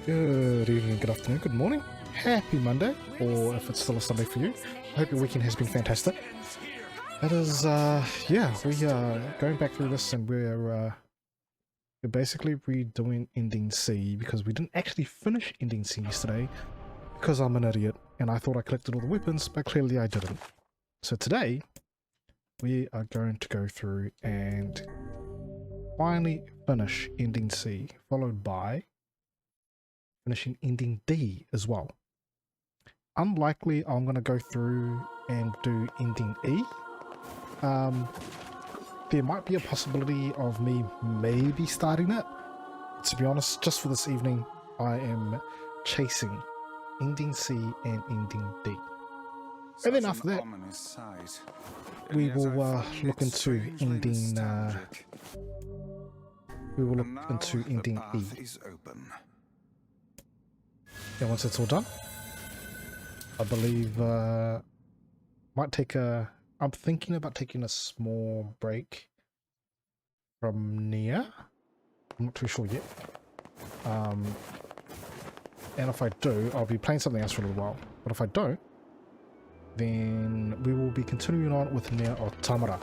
Good evening, good afternoon, good morning, happy Monday, or if it's still a Sunday for you, I hope your weekend has been fantastic. It is, yeah, we are going back through this and we're basically redoing Ending C because we didn't actually finish Ending C yesterday because I'm an idiot and I thought I collected all the weapons, but clearly I didn't. So today, we are going to go through and finally finish Ending C, followed by finishing Ending D as well. Unlikely I'm going to go through and do Ending E. There might be a possibility of me maybe starting it. To be honest, just for this evening, I am chasing Ending C and Ending D. And then after that, we will look into Ending... we will look into Ending E. And once it's all done, I believe might take a... I'm thinking about taking a small break from Nier. I'm not too sure yet. And if I do, I'll be playing something else for a little while. But if I don't, then we will be continuing on with Nier Automata.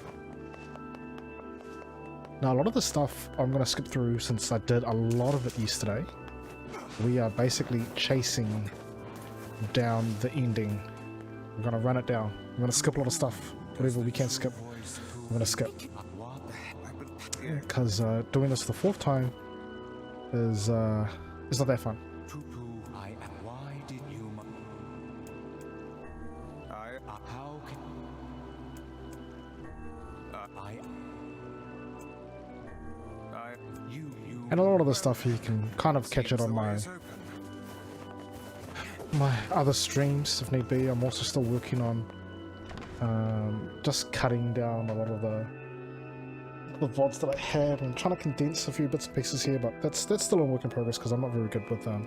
Now, a lot of the stuff I'm going to skip through since I did a lot of it yesterday. We are basically chasing down the ending. We're going to run it down. We're going to skip a lot of stuff. Whatever we can skip, we're going to skip. Because doing this the fourth time is not that fun. And a lot of the stuff you can kind of catch it on my other streams if need be. I'm also still working on just cutting down a lot of the VODs that I have and trying to condense a few bits and pieces here, but that's still a work in progress because I'm not very good with the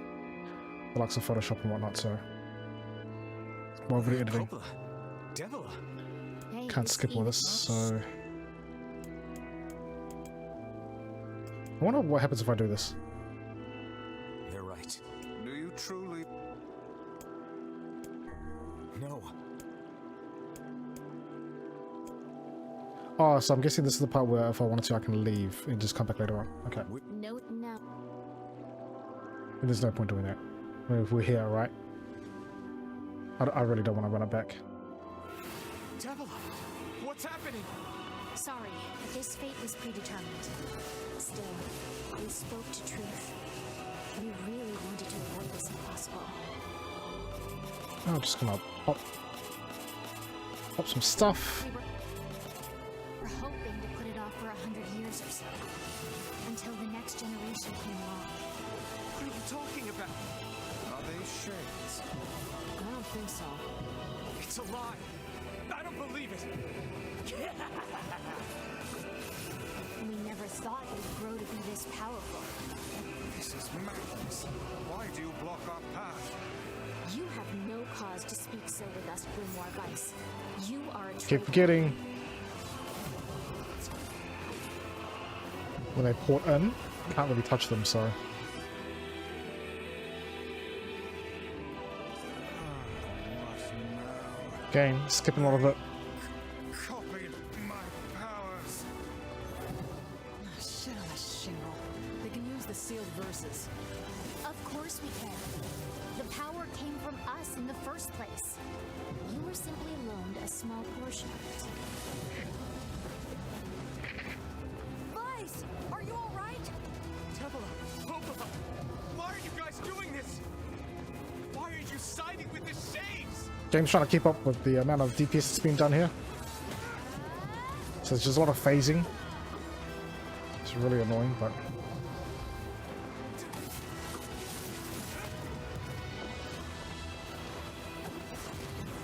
likes of Photoshop and whatnot, so more video editing. Can't skip all this, so I wonder what happens if I do this. They're right. Do you truly? No. Oh, so I'm guessing this is the part where if I wanted to I can leave and just come back later on. Okay. No. And there's no point doing that. I mean, if we're here, right? I really don't want to run it back. Devil, what's happening? Sorry, but this fate was predetermined. Still, we spoke to truth. We really wanted to avoid this impossible. I'm just gonna pop some stuff. We were hoping to put it off for 100 years or so, until the next generation came along. What are you talking about? Are they shades? I don't think so. It's a lie. I don't believe it. We never thought it would grow to be this powerful. This is madness. Why do you block our path? You have no cause to speak so with us, Grimoire Vice. You are a traitor. Keep forgetting. When they port in, can't really touch them, so. Again, skipping a lot of it. Copied my powers. Shit on a shingle. They can use the sealed verses. Of course we can. The power came from us in the first place. You were simply loaned a small portion of it. Vice! Are you alright? Devil, Popova, why are you guys doing this? Why are you siding with the shades? Game's trying to keep up with the amount of DPS that's being done here. So it's just a lot of phasing. It's really annoying, but...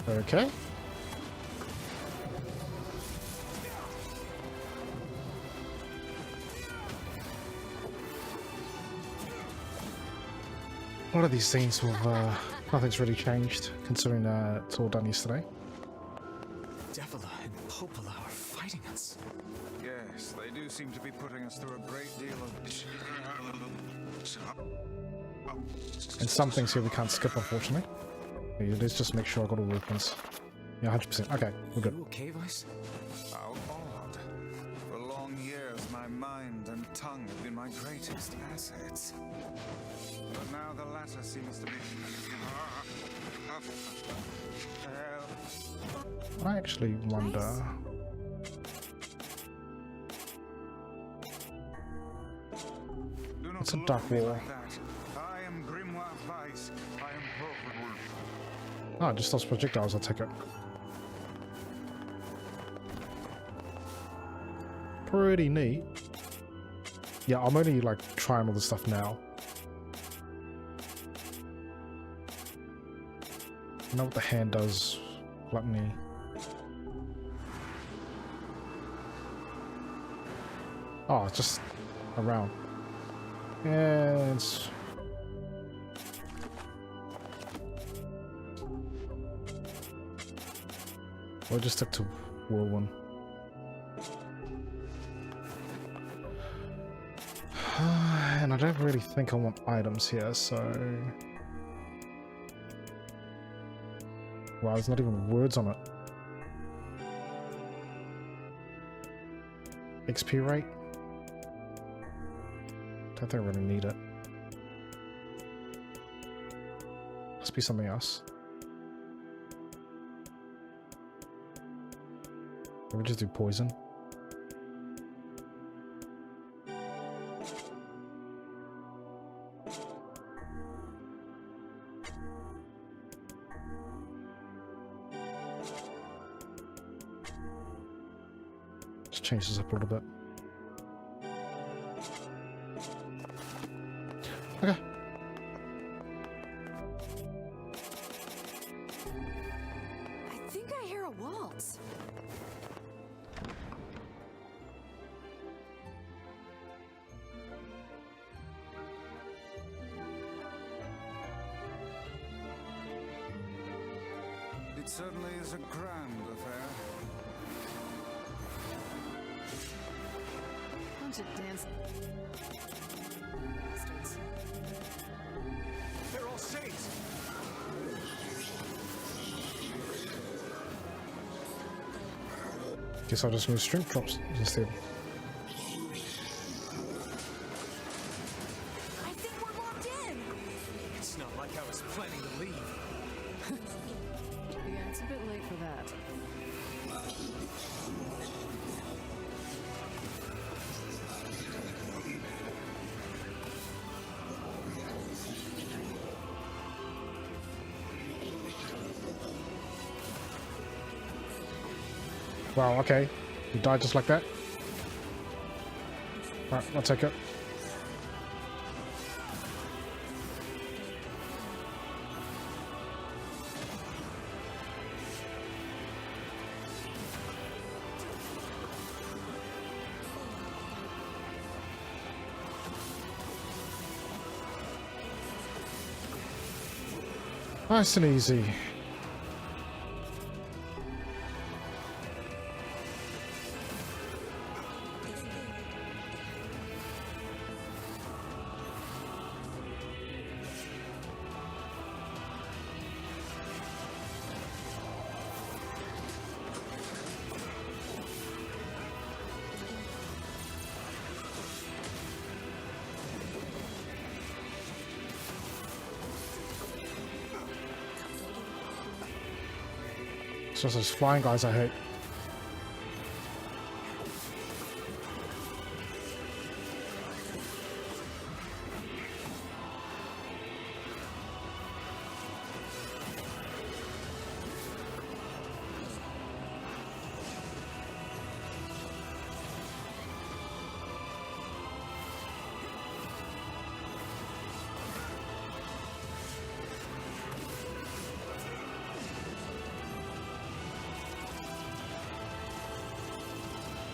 Okay. A lot of these scenes with nothing's really changed, considering it's all done yesterday. Devila and Popola are fighting us. Yes, they do seem to be putting us through a great deal of And some things here we can't skip, unfortunately. Yeah, let's just make sure I got all the weapons. Yeah, 100%. Okay, we're good. You okay, Vice? How odd. For long years, my mind and tongue have been my greatest assets. But now the latter seems to be... I actually wonder... Do not It's a look dark at me wall. like that. I am Grimoire Vice. I am profitable. Oh, just those projectiles, I'll take it. Pretty neat. Yeah, I'm only like trying all this stuff now. I know what the hand does. Gluttony. Oh, it's just around. And it's... We'll just stick to whirlwind. And I don't really think I want items here, so... Wow, there's not even words on it. XP rate? Don't think I really need it. Must be something else. Let me just do poison. Just change this up a little bit. Okay. I think I hear a waltz. It certainly is a grand affair. Bunch of dance. Bastards. They're all safe. Guess I'll just move strength drops instead. I think we're locked in. It's not like I was planning to leave. Yeah, it's a bit late for that. Wow, okay. You died just like that? Right, I'll take it. Nice and easy. It's just those flying guys I hate.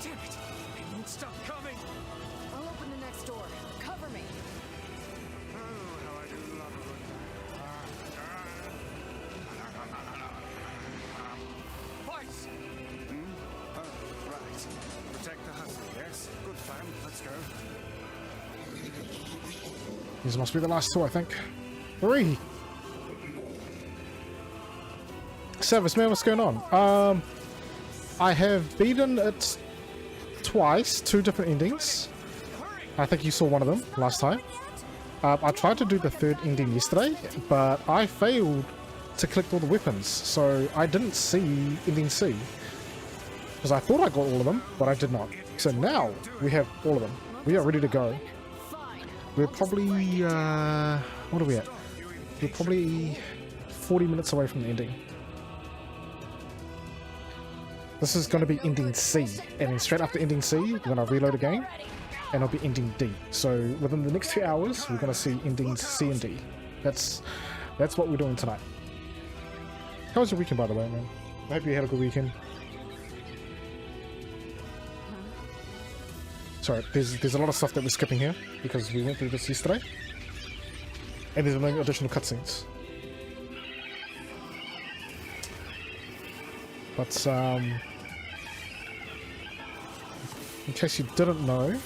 Damn it! They won't stop coming! I'll open the next door. Cover me. Oh, how I do love it. Vice! Oh, right. Protect the hustle, yes? Good plan. Let's go. These must be the last two, I think. 3. Service man, what's going on? I have beaten it twice, 2 different endings. I think you saw one of them last time. I tried to do the 3rd ending yesterday, but I failed to collect all the weapons, so I didn't see ending C. Because I thought I got all of them, but I did not. So now we have all of them. We are ready to go. We're probably, what are we at? We're probably 40 minutes away from the ending. This is going to be ending C, and then straight after ending C, we're going to reload again, and it'll be ending D. So within the next 2 hours, we're going to see endings C and D. That's what we're doing tonight. How was your weekend, by the way, man? I hope you had a good weekend. Sorry, there's a lot of stuff that we're skipping here because we went through this yesterday, and there's no additional cutscenes. But in case you didn't know,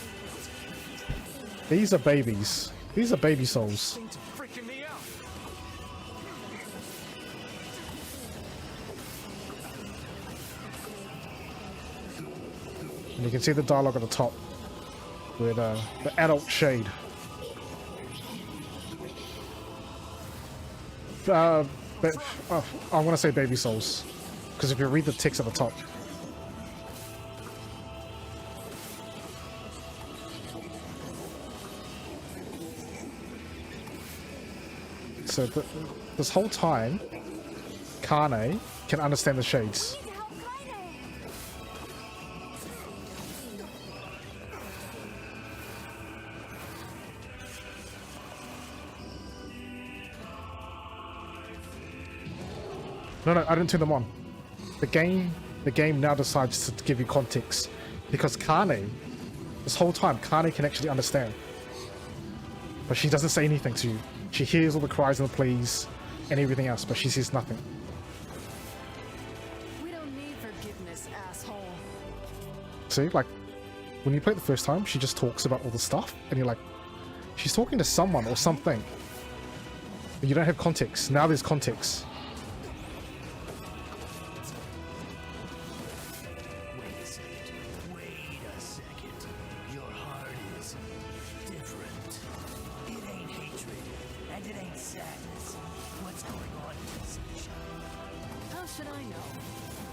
these are babies. These are baby souls. Things are freaking me out. And you can see the dialogue at the top with the adult shade. But I want to say baby souls, because if you read the text at the top. So this whole time, Kane can understand the shades. No, I didn't turn them on. The game now decides to give you context, because Kane, this whole time, Kane can actually understand, but she doesn't say anything to you. She hears all the cries and the pleas and everything else, but she says nothing. We don't need forgiveness, asshole. See, like when you play it the first time, she just talks about all the stuff, and you're like, she's talking to someone or something. But you don't have context. Now there's context. Wait a second. Your heart is different. It ain't hatred, and it ain't sadness. What's going on, Sasha? How should I know?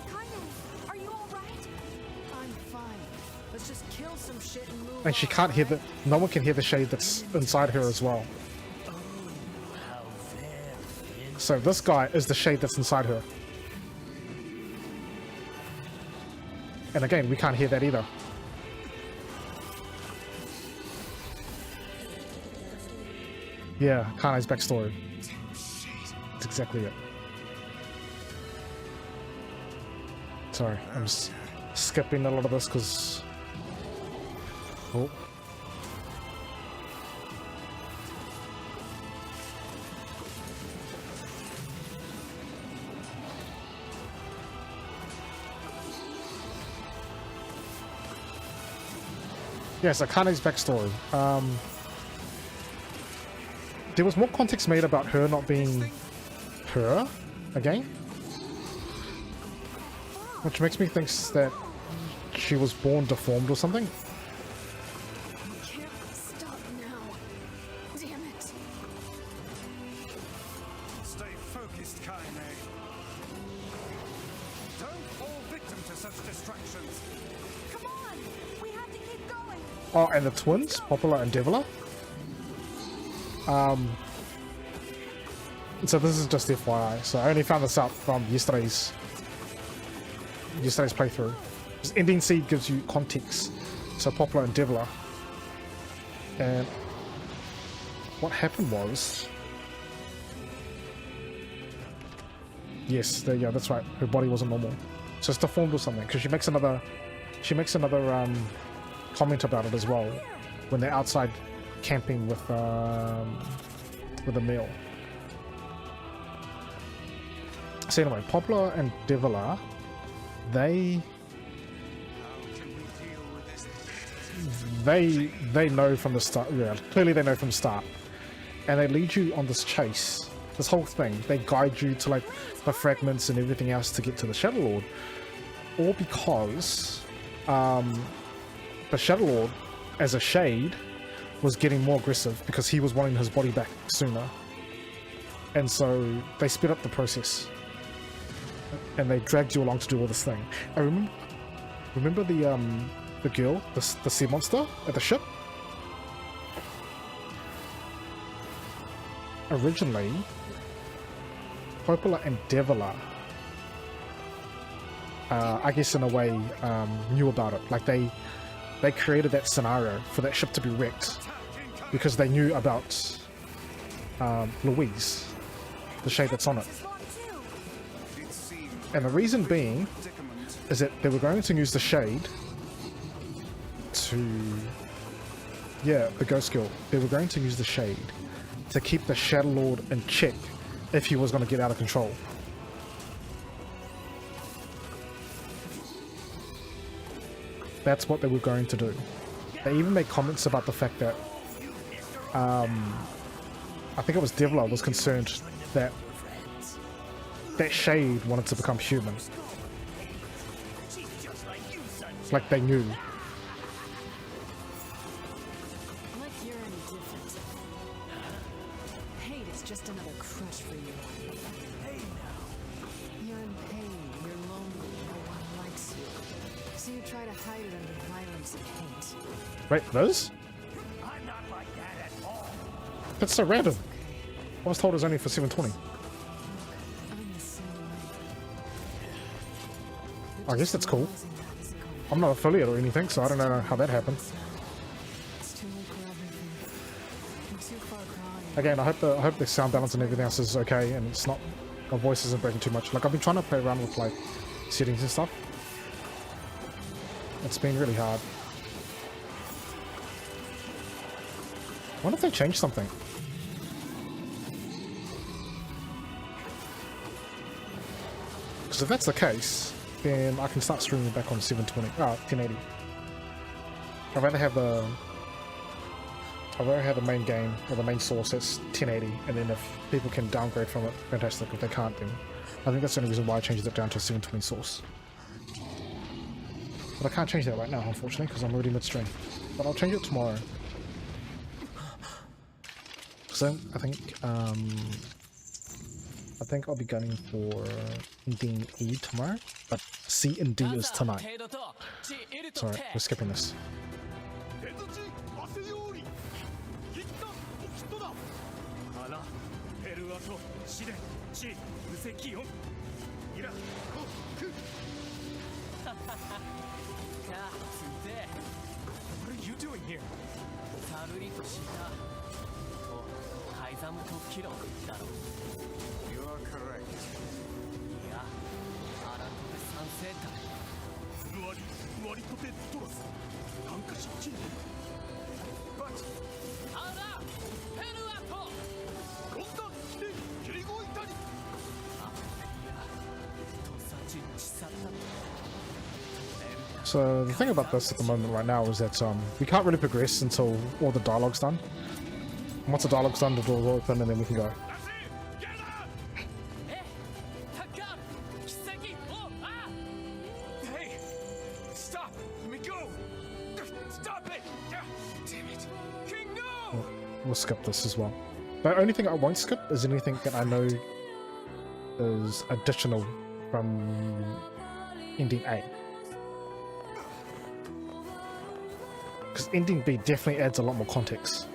Kaine, are you alright? I'm fine. Let's just kill some shit and move And she on, can't hear right? no one can hear the shade that's inside her as well. How very So this guy is the shade that's inside her. And again, we can't hear that either. Yeah, Kane's backstory. That's exactly it. Sorry, I'm skipping a lot of this because... Oh. Yeah, so Kane's backstory. There was more context made about her not being her again, which makes me think that she was born deformed or something. Can't stop now. Damn it. Stay focused, Kaine. Don't fall victim to such distractions. Come on! We have to keep going! Oh, and the twins, Popular and Devila. So this is just FYI. So I only found this out from yesterday's playthrough. This ending seed gives you context. So Popular and Devila. And what happened was, yes, there you go. That's right. Her body wasn't normal, so it's deformed or something. Because she makes another comment about it as well when they're outside camping with a meal. So anyway, Popular and Devila, they know from the start. Yeah, clearly they know from the start and they lead you on this chase, this whole thing. They guide you to like the fragments and everything else to get to the Shadow Lord, all because the Shadow Lord, as a shade, was getting more aggressive because he was wanting his body back sooner, and so they sped up the process, and they dragged you along to do all this thing. I remember the girl, the sea monster at the ship. Originally, Popola and Devila, I guess in a way, knew about it. Like they created that scenario for that ship to be wrecked because they knew about Louise, the shade that's on it. And the reason being is that they were going to use the shade to, yeah, the ghost girl. They were going to use the shade to keep the Shadow Lord in check if he was going to get out of control. That's what they were going to do. They even made comments about the fact that I think it was Devla was concerned that that shade wanted to become human. Like they knew. Like you're any different. Hate is just another crush for you. Hey now. You're in pain, you're lonely, no one likes you. So you try to hide it under violence and hate. Wait, those? I'm not like that at all. That's so random. I was told it was only for 720. I'm the same way. I guess that's cool. I'm not affiliate or anything, so I don't know how that happened. It's too late for everything. I'm too far gone. Again, I hope the sound balance and everything else is okay, and it's not, my voice isn't breaking too much. Like I've been trying to play around with like settings and stuff. It's been really hard. I wonder if they changed something. Because if that's the case, then I can start streaming back on 1080. I'd rather have the main game or the main source that's 1080, and then if people can downgrade from it, fantastic. If they can't, then I think that's the only reason why I changed it down to a 720 source. But I can't change that right now, unfortunately, because I'm already midstream. But I'll change it tomorrow. So I think I'll be gunning for ending E tomorrow, but C and D is tonight. Sorry, we're skipping this. ？What are you doing here? サルリとしたと改ざむ特記録だろ。 You are correct. いや、アラトル賛成だ。割とてトロス。ハンカチチン。 But アラペルアト。ゴンダ来て蹴り声たり。あ、いや、とさちちさった。 So the thing about this at the moment right now is that we can't really progress until all the dialogue's done. And once the dialogue's done, the doors will open and then we can go. Hey! Stop! Let me go! Stop it! Damn it! King, no! We'll skip this as well. The only thing I won't skip is anything that I know is additional from ending A. Because ending B definitely adds a lot more context.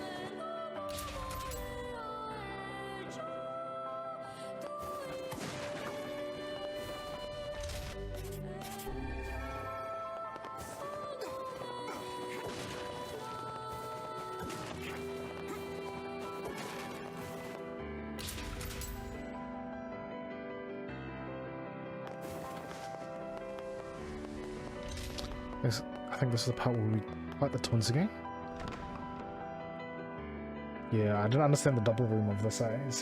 I think this is the part where we fight the twins again. Yeah, I didn't understand the double room of this. It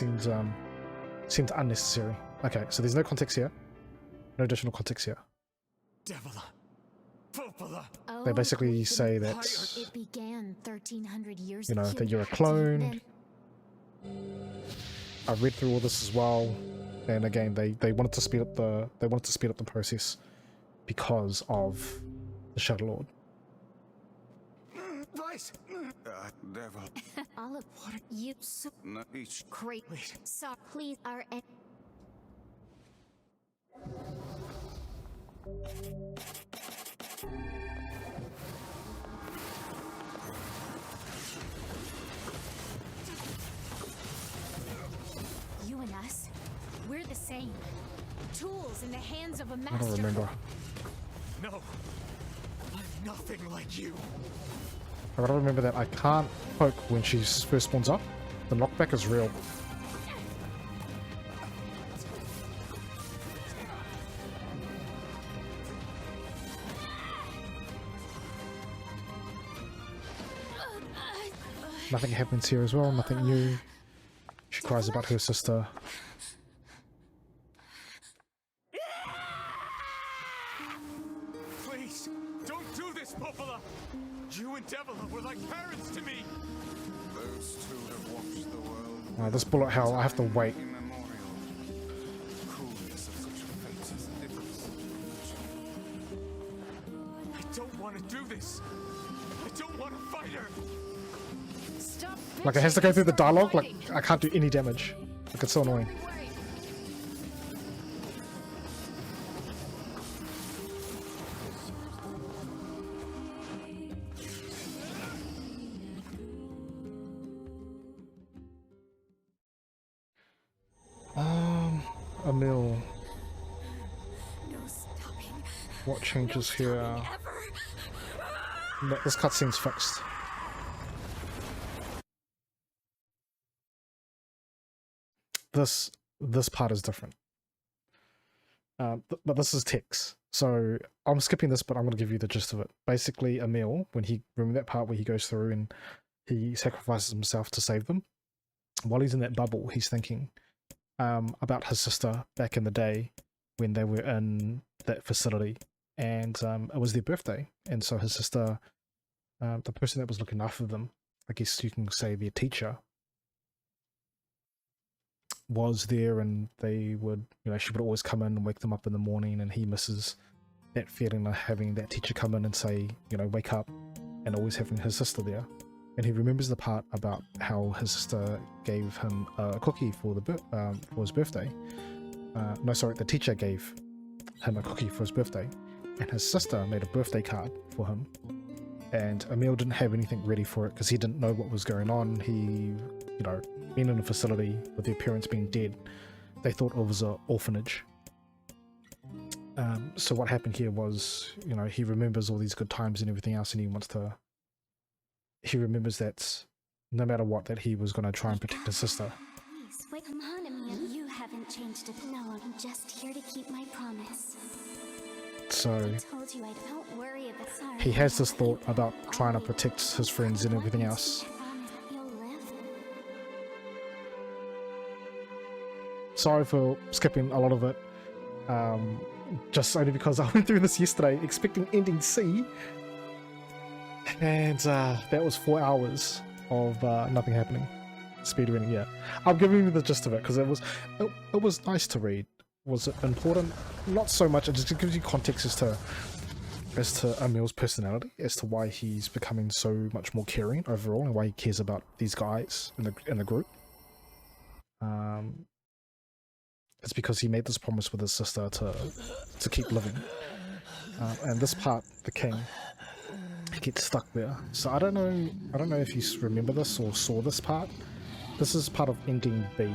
seemed unnecessary. Okay, so there's no context here. No additional context here. Devila! Popola! They basically say that, It began 1300 years you know, ago. that you're a clone. Then I read through all this as well, and again, they wanted to speed up the process because of the Shadow Lord. Vice! Devil. All of what you so No, each. great. So please, our you and us, we're the same. Tools in the hands of a I master. don't remember. No. I'm nothing like you. I gotta remember that I can't poke when she first spawns up. The knockback is real. Nothing happens here as well, nothing new. She cries about her sister. Please, don't do this, Popola! You and Devila were like parents to me! Those two have watched the world. This bullet hell, I have to wait. Immemorial. The coolness of such a fate is the difference. I don't want to do this! I don't want to fight her! Stop. Like, it has to go through the bitching, dialogue, like, fighting. I can't do any damage. Like, it's so annoying. Wait. Emil, No stopping. what changes here? Ever. No, this cutscene's fixed. This part is different. But this is text. So I'm skipping this, but I'm going to give you the gist of it. Basically, Emil, when he, remember that part where he goes through and he sacrifices himself to save them? While he's in that bubble, he's thinking about his sister back in the day when they were in that facility, and it was their birthday, and so his sister, the person that was looking after them, I guess you can say their teacher, was there, and they would, you know, she would always come in and wake them up in the morning, and he misses that feeling of having that teacher come in and say, you know, wake up, and always having his sister there. And he remembers the part about how his sister gave him a cookie for his birthday. No, sorry, the teacher gave him a cookie for his birthday, and his sister made a birthday card for him. And Emil didn't have anything ready for it because he didn't know what was going on. He, you know, being in a facility with their parents being dead, they thought it was an orphanage. So what happened here was, you know, he remembers all these good times and everything else, and he remembers that no matter what, that he was going to try and protect his sister. Please, wait, come on, Emil. You haven't changed it. No, I'm just here to keep my promise. So I told you I don't worry about sorry. he has this thought about trying to protect his friends and everything else. You'll live. Sorry for skipping a lot of it. Just only because I went through this yesterday expecting ending C. And that was 4 hours of nothing happening. Speedrunning, yeah. I'm giving you the gist of it because it was nice to read. Was it important? Not so much. It just gives you context as to Emil's personality, as to why he's becoming so much more caring overall, and why he cares about these guys in the group. It's because he made this promise with his sister to keep living. And this part, the king, he gets stuck there. So I don't know if you remember this or saw this part. This is part of ending B.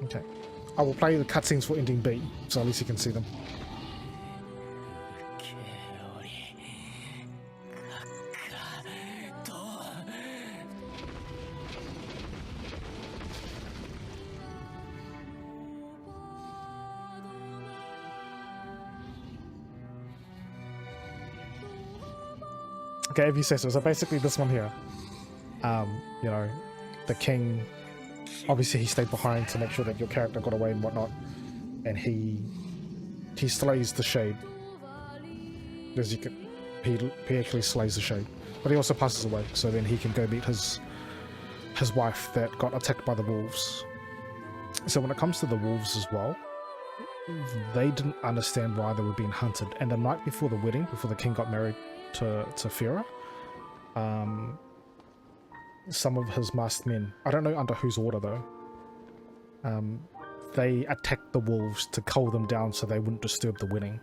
Okay. I will play the cutscenes for ending B, so at least you can see them. Okay, if you say so. So basically this one here, you know, the king, obviously he stayed behind to make sure that your character got away and whatnot, and he slays the shade. As you can, he actually slays the shade, but he also passes away, so then he can go meet his wife that got attacked by the wolves. So when it comes to the wolves as well, they didn't understand why they were being hunted, and the night before the wedding, before the king got married to Fira, some of his masked men, I don't know under whose order though, they attacked the wolves to cull them down so they wouldn't disturb the wedding,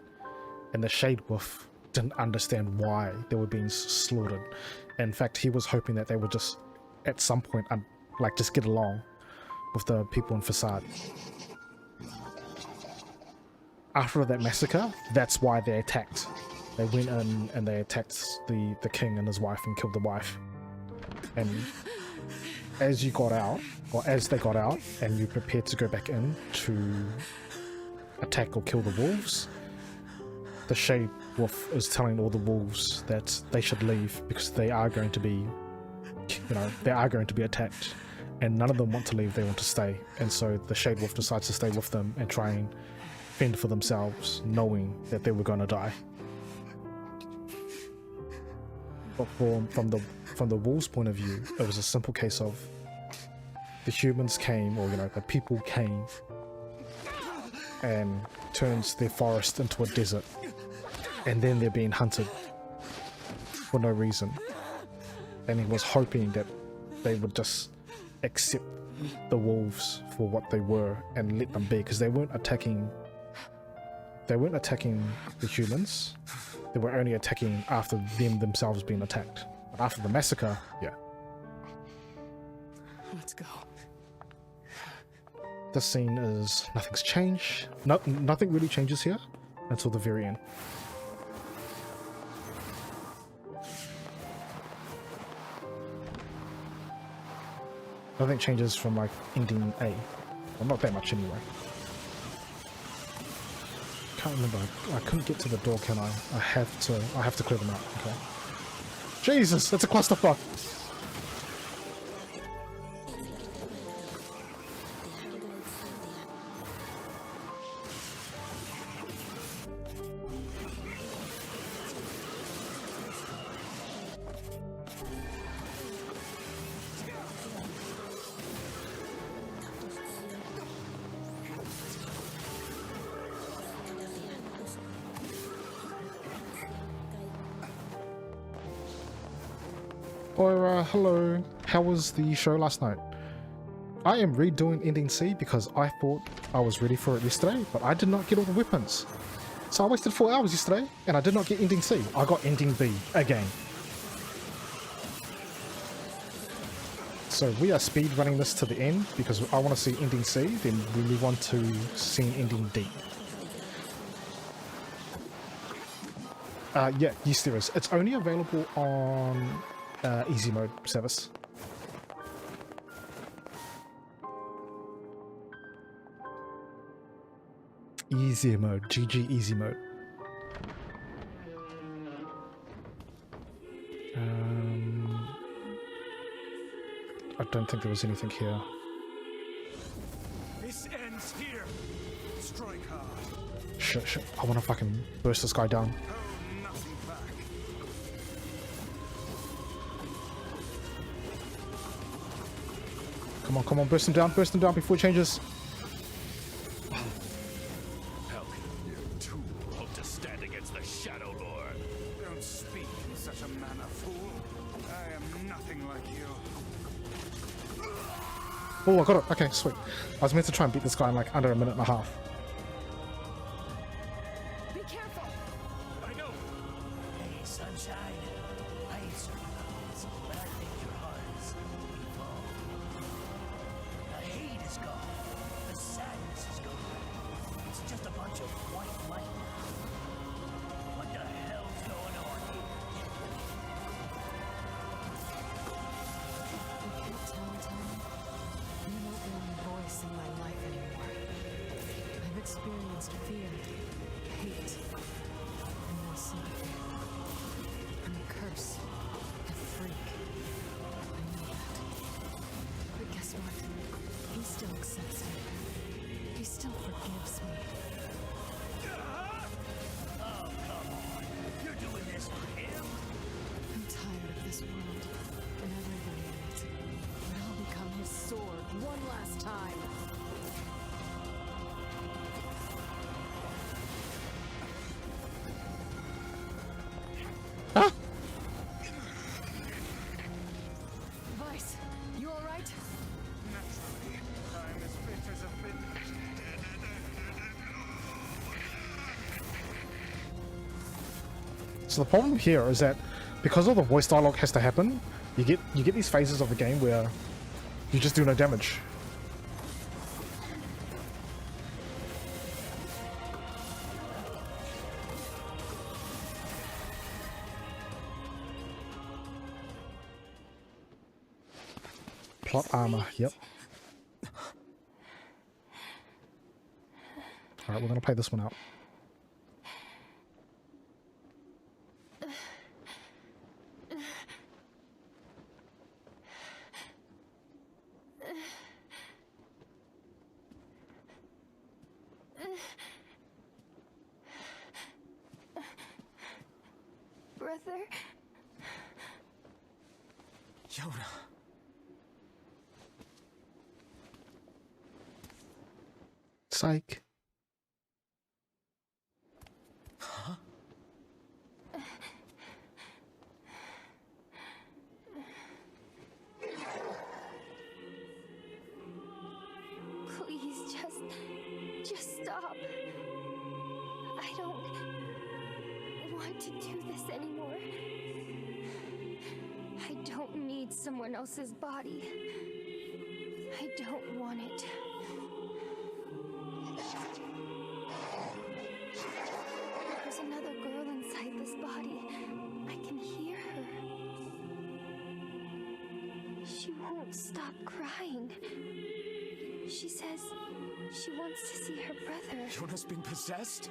and the Shade Wolf didn't understand why they were being slaughtered. In fact, he was hoping that they would just at some point like just get along with the people in Facade. After that massacre, that's why they attacked. They went in and they attacked the king and his wife and killed the wife. And as you got out, or as they got out, and you prepared to go back in to attack or kill the wolves, the Shade Wolf is telling all the wolves that they should leave because they are going to be, you know, they are going to be attacked. And none of them want to leave, they want to stay. And so the Shade Wolf decides to stay with them and try and fend for themselves, knowing that they were going to die. But from the wolves' point of view, it was a simple case of the humans came, or you know, the people came and turns their forest into a desert, and then they're being hunted for no reason. And he was hoping that they would just accept the wolves for what they were and let them be, because they weren't attacking the humans. They were only attacking after themselves being attacked. But after the massacre, yeah. Let's go. This scene is, nothing's changed. Nothing really changes here until the very end. Nothing changes from like ending A. Well, not that much anyway. Can't remember. I couldn't get to the door, can I? I have to clear them out. Okay. Jesus, that's a clusterfuck. Or, hello, how was the show last night? I am redoing Ending C because I thought I was ready for it yesterday, but I did not get all the weapons. So I wasted 4 hours yesterday, and I did not get Ending C. I got Ending B again. So we are speed running this to the end because I want to see Ending C, then we move on to seeing Ending D. Yeah, yes there is. It's only available on easy mode service. Easy mode, GG easy mode. I don't think there was anything here. This ends here. Strike hard. Shit, I want to fucking burst this guy down. Hold nothing back. Come on, burst him down before it changes. How can you two hope to stand against the Shadow Lord? Don't speak in such a manner, fool. I am nothing like you. Oh, I got it. Okay, sweet. I was meant to try and beat this guy in like under a minute and a half. Be careful! I know. Hey, sunshine. I ain't surprised, but I think your heart is evolved. The hate is gone. The sadness is gone. It's just a bunch of white light now. What the hell's going on here? You can't tell, Tom. You're not the only voice in my life anymore. I've experienced fear, hate, and now sympathy. I'm a curse. forgives me. Oh, come on. You're doing this for him? I'm tired of this world and everybody in it. And I'll become his sword one last time. Huh? Vice, you alright? Naturally, I'm as fit as a flint. So the problem here is that because all the voice dialogue has to happen, you get these phases of the game where you just do no damage. Plot armor, yep. Alright, we're gonna play this one out. Brother? Yona. Psych. Please, just stop. I don't want to do this anymore. I don't need someone else's body. I don't want it. There's another girl inside this body. I can hear her. She won't stop crying. She says she wants to see her brother. Yona's been possessed?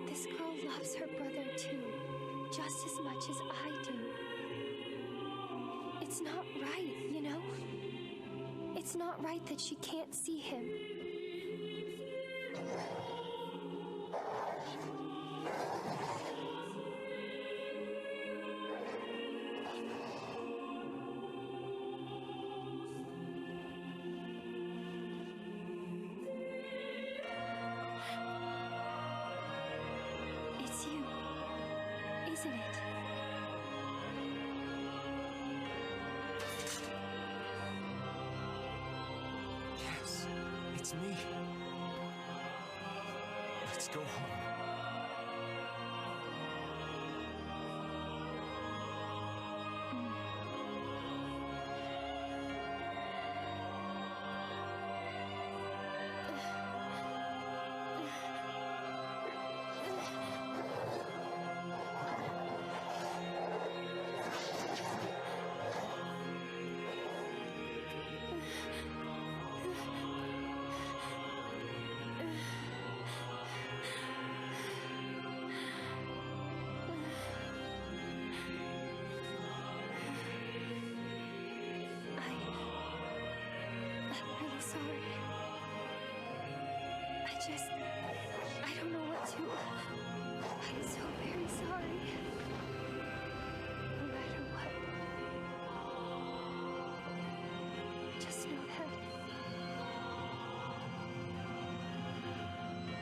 This girl loves her brother too, just as much as I do. It's not right, you know? It's not right that she can't see him. It's you, isn't it? Yes, it's me. Let's go home. I'm really sorry. I don't know what to. I'm so very sorry. No matter what. Just know that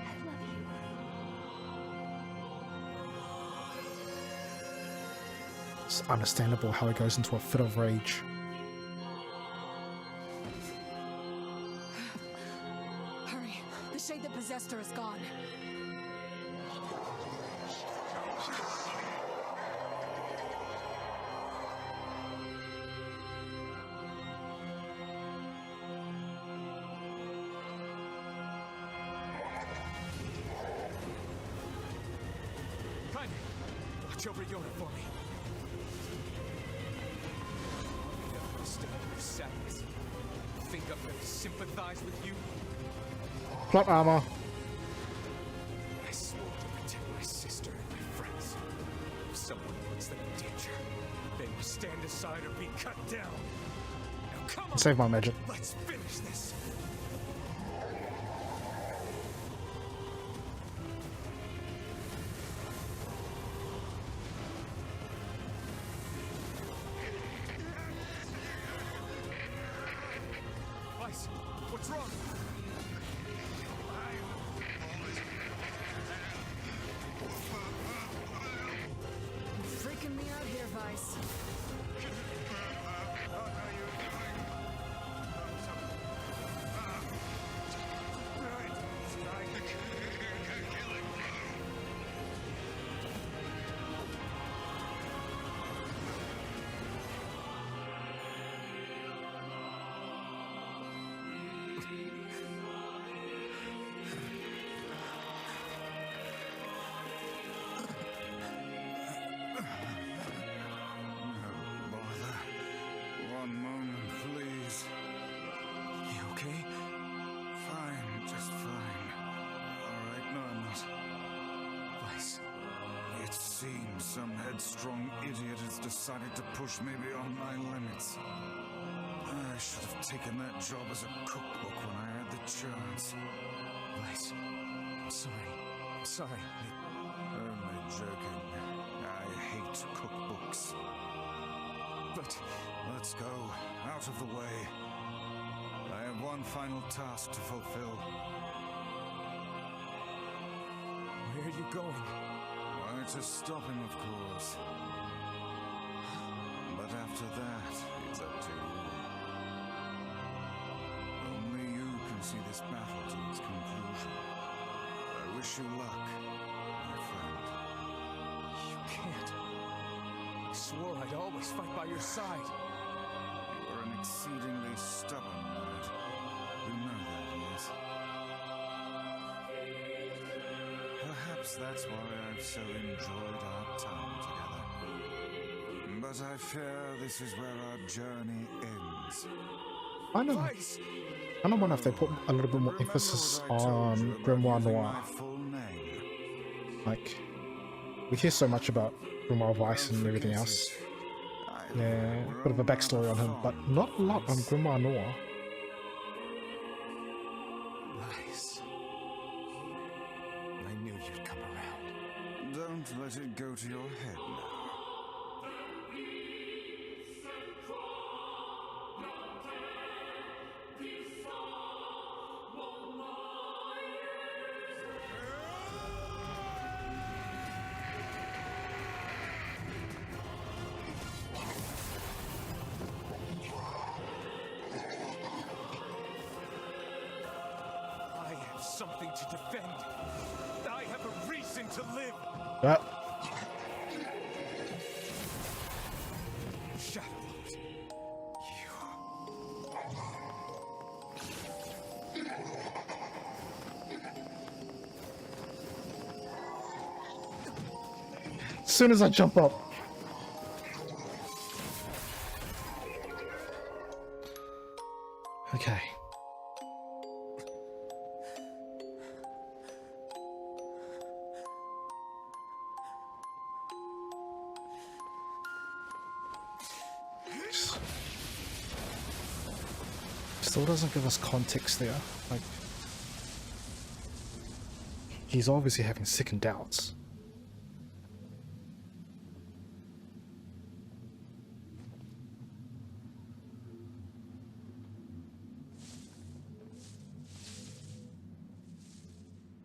I love you. It's understandable how he goes into a fit of rage. Hurry. The shade that possessed her is gone. Kanye, watch over Yona for me. I don't understand your sadness. Think I'm gonna sympathize with you? Plot armor. I swore to protect my sister and my friends. If someone puts them in danger, they will stand aside or be cut down. Now come on, Save my magic. let's finish this. What's wrong? You're freaking me out here, Vice. Bother. One moment, please. You okay? Fine, just fine. Alright, no, I'm not. Vice. It seems some headstrong idiot has decided to push me beyond my limits. I should have taken that job as a cookbook when I had the chance. Vice. I'm sorry. I'm sorry. Only joking. I hate cookbooks. But Let's go. Out of the way. I have one final task to fulfill. where are you going? Why, to stop him, of course. But after that, it's up to you. Only you can see this battle to its conclusion. I wish you luck, my friend. You can't. I swore I'd always fight by your side. You are an exceedingly stubborn lad. You know that, yes? Perhaps that's why I've so enjoyed our time together. But I fear this is where our journey ends. I don't, Vice! I don't wonder if they put a little bit more Remember emphasis what I told on you about Grimoire using Noir. my full name? Like, we hear so much about Grimoire Vice and Don't everything forget else. it. I Yeah, have bit of a grown backstory on him, rather but fond not a of lot on Vice. Grimoire Noir. Vice. I knew you'd come around. Don't let it go to your head now. I have something to defend. I have a reason to live. Shadowlight. As soon as I jump up. Okay. Still doesn't give us context there. Like, he's obviously having second doubts.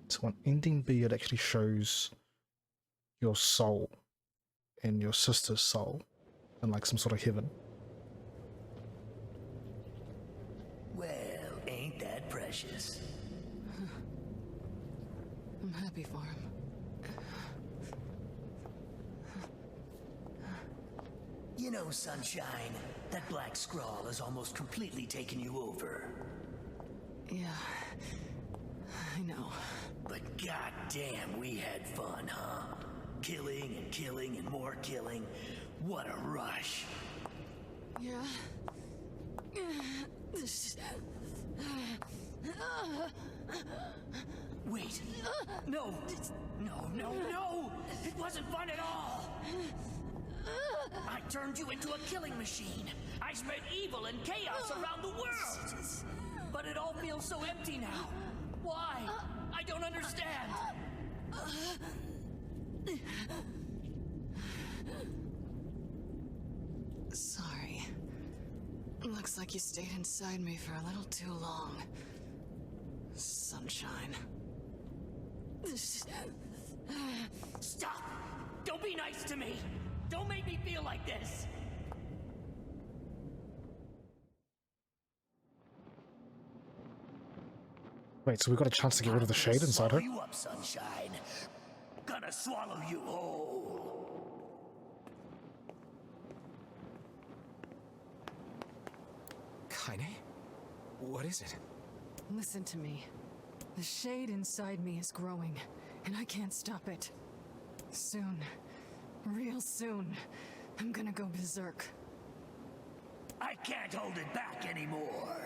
So on ending B, it actually shows your soul and your sister's soul in like some sort of heaven. Well, ain't that precious? I'm happy for him. You know, Sunshine, that black scrawl has almost completely taken you over. Yeah, I know. But goddamn, we had fun, huh? Killing and killing and more killing. What a rush. Yeah. Wait. No. No. It wasn't fun at all. I turned you into a killing machine. I spread evil and chaos around the world. But it all feels so empty now. Why? I don't understand. Sorry. Look, Looks like you stayed inside me for a little too long. Sunshine. Stop! Don't be nice to me! Don't make me feel like this! Wait, so we got a chance to get rid of the shade inside her? Swallow you up, Sunshine. Gonna swallow you whole. Kaine? What is it? Listen to me. The shade inside me is growing, and I can't stop it. Soon, real soon, I'm gonna go berserk. I can't hold it back anymore.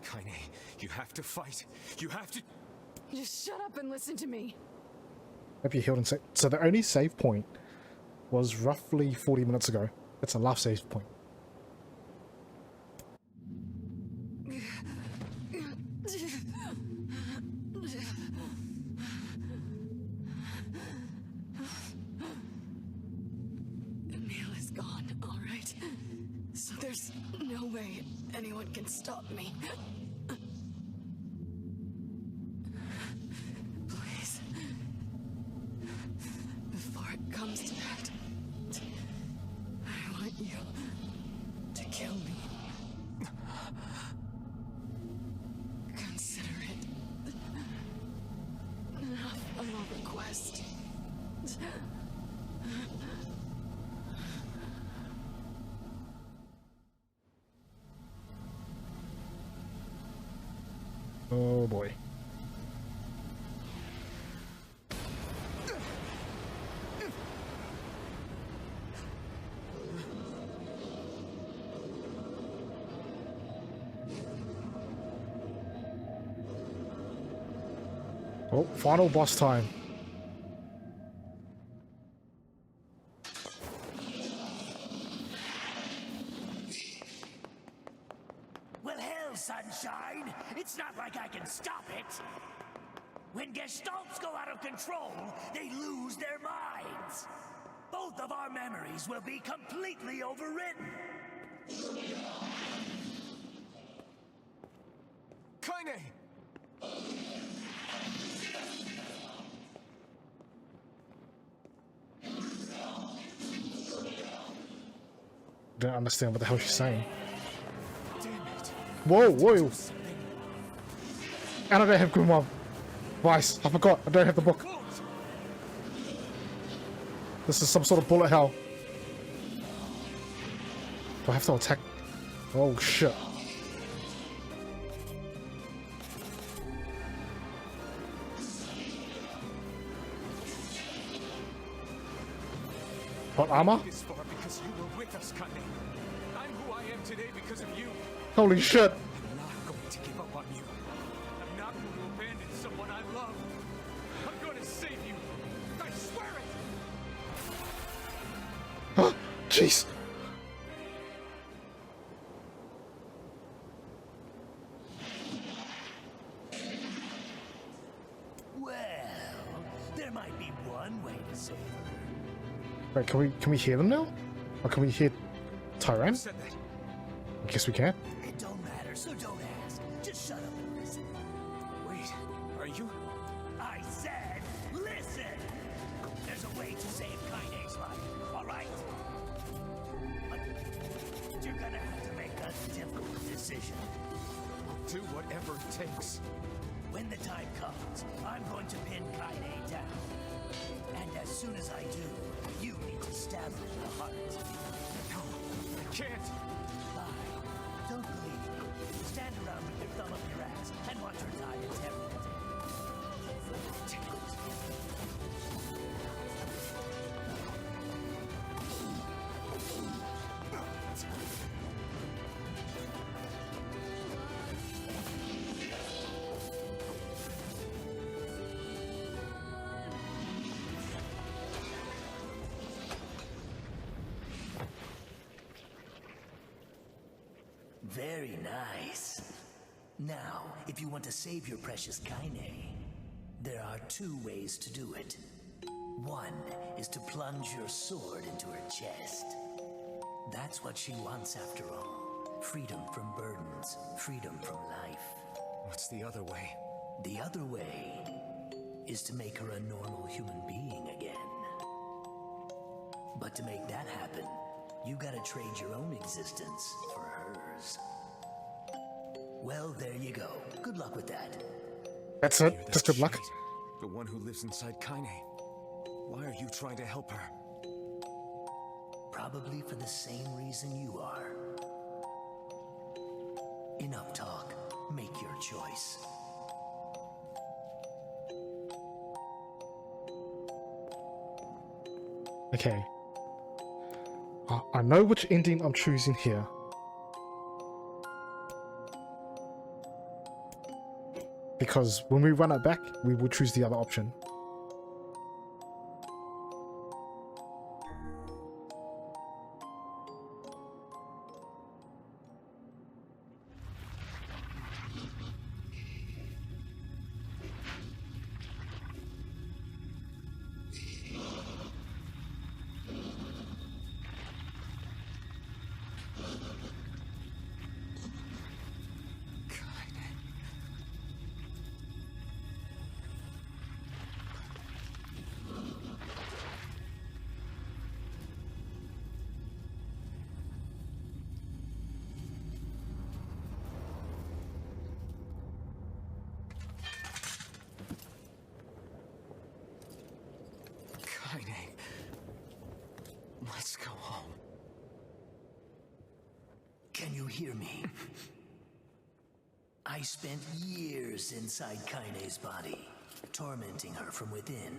Kaine, you have to fight. You have to... Just shut up and listen to me. Hope you healed and saved. So the only save point was roughly 40 minutes ago. That's a last save point. Emil is gone, all right? So there's no way anyone can stop me. Please. Before it comes to that, I want you to kill me. Consider it enough of a request. Oh boy. Oh, final boss time. Well, hell, Sunshine! It's not like I can stop it! When Gestalts go out of control, they lose their minds! Both of our memories will be completely overwritten! Kaine! Don't understand what the hell she's saying. Damn it. Whoa, whoa! And I don't have Grimoire Vice. I forgot. I don't have the book. This is some sort of bullet hell. Do I have to attack? Oh shit. What armor? This far because you were with us, Kaine. I'm who I am today because of you. Holy shit. I'm not going to give up on you. I'm not going to abandon someone I love. I'm going to save you. I swear it. Jeez. Well, there might be one way to save her. Wait, can we hear them now? Or can we hear Tyran? Said that. I guess we can. It don't matter, so don't ask. Just shut up and listen. Wait, are you? I said, listen! There's a way to save Kaine's life, alright? But you're gonna have to make a difficult decision. I'll do whatever it takes. When the time comes, I'm going to pin Kaine down. And as soon as I do, you need to stab her in the heart. No, I can't. Lie. Don't believe me. Stand around with your thumb up your ass and watch her die in terror. Very nice. Now, if you want to save your precious Kaine, there are two ways to do it. One is to plunge your sword into her chest. That's what she wants after all. Freedom from burdens, freedom from life. What's the other way? The other way is to make her a normal human being again. But to make that happen, you gotta trade your own existence for hers. Well, there you go. Good luck with that. That's You're it. that Just good luck. shade, the one who lives inside Kaine. Why are you trying to help her? Probably for the same reason you are. Enough talk. Make your choice. Okay. I know which ending I'm choosing here. Because when we run it back, we will choose the other option. Kaine. Let's go home. Can you hear me? I spent years inside Kaine's body, tormenting her from within.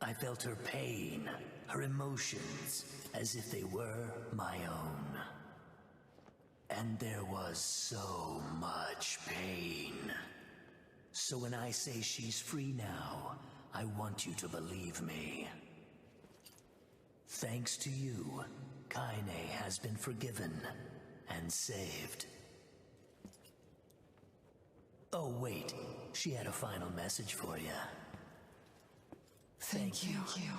I felt her pain, her emotions, as if they were my own. And there was so much pain. So when I say she's free now, I want you to believe me. Thanks to you, Kaine has been forgiven and saved. Oh wait, she had a final message for you. Thank you. Kaine.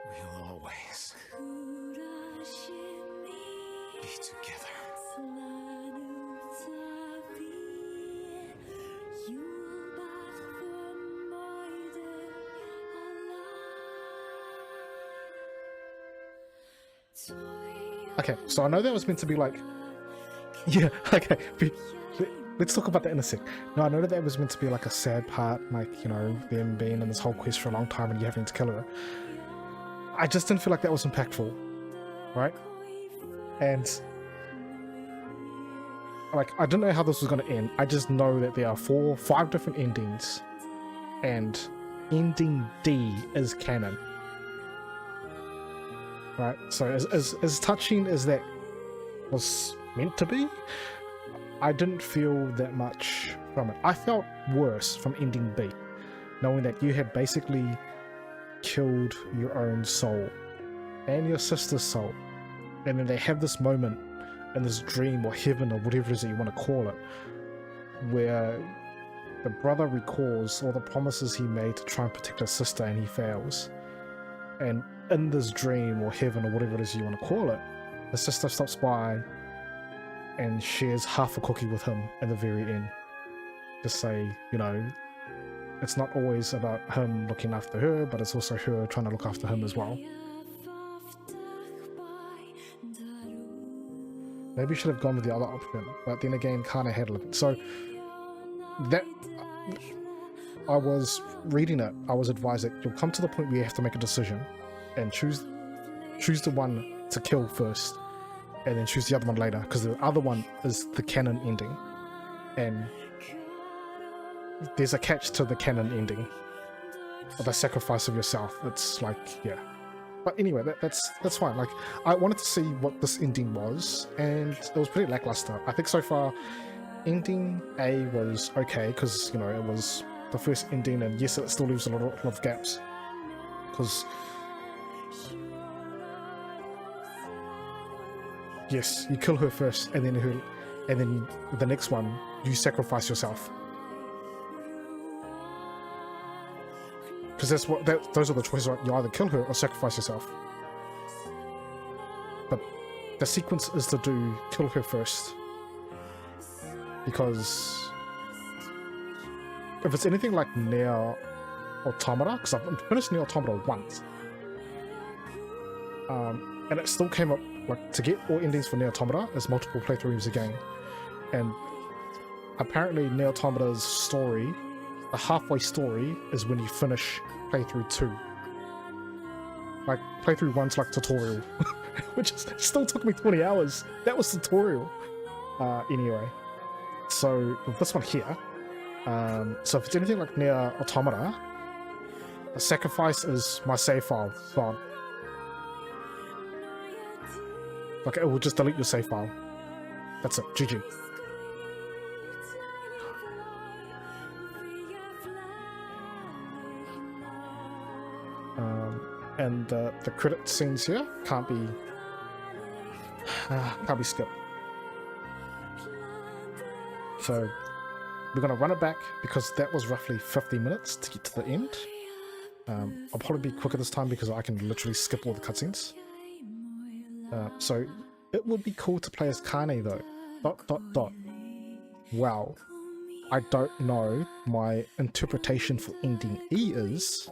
We'll always be together. Okay, so I know that was meant to be like... Yeah, okay. Let's talk about that in a sec. No, I know that was meant to be like a sad part, like, you know, them being in this whole quest for a long time and you having to kill her. I just didn't feel like that was impactful, right? And... like, I didn't know how this was going to end. I just know that there are 5 different endings. And ending D is canon. Right, so as touching as that was meant to be, I didn't feel that much from it. I felt worse from ending B, knowing that you had basically killed your own soul and your sister's soul, and then they have this moment in this dream or heaven or whatever it is that you want to call it, where the brother recalls all the promises he made to try and protect his sister and he fails. And in this dream or heaven or whatever it is you want to call it, the sister stops by and shares half a cookie with him at the very end to say, you know, it's not always about him looking after her, but it's also her trying to look after him as well. Maybe you should have gone with the other option, but then again, Kaine had it. So that... I was reading it, I was advised that you'll come to the point where you have to make a decision and choose the one to kill first and then choose the other one later, because the other one is the canon ending, and there's a catch to the canon ending of the sacrifice of yourself. It's like, yeah. But anyway, that's fine. Like, I wanted to see what this ending was, and it was pretty lackluster. I think so far ending A was okay, because, you know, it was the first ending, and yes, it still leaves a lot of gaps. Because yes, you kill her first, and then the next one you sacrifice yourself. Because those are the choices, right? You either kill her or sacrifice yourself. But the sequence is to do kill her first. Because if it's anything like Nier Automata, because I've finished Nier Automata once, and it still came up, like, to get all endings for Nier Automata is multiple playthroughs again. And apparently Nier Automata's story, the halfway story, is when you finish playthrough 2. Like, playthrough 1's like tutorial, which still took me 20 hours. That was tutorial. Anyway, so with this one here, so if it's anything like Nier Automata, the sacrifice is my save file gone. Like, it will just delete your save file. That's it. GG. And the credit scenes here can't be skipped. So we're gonna run it back because that was roughly 50 minutes to get to the end. I'll probably be quicker this time because I can literally skip all the cutscenes. So it would be cool to play as Kane though. ... Wow. I don't know. My interpretation for ending E is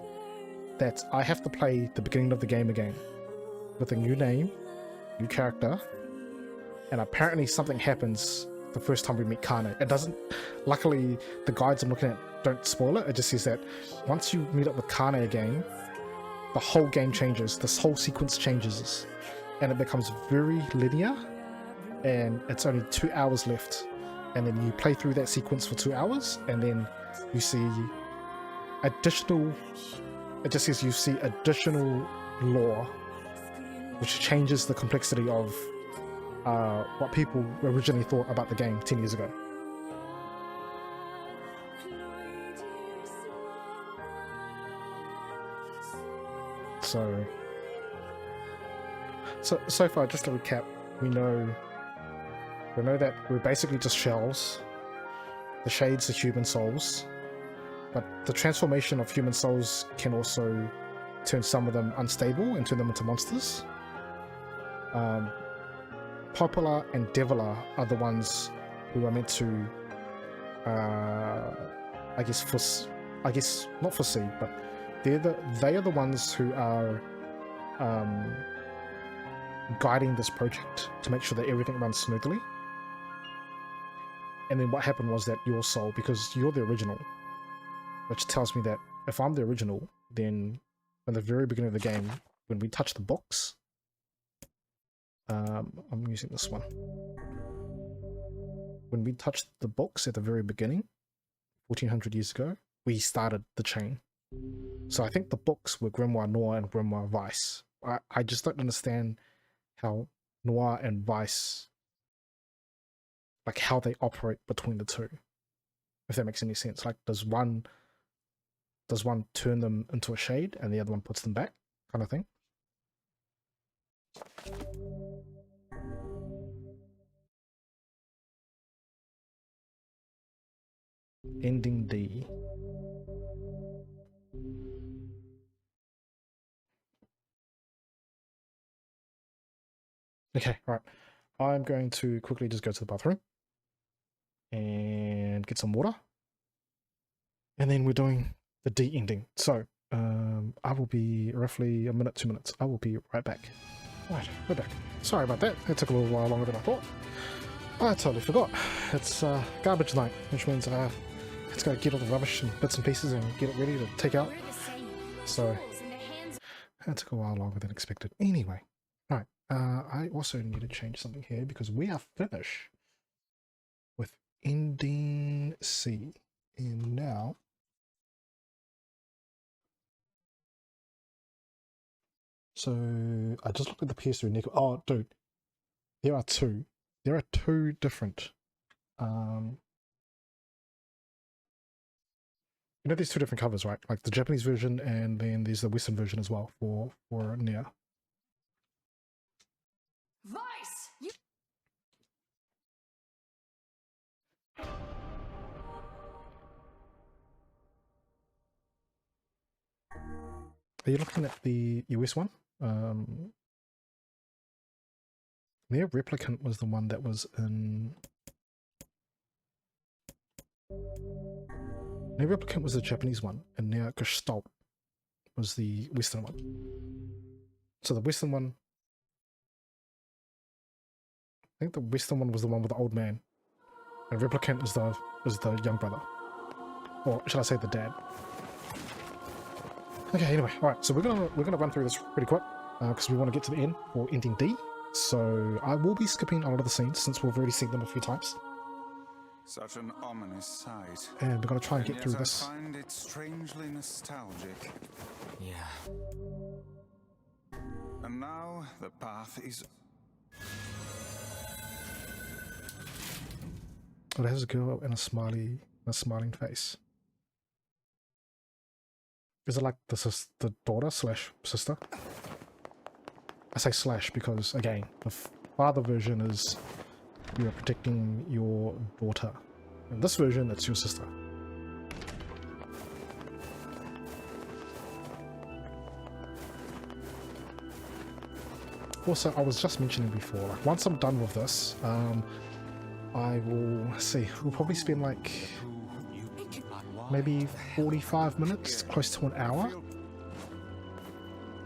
that I have to play the beginning of the game again with a new name, new character, and apparently something happens the first time we meet Kane. It doesn't, luckily the guides I'm looking at don't spoil it. It just says that once you meet up with Kane again, the whole game changes, this whole sequence changes, and it becomes very linear, and it's only 2 hours left, and then you play through that sequence for 2 hours, and then you see additional, it just says you see additional lore, which changes the complexity of what people originally thought about the game 10 years ago. So far, just to recap, we know that we're basically just shells. The shades are human souls, but the transformation of human souls can also turn some of them unstable and turn them into monsters. Popular and Devila are the ones who are meant to, I guess not foresee, but they are the ones who are guiding this project to make sure that everything runs smoothly. And then what happened was that your soul, because you're the original, which tells me that if I'm the original, then in the very beginning of the game, when we touch the box, I'm using this one. When we touched the box at the very beginning, 1400 years ago, we started the chain. So I think the books were Grimoire Noir and Grimoire Vice. I just don't understand how Noir and Vice, like how they operate between the two, if that makes any sense. Like, does one turn them into a shade and the other one puts them back, kind of thing? Ending D. Okay, right. I'm going to quickly just go to the bathroom and get some water. And then we're doing the D ending. So, I will be roughly a minute, 2 minutes. I will be right back. Right, we're back. Sorry about that. It took a little while longer than I thought. I totally forgot. It's garbage night, which means let's go get all the rubbish and bits and pieces and get it ready to take out. So, that took a while longer than expected. Anyway, right. I also need to change something here because we are finished with ending C. And now, so I just looked at the PS3 nickel. Oh, dude, there are two. There are two different You know, there's two different covers, right? Like the Japanese version, and then there's the Western version as well for Nier. Vice! You Are you looking at the US one? Nier Replicant was the one that was in... Nier Replicant was the Japanese one, and Nier Gestalt was the Western one. So the Western one... I think the Western one was the one with the old man, and Replicant is the young brother. Or should I say the dad? Okay, anyway, alright, so we're gonna run through this pretty quick, because we want to get to the end for ending D. So I will be skipping a lot of the scenes since we've already seen them a few times. Such an ominous sight. And we're gonna try and get Yet through I this. find it strangely nostalgic. Yeah. And now the path is... Oh, it has a girl and a smiling face. Is it like the daughter slash sister? I say slash because, again, the father version is you're protecting your daughter. In this version, it's your sister. Also, I was just mentioning before, like once I'm done with this, I will see, we'll probably spend like maybe 45 minutes, close to an hour,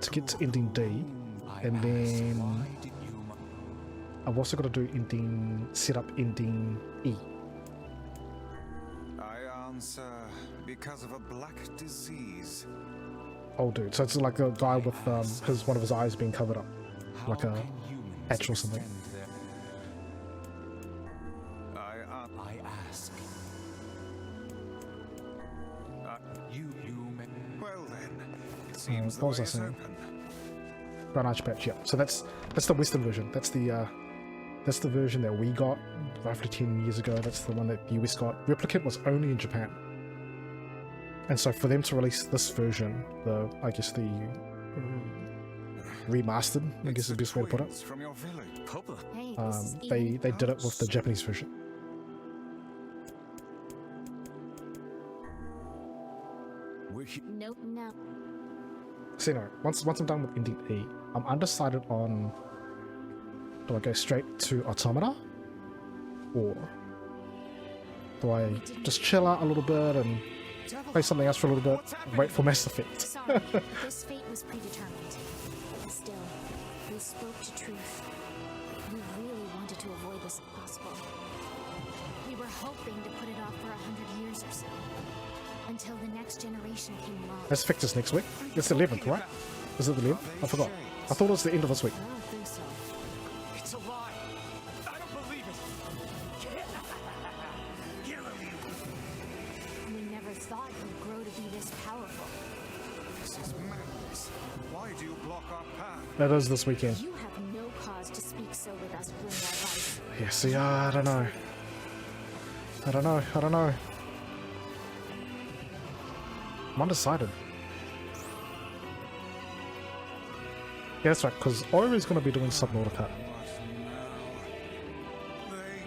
to get to ending D, and then I've also got to do set up ending E. I answer because of a black disease. Oh dude, so it's like a guy with one of his eyes being covered up, like a patch or something. I ask. Well then, it seems the what was way I is saying? open. Brown Arch patch, yeah. So that's the Western version. That's the version that we got roughly 10 years ago. That's the one that the US got. Replicant was only in Japan. And so for them to release this version, I guess the remastered, I guess is the best way to put it. Twins from your village. Hey, this is They Ian. did it with the Japanese version. Nope, no. So anyway, once I'm done with ending E, I'm undecided on, do I go straight to Automata, or do I just chill out a little bit and play something else for a little bit, wait for Mass Effect? Sorry, this fate was predetermined. Still, we spoke to truth. We really wanted to avoid this if possible. We were hoping to put it off for 100 years or so, until the next generation came along. Mass Effect is next week. It's the 11th, right? Is it the 11th? I forgot. I thought it was the end of this week. I don't think so. It's a lie. I don't believe it. We never thought you'd grow to be this powerful. This is madness. Why do you block our path? That is this weekend. You have no cause to speak so with us, Grimwald Vice. Yeah, see, I don't know. I don't know. I'm undecided. Yeah, that's right, because Ori's going to be doing Subnautica. They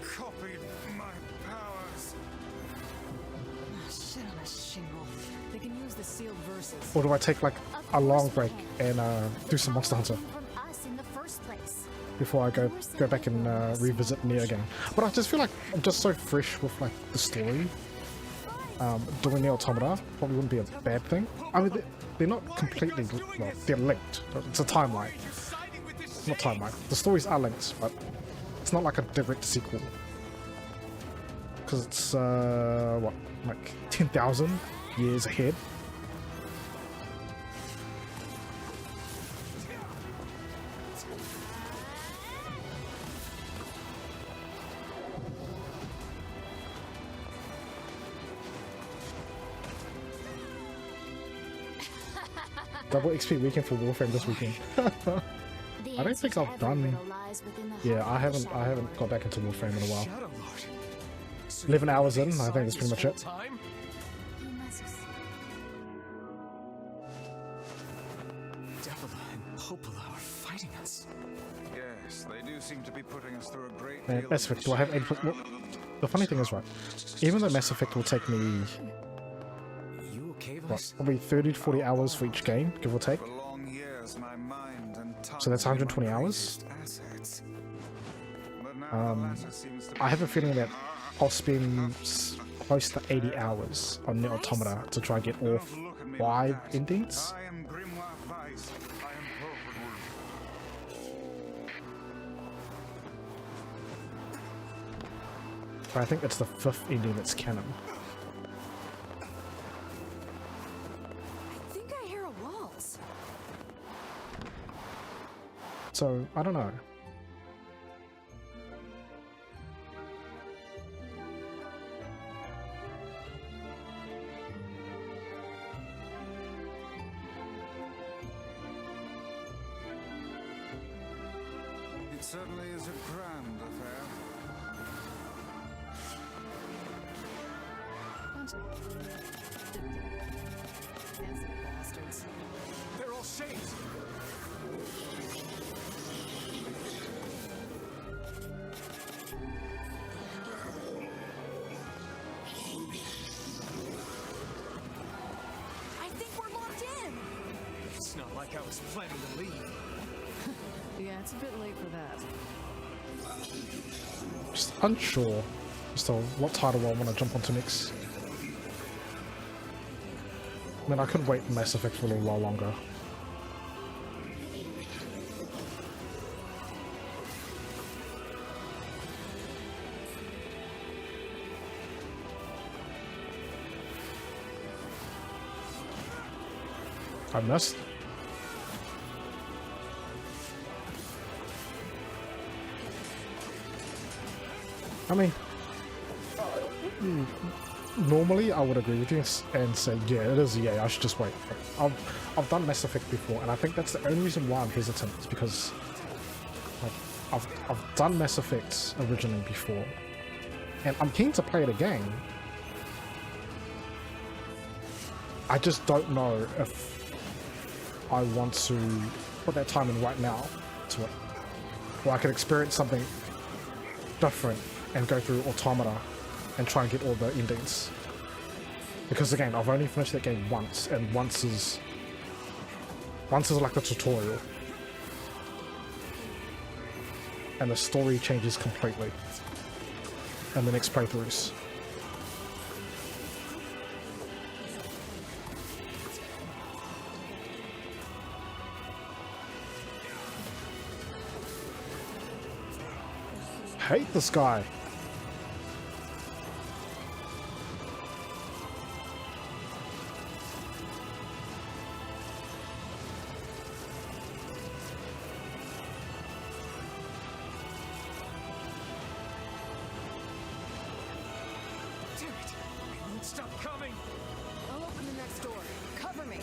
copied my powers. Ah, shit on a shingle. They can use the sealed verses. Or do I take like a long break and do some Monster Hunter From us in the first place. before I go back and revisit Nier again? But I just feel like I'm just so fresh with like the story. Doing the Automata probably wouldn't be a bad thing. I mean, they're not completely, well, they're linked. It's a timeline. Not timeline. The stories are linked, but it's not like a direct sequel. Because it's, what, like 10,000 years ahead. Double XP weekend for Warframe this weekend. I don't think I've done. Yeah, I haven't got back into Warframe in a while. Shadow Lord. So 11 you hours in, I inside think that's pretty this much it. whole time? Coppola are fighting us. Yes, they do seem to be putting us through a great Man, deal Mass of Effect, do I have 80%? Well, the funny thing is, right, even though Mass Effect will take me, You okay, what, Vice? probably 30 to 40 hours for each game, give or take. For long years, my mind and tongue So that's were 120 my hours. greatest assets. But now the latter seems to be I have a feeling that I'll spend close to 80 hours on Nier Automata to try and get all Don't look at me 5 like that. endings. I am Grimoire Weiss. I am perfect. But I think it's the 5th ending that's canon. I think I hear a waltz. So, I don't know. It certainly is a grand affair. Fancy bastards. They're all shades. I think we're locked in. It's not like I was planning to leave. Yeah, it's a bit late for that. Just unsure as to what title I want to jump onto next. I mean, I could wait Mass Effect for a little while longer. I missed. I mean, normally I would agree with you and say, yeah, it is, yeah, I should just wait. I've done Mass Effect before, and I think that's the only reason why I'm hesitant, is because like, I've done Mass Effect originally before, and I'm keen to play it again. I just don't know if I want to put that time in right now to it, where I could experience something different and go through Automata and try and get all the endings. Because again, I've only finished that game once, and once is like the tutorial. And the story changes completely in the next playthroughs. Hate this guy. Damn it! It won't stop coming! I'll open the next door. Cover me.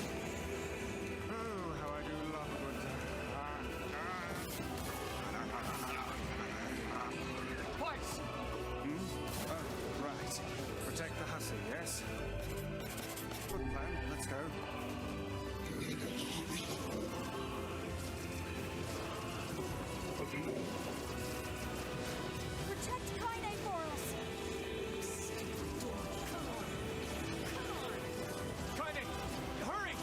Oh, how I do love a good Twice! right. Protect the hussy, yes? Good plan. Let's go. Protect Kaine for us! Kaine! Hurry!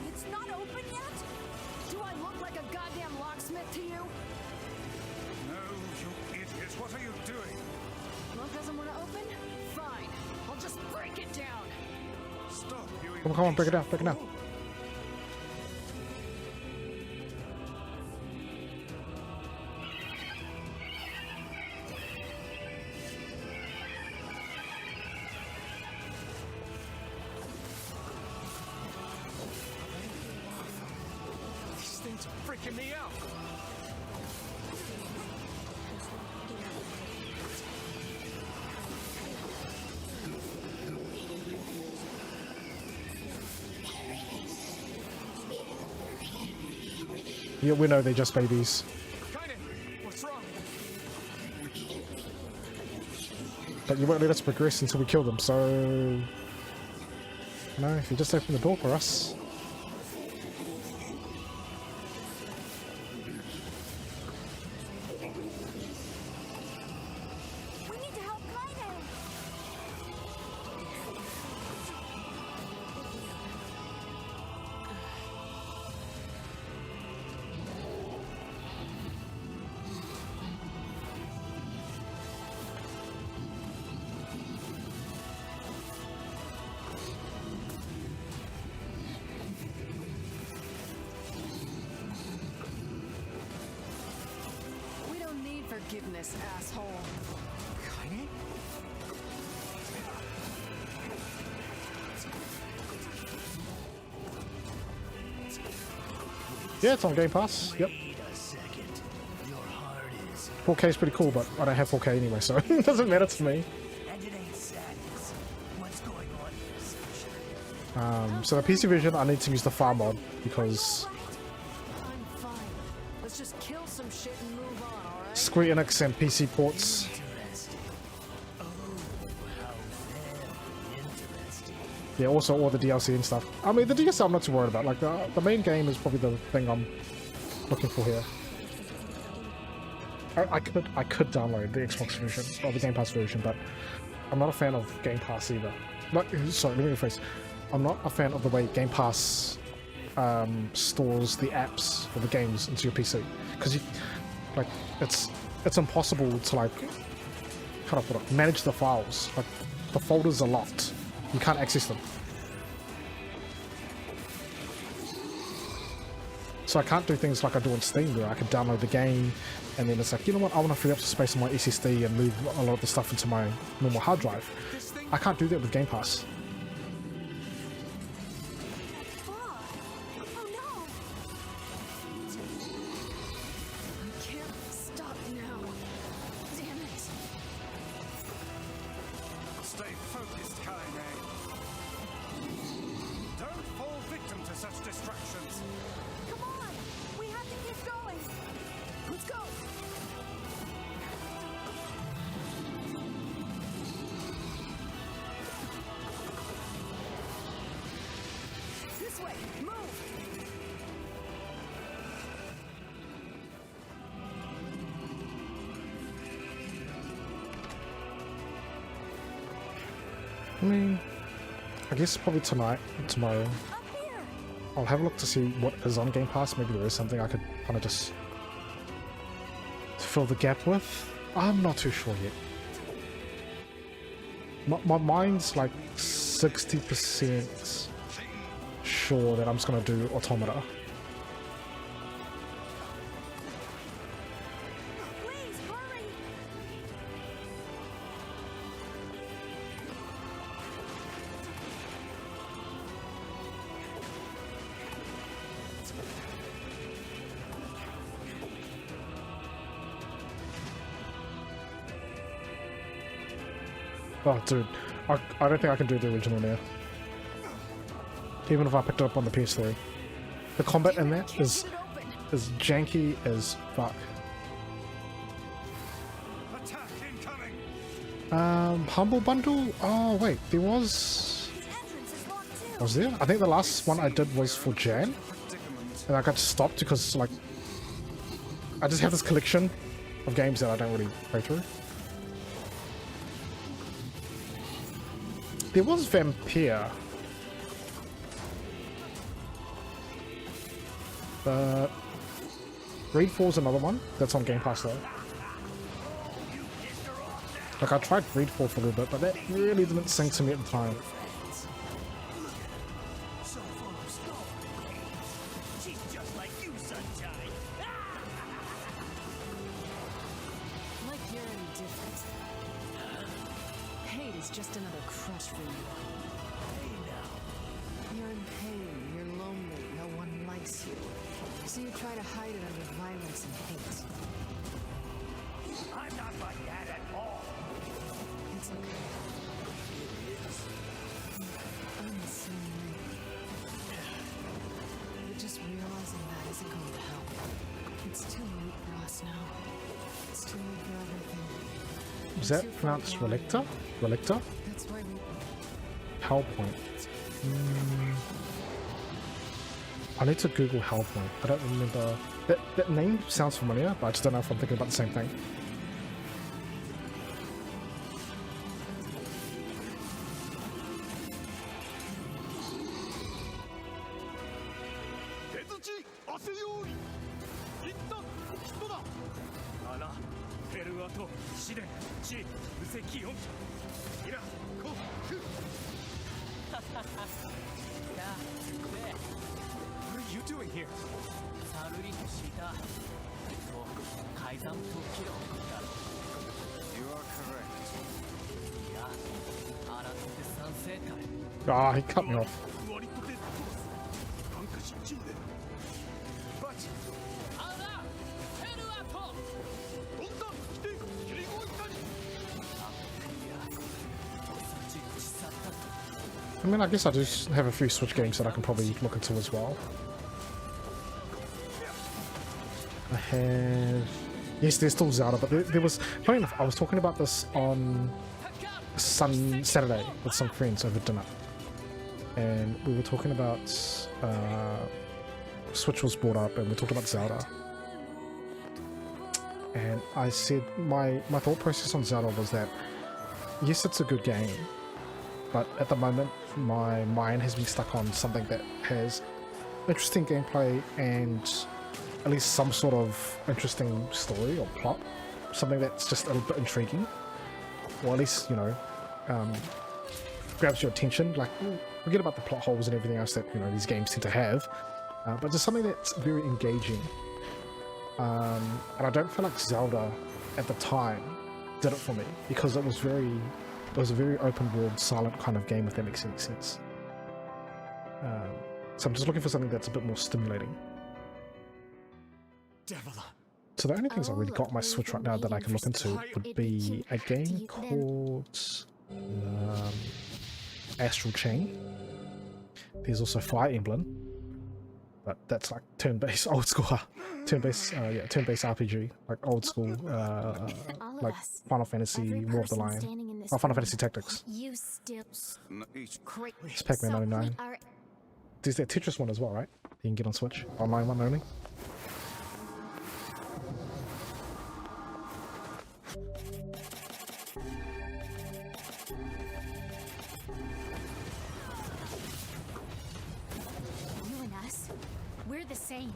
It's not open yet? Do I look like a goddamn locksmith to you? No, you idiot. What are you doing? Lock doesn't want to open? Fine. I'll just break it down. Stop, you Come on, break it down, break it down. These things are freaking me out! Yeah, we know they're just babies. Kaine! What's wrong? But you won't let us progress until we kill them, so... No, if you just open the door for us. forgiveness, asshole. Kaine? Yeah, it's on Game Pass. Yep. Wait a second. Your heart is, 4K is pretty cool, but I don't have 4K anyway, so it doesn't matter to me. and it ain't sadness. What's going on here, sunshine? So the PC version, I need to use the FAR mod because I'm fine. Let's just kill some shit and move on, alright? Square Enix and PC ports. Interesting. Oh, how very interesting. Yeah, also all the DLC and stuff. I mean, the DLC I'm not too worried about. Like the main game is probably the thing I'm looking for here. I could download the Xbox version or the Game Pass version, but I'm not a fan of Game Pass either. But sorry, let me rephrase. I'm not a fan of the way Game Pass stores the apps or the games into your PC because it's impossible to like how do I put it, manage the files. Like the folders are locked. You can't access them. So I can't do things like I do on Steam where I can download the game and then it's like, you know what, I want to free up some space on my SSD and move a lot of the stuff into my normal hard drive. I can't do that with Game Pass. Oh no! I can't stop now. Damn it. Stay focused, Kaine. Don't fall victim to such distractions. Come on! We have to keep going! Let's go! This way, move! I mean, I guess probably tonight, tomorrow, Up here! I'll have a look to see what is on Game Pass. Maybe there is something I could kind of just fill the gap with. I'm not too sure yet. My mind's like 60% sure that I'm just going to do Automata. Please, hurry! Oh, dude. I don't think I can do the original now. Even if I picked it up on the PS3. The combat in that is janky as fuck. Attack incoming! Humble Bundle? Oh, wait. There was... This entrance is locked too! Was there? I think the last one I did was for Jan. And I got stopped because, like... I just have this collection of games that I don't really play through. There was Vampire. But... Readfall's another one that's on Game Pass though. Like I tried Readfall for a little bit, but that really didn't sink to me at the time. So full of scorn. She's just like you, sunshine. Like you're any different. Hate is just another crush for you. Hey now. You're in pain, you're lonely, no one likes you. So you try to hide it under violence and hate. I'm not like that at all. It's okay. I'm the same way. But just realizing that isn't going to help. It's too late for us now. It's too late for everything. Is that pronounced Relicta? Relicta? That's why we... Hellpoint. I need to Google Hellpoint. I don't remember... That name sounds familiar, but I just don't know if I'm thinking about the same thing. What are you doing here? サルリとした改ざんとキロだろいや、改めて賛成たれ。 Ah, he cut me off. 割と出てますなんか信じんでバチアナヘルアト飛んだ来て切り込いたに I mean, I guess I do have a few Switch games that I can probably look into as well. I have... Yes, there's still Zelda, but there was... Funny enough, I was talking about this on Saturday with some friends over dinner. And we were talking about... Switch was brought up and we talked about Zelda. And I said my thought process on Zelda was that, yes, it's a good game, but at the moment my mind has been stuck on something that has interesting gameplay and at least some sort of interesting story or plot, something that's just a little bit intriguing, or at least, you know, grabs your attention. Like, forget about the plot holes and everything else that, you know, these games tend to have, but just something that's very engaging. And I don't feel like Zelda at the time did it for me, because it was a very open world, silent kind of game, if that makes any sense. So I'm just looking for something that's a bit more stimulating. So the only things I really got on my Switch right now that I can look into would be a game called Astral Chain. There's also Fire Emblem, but that's like turn-based, old school, turn-based RPG, like old school, like Final Fantasy, War of the Lion, or Final Fantasy Tactics. It's Pac-Man 99. There's that Tetris one as well, right? You can get on Switch, online one only. We're the same.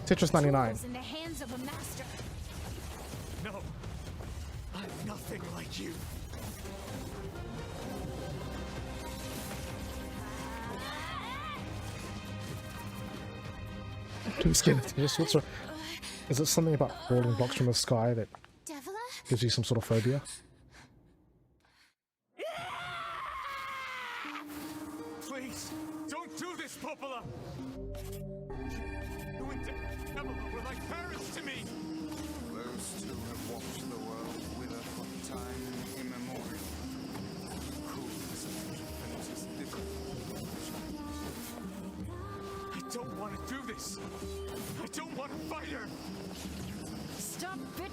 Tetris 99. In the hands of a master. No, I'm nothing like you. Too scared of Tetris. Is it something about falling blocks from the sky that Devila? gives you some sort of phobia? Please, don't do this, Popola! You and Devila were like parents to me! Those two have walked the world with her for time immemorial. Coolness and independence is different. I don't want to do this! I don't want to fight her! Stop it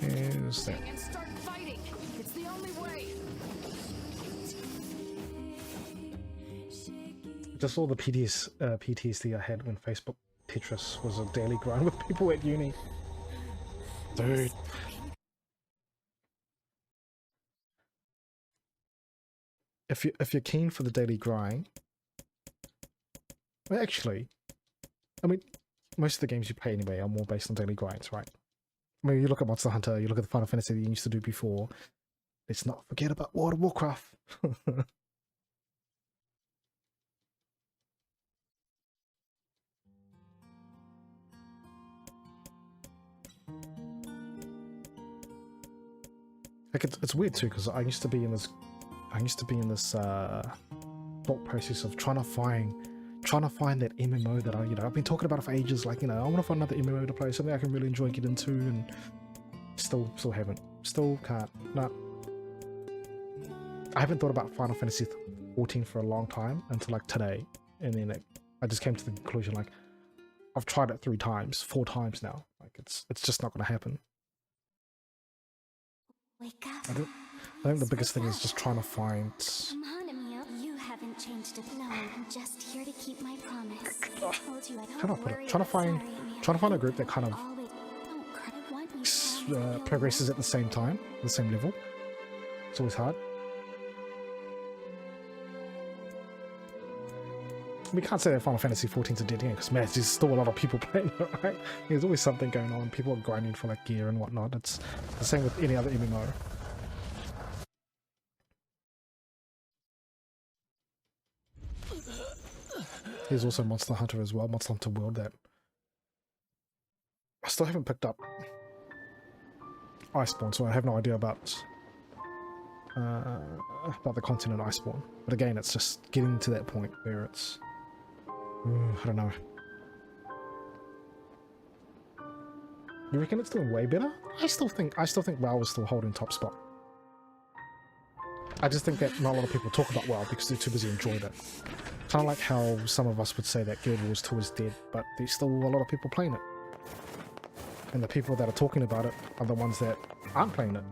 Is that? and start fighting. It's the only way. Just all the PTSD I had when Facebook Tetris was a daily grind with people at uni. Dude. If you're keen for the daily grind, well, actually, I mean, most of the games you play anyway are more based on daily grinds, right? I mean, you look at Monster Hunter, you look at the Final Fantasy that you used to do before. Let's not forget about World of Warcraft. Like it's weird too, because I used to be in this thought process of trying to find that MMO that I've been talking about it for ages. Like, I want to find another MMO to play, something I can really enjoy and get into, and still can't. Nah. I haven't thought about Final Fantasy 14 for a long time until like today, and then I just came to the conclusion, like, I've tried it 4 times now. Like it's just not going to happen. Wake up. I think the biggest thing is just trying to find. Come on, Emil. You haven't changed a thing. I'm just here to keep my promise. I told you I How do I put it? Trying to find a group that kind of progresses at the same time, the same level. It's always hard. We can't say that Final Fantasy 14 is a dead game, because man, there's still a lot of people playing it, right? There's always something going on. People are grinding for like gear and whatnot. It's the same with any other MMO. There's also Monster Hunter as well, Monster Hunter World, that I still haven't picked up. Iceborne, so I have no idea about the content in Iceborne. But again, it's just getting to that point where it's... I don't know. You reckon it's doing way better? I still think WoW is still holding top spot. I just think that not a lot of people talk about WoW because they're too busy enjoying it. Kind of like how some of us would say that Guild Wars 2 is dead, but there's still a lot of people playing it. And the people that are talking about it are the ones that aren't playing it.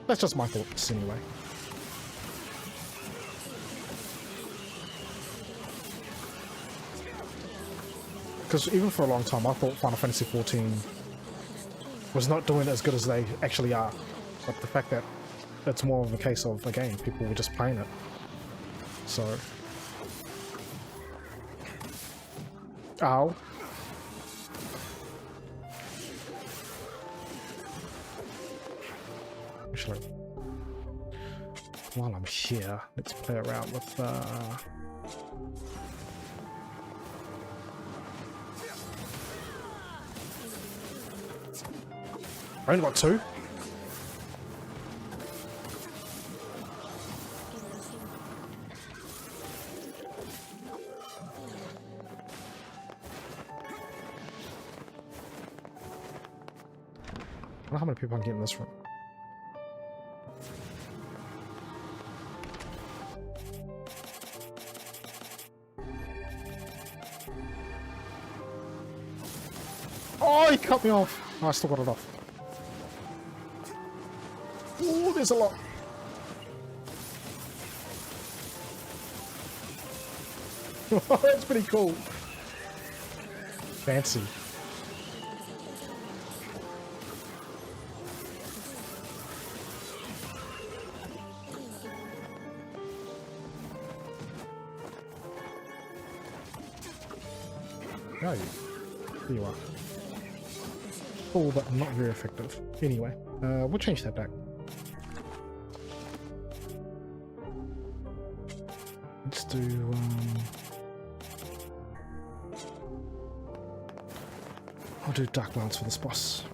That's just my thoughts anyway. Because even for a long time I thought Final Fantasy XIV was not doing as good as they actually are. But the fact that it's more of a case of, again, people were just playing it. So... Ow. Actually, while I'm here, let's play around with I only got 2. I don't know how many people I can get in this room. Oh, he cut me off. Oh, I still got it off. Oh, there's a lot. That's pretty cool. Fancy. Oh, here you are. Cool, but not very effective. Anyway, we'll change that back. Let's do, I'll do Dark Wilds for this boss.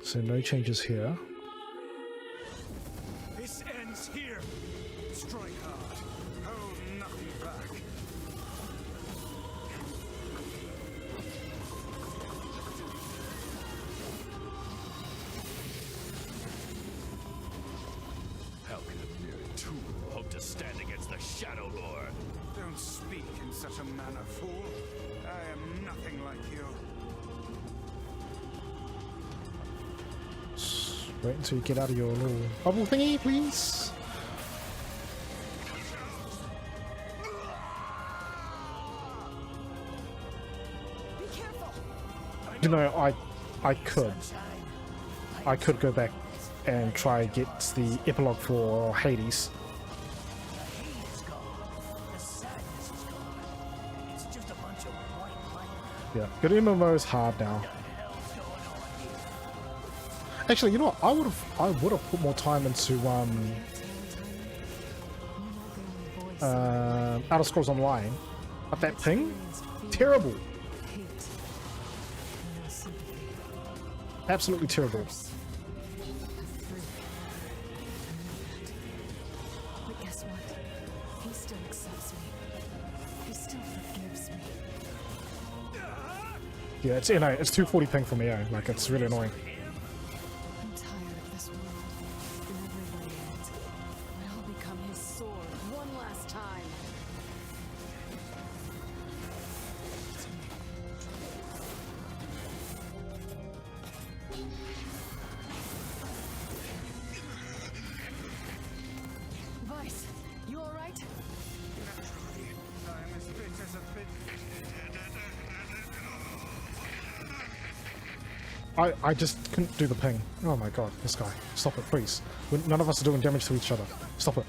So no changes here. This ends here. Strike hard. Hold nothing back. How can a mere tool hope to stand against the Shadow Lord? Don't speak in such a manner, fool. I am nothing like you. Wait until you get out of your little bubble thingy, please. Be careful. You know, I could go back and try get the epilogue for Hades. The hate is gone. The sadness is gone. It's just a bunch of white light. Yeah, good MMO is hard now. What the hell's going on here? Actually, you know what? I would have put more time into Outer Scrolls Online, but that ping, terrible, absolutely terrible. But guess what? He still accepts me. He still forgives me. Yeah, it's, you know, it's 240 ping for me. Like, it's really annoying. I'm tired of this world and everybody in it. I'll become his sword one last time. Vice, you all right? I'm as fit as a bit. I just couldn't do the ping. Oh my god, this guy. Stop it, please. None of us are doing damage to each other. Stop it.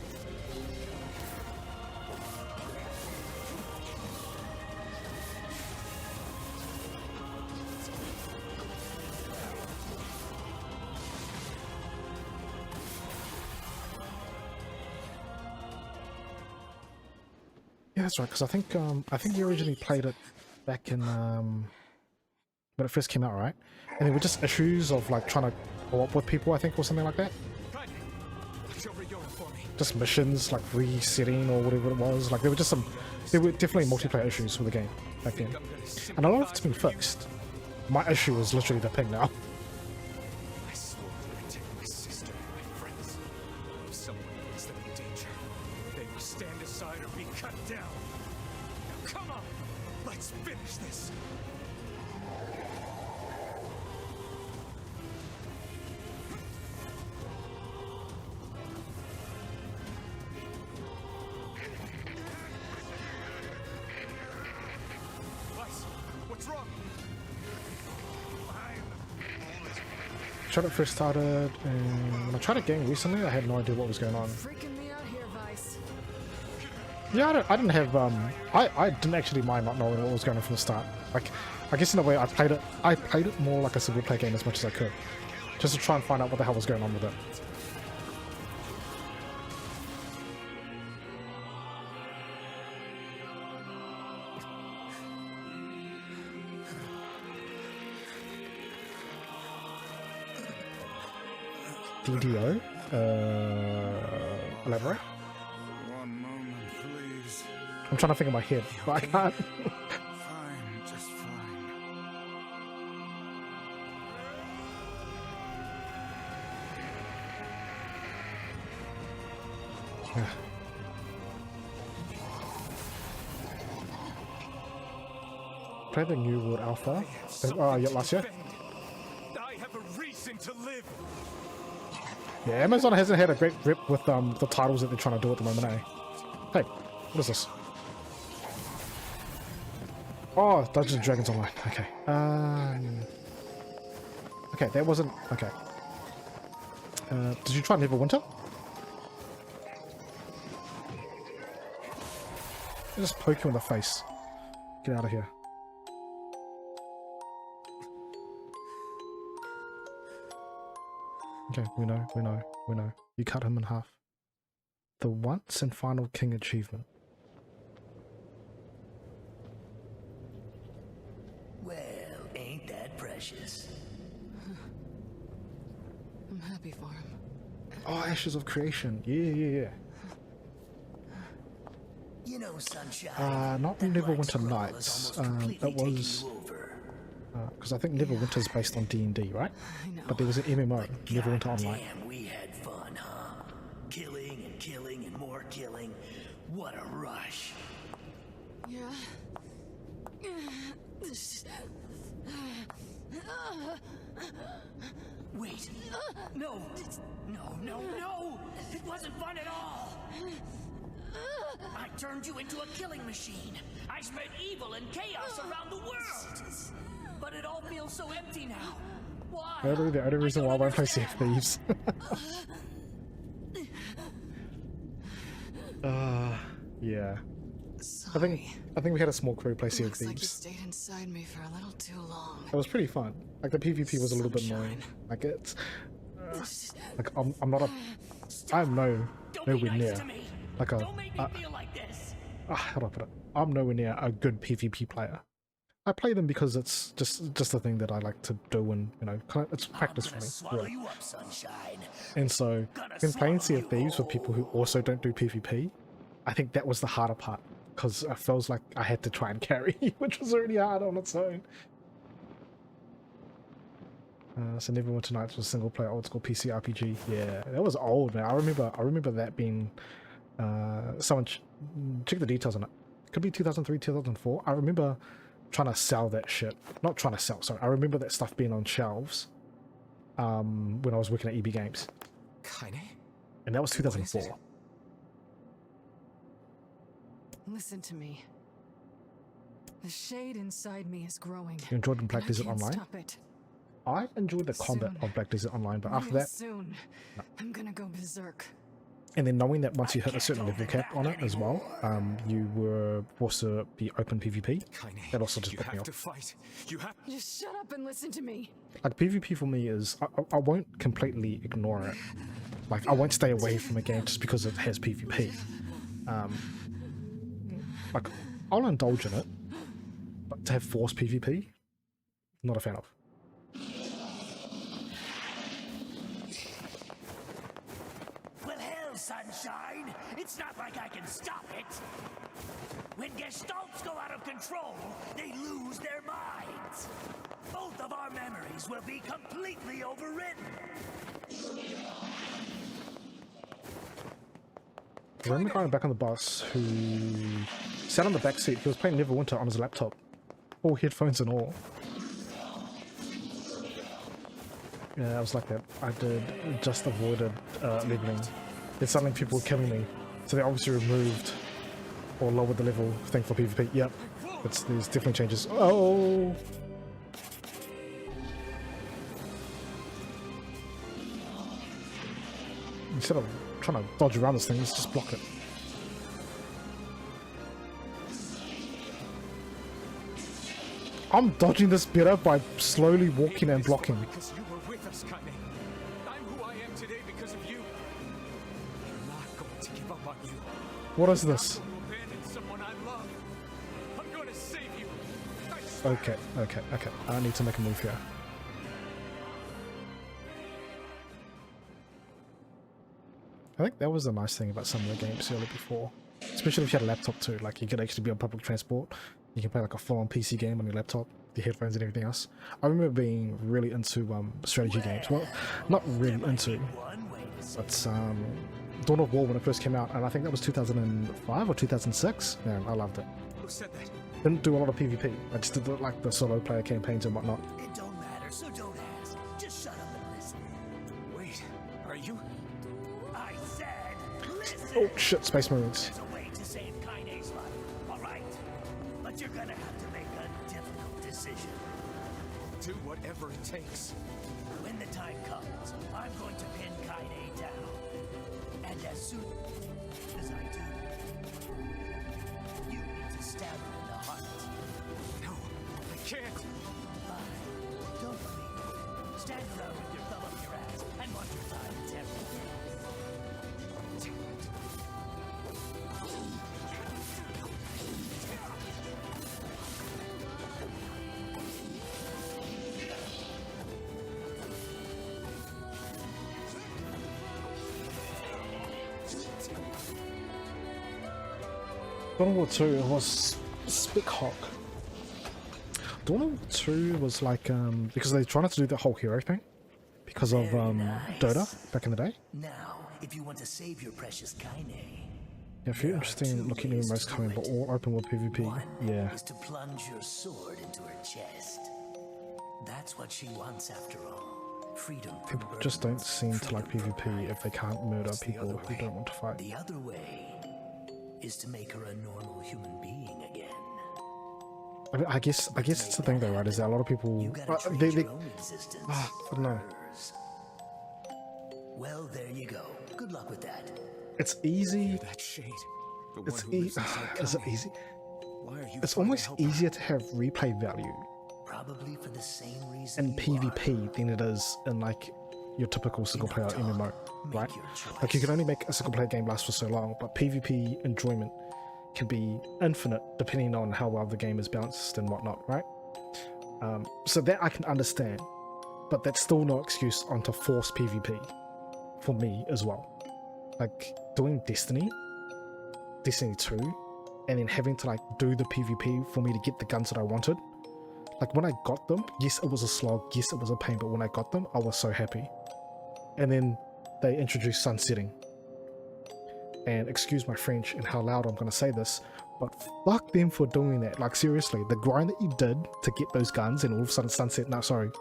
Yeah, that's right. Because I think we originally played it back in when it first came out, right? And there were just issues of like trying to co-op with people, I think, or something like that. Kaine, watch over Yoda for me. Just missions like resetting or whatever it was. Like there were definitely multiplayer issues with the game back then, and a lot of it's been fixed. My issue is literally the ping now. I swore to protect my sister and my friends. If someone puts them in danger, they will stand aside or be cut down. Now come on, let's finish this. Weiss, what's wrong? Tried it first started, and when I tried it again recently, I had no idea what was going on. Freaking me out here, Vice. Yeah, I didn't have I didn't actually mind not knowing what was going on from the start. Like, I guess in a way I played it more like a single player game as much as I could, just to try and find out what the hell was going on with it. DDO? Elaborate? One moment, please. I'm trying to think in my head, but I can't. Fine, just fine. Play the New World Alpha. Yeah, last year. I have a reason to live. Yeah, Amazon hasn't had a great rep with the titles that they're trying to do at the moment, eh? Hey, what is this? Oh, Dungeons and Dragons Online. Okay. Okay, that wasn't... Okay. Did you try Neverwinter? Just poke you in the face. Get out of here. Okay, we know. You cut him in half. The once and final king achievement. Well, ain't that precious? I'm happy for him. Oh, Ashes of Creation. Yeah. You know, Sunshine. Not that Neverwinter Black Nights. Squirrel is almost That completely was... taking you over. Because I think Neverwinter is based on D&D, right? I know. But there was an MMO, Neverwinter God Online. damn, we had fun, huh? Killing and more killing. What a rush. Yeah. Wait. No. It wasn't fun at all. I turned you into a killing machine. I spread evil and chaos around the world. But it all feels so empty now. Why? Literally the only reason why I won't play Sea of Thieves. Yeah. Sorry. I think we had a small crew play Sea of Looks like you Thieves. stayed inside me for a little too long. It was pretty fun. Like the PvP was a little bit annoying. Like it's like I'm nowhere near like a Don't make me feel like this. how do I put it? I'm nowhere near a good PvP player. I play them because it's just a thing that I like to do, and you know, it's practice for me. Swallow Really. you up, Sunshine. And so, in playing Sea of Thieves with people who also don't do PvP, I think that was the harder part, because it feels like I had to try and carry, which was already hard on its own. So Neverwinter Nights was single player old school PC RPG. Yeah, that was old, man. I remember that being someone check the details on it. Could be 2003, 2004. I remember trying to sell that shit. Not trying to sell, sorry. I remember that stuff being on shelves when I was working at EB Games. Kaine? And that was 2004. Listen to me. The shade inside me is growing. You enjoyed Black and I Desert can't Online? Stop it. I enjoyed the combat Soon. of Black Desert Online, but after Real that, soon, I'm gonna go berserk. and then knowing that once you hit a certain level cap on it as well, you were forced to be open PvP. Kaine, That also just you put me have off. to fight. You have. Just shut up and listen to me. Like PvP for me is, I won't completely ignore it. Like I won't stay away from a game just because it has PvP. Like, I'll indulge in it, but to have forced PvP, not a fan of. Well, hell, sunshine! It's not like I can stop it! When gestalts go out of control, they lose their minds! Both of our memories will be completely overridden! I remember the guy back on the bus who sat on the back seat. He was playing Neverwinter on his laptop, all headphones and all. Yeah, I was like that. I did just avoided leveling. Then suddenly people were killing me, so they obviously removed or lowered the level thing for PvP. Yep, there's definitely changes. Oh. Instead of trying to dodge around this thing, let's just block it. I'm dodging this better by slowly walking and blocking. Because you were with us, Kaine. I'm who I am today because of you. I'm not going to give up on you. What is this? I'm going to abandon someone I love. I'm going to save you. I swear. Okay. I need to make a move here. I think that was the nice thing about some of the games earlier before. Especially if you had a laptop too, like you could actually be on public transport. You can play like a full-on PC game on your laptop, the headphones and everything else. I remember being really into strategy games. Well, not really into, but Dawn of War when it first came out, and I think that was 2005 or 2006. Man, I loved it. Who said that? Didn't do a lot of PvP. I just did like the solo player campaigns and whatnot. It don't matter, so don't ask. Just shut up and listen. Wait, are you? I said, listen! Oh shit, Space Marines. There's a way to save Kaine's life, alright? But you're gonna have to make a difficult decision. Do whatever it takes. When the time comes, I'm going to pin Kaine down. And as soon as I do, you need to stab her in the heart. No, I can't. Fine. Don't leave. Stand around with your thumb up your ass and watch your time in terror. Dawn of War 2 was Spickhawk. Dawn of War 2 was like, because they tried not to do the whole hero thing. Because of Dota back in the day. Now, if you want to save your precious Kaine, Yeah, a few interesting looking MMOs coming, but all open world PvP. one Yeah. is to plunge your sword into her chest. That's what she wants after all. Freedom from People just don't burdens, seem to like freedom from PvP if they can't murder It's the people other who way. don't want to fight. The other way is to make her a normal human being again. I mean, I guess it's the thing though, right? Is that a lot of people You gotta treat they your own existence. I don't know. hers. Well, there you go. Good luck with that. It's easy. That shade. The It's one who lives inside is it Kaine. easy? Why are you It's trying to almost help her? easier to have replay value Probably for the same reason in you PvP are. than it is in like your typical single player Dog, MMO, make right? your choice. Like you can only make a single player game last for so long, but PvP enjoyment can be infinite depending on how well the game is balanced and whatnot, right? So that I can understand, but that's still no excuse on to force PvP for me as well. Like doing Destiny 2, and then having to like do the PvP for me to get the guns that I wanted. Like when I got them, yes, it was a slog, yes, it was a pain, but when I got them, I was so happy. And then they introduced sunsetting. And excuse my French and how loud I'm going to say this, but fuck them for doing that. Like seriously, the grind that you did to get those guns and all of a sudden sunset, no, sorry,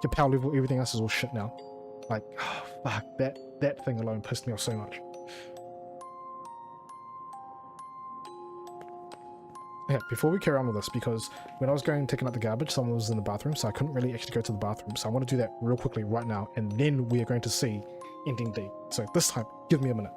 your power level, everything else is all shit now. Like, oh, fuck, that thing alone pissed me off so much. Yeah, before we carry on with this, because when I was taking out the garbage, someone was in the bathroom, so I couldn't really actually go to the bathroom. So I want to do that real quickly right now, and then we are going to see ending D. So this time, give me a minute.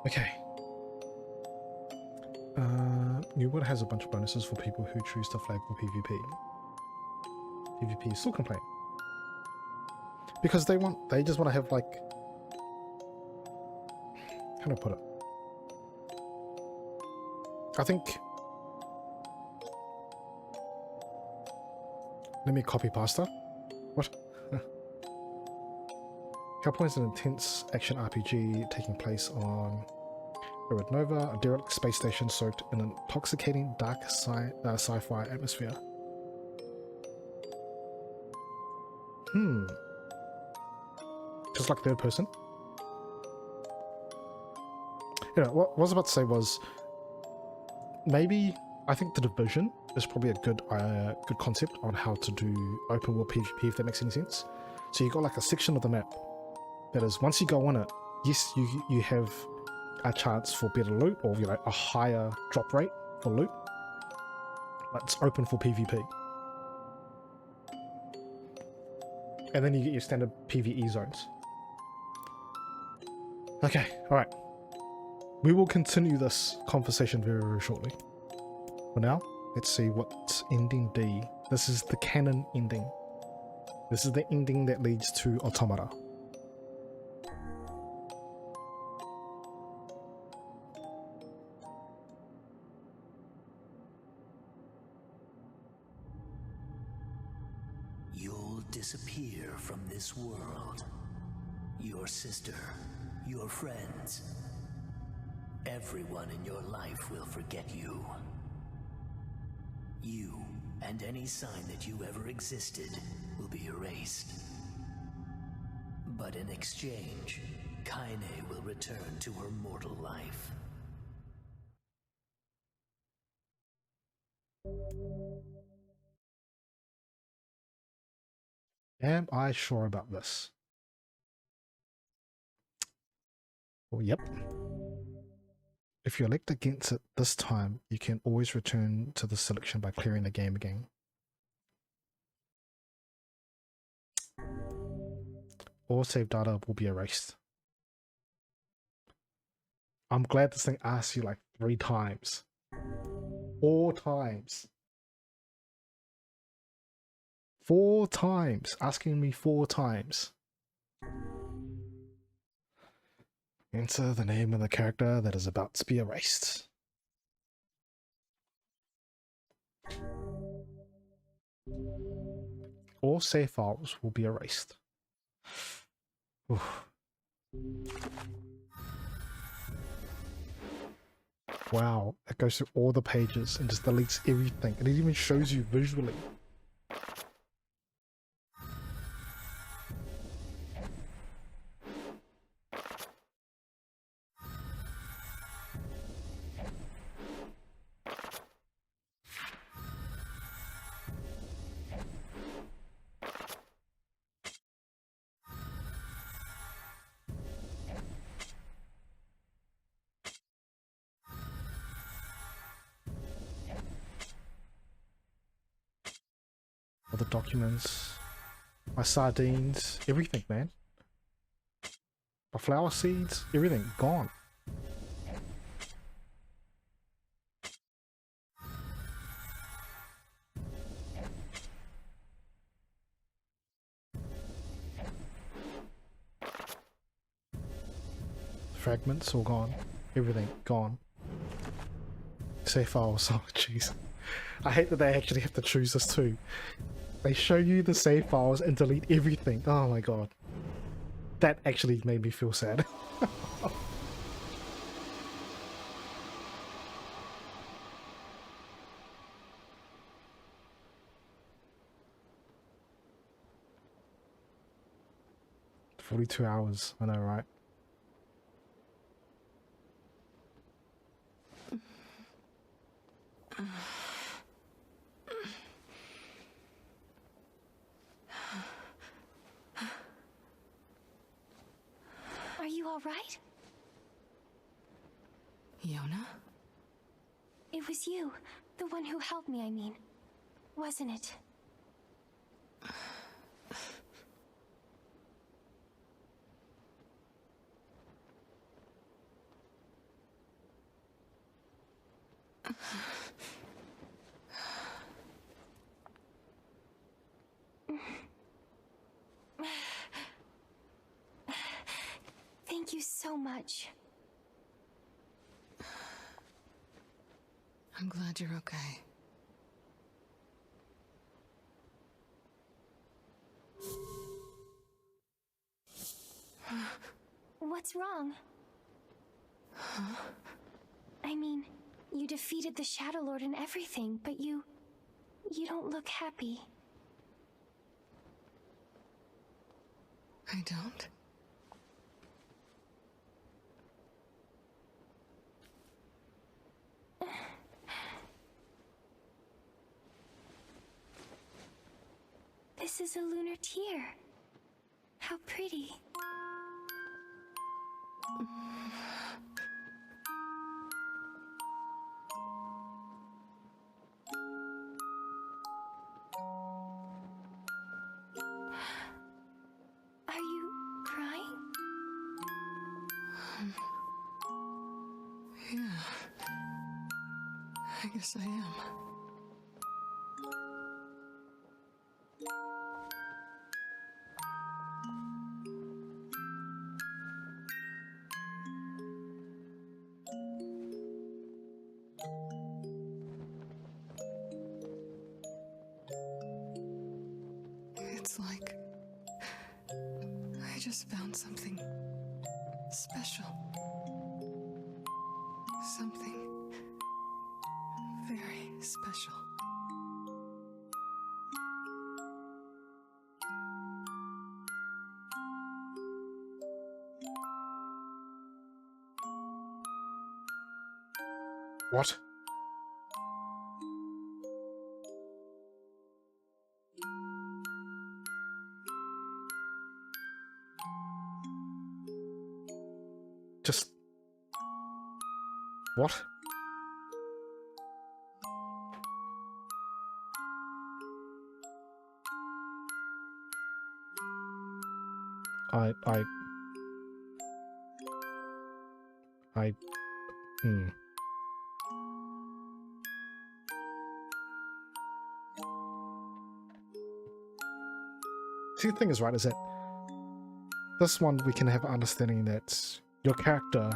Okay. New World has a bunch of bonuses for people who choose to flag for PvP. PvP still complain. Because they just want to have like, how do I put it? I think, let me copy pasta. What? Hellpoint is an intense action RPG taking place on Red Nova, a derelict space station soaked in an intoxicating dark sci-fi atmosphere. Just like third person. You know, what I was about to say was, maybe, I think The Division is probably a good concept on how to do open world PvP, if that makes any sense. So you got like a section of the map that is, once you go on it, yes, you have a chance for better loot, or you know, a higher drop rate for loot, but it's open for PvP. And then you get your standard PvE zones. Okay, alright. We will continue this conversation very, very shortly. For now, let's see what's ending D. This is the canon ending. This is the ending that leads to Automata. You'll disappear from this world. Your sister, your friends, everyone in your life will forget you. You and any sign that you ever existed will be erased. But in exchange, Kaine will return to her mortal life. Am I sure about this? Well, yep. If you elect against it this time, you can always return to the selection by clearing the game again. All save data will be erased. I'm glad this thing asks you like 3 times. 4 times. 4 times. Asking me 4 times. Enter the name of the character that is about to be erased. All save files will be erased. Oof. Wow, it goes through all the pages and just deletes everything, and it even shows you visually. All the documents, my sardines, everything, man. My flower seeds, everything, gone. Fragments all gone. Everything gone. Save files. Oh jeez. I hate that they actually have to choose this too. They show you the save files and delete everything. Oh my god. That actually made me feel sad. "42 hours, I know, right?" Are you all right? Yona? It was you, the one who helped me, I mean. Wasn't it? so much. I'm glad you're okay. What's wrong? I mean, you defeated the Shadow Lord and everything, but you don't look happy. I don't? This is a lunar tear. How pretty. Are you crying? Yeah. I guess I am. It's like I just found something special. Something very special. What? Just... What? Hmm. See, the thing is, right, is that this one we can have an understanding that your character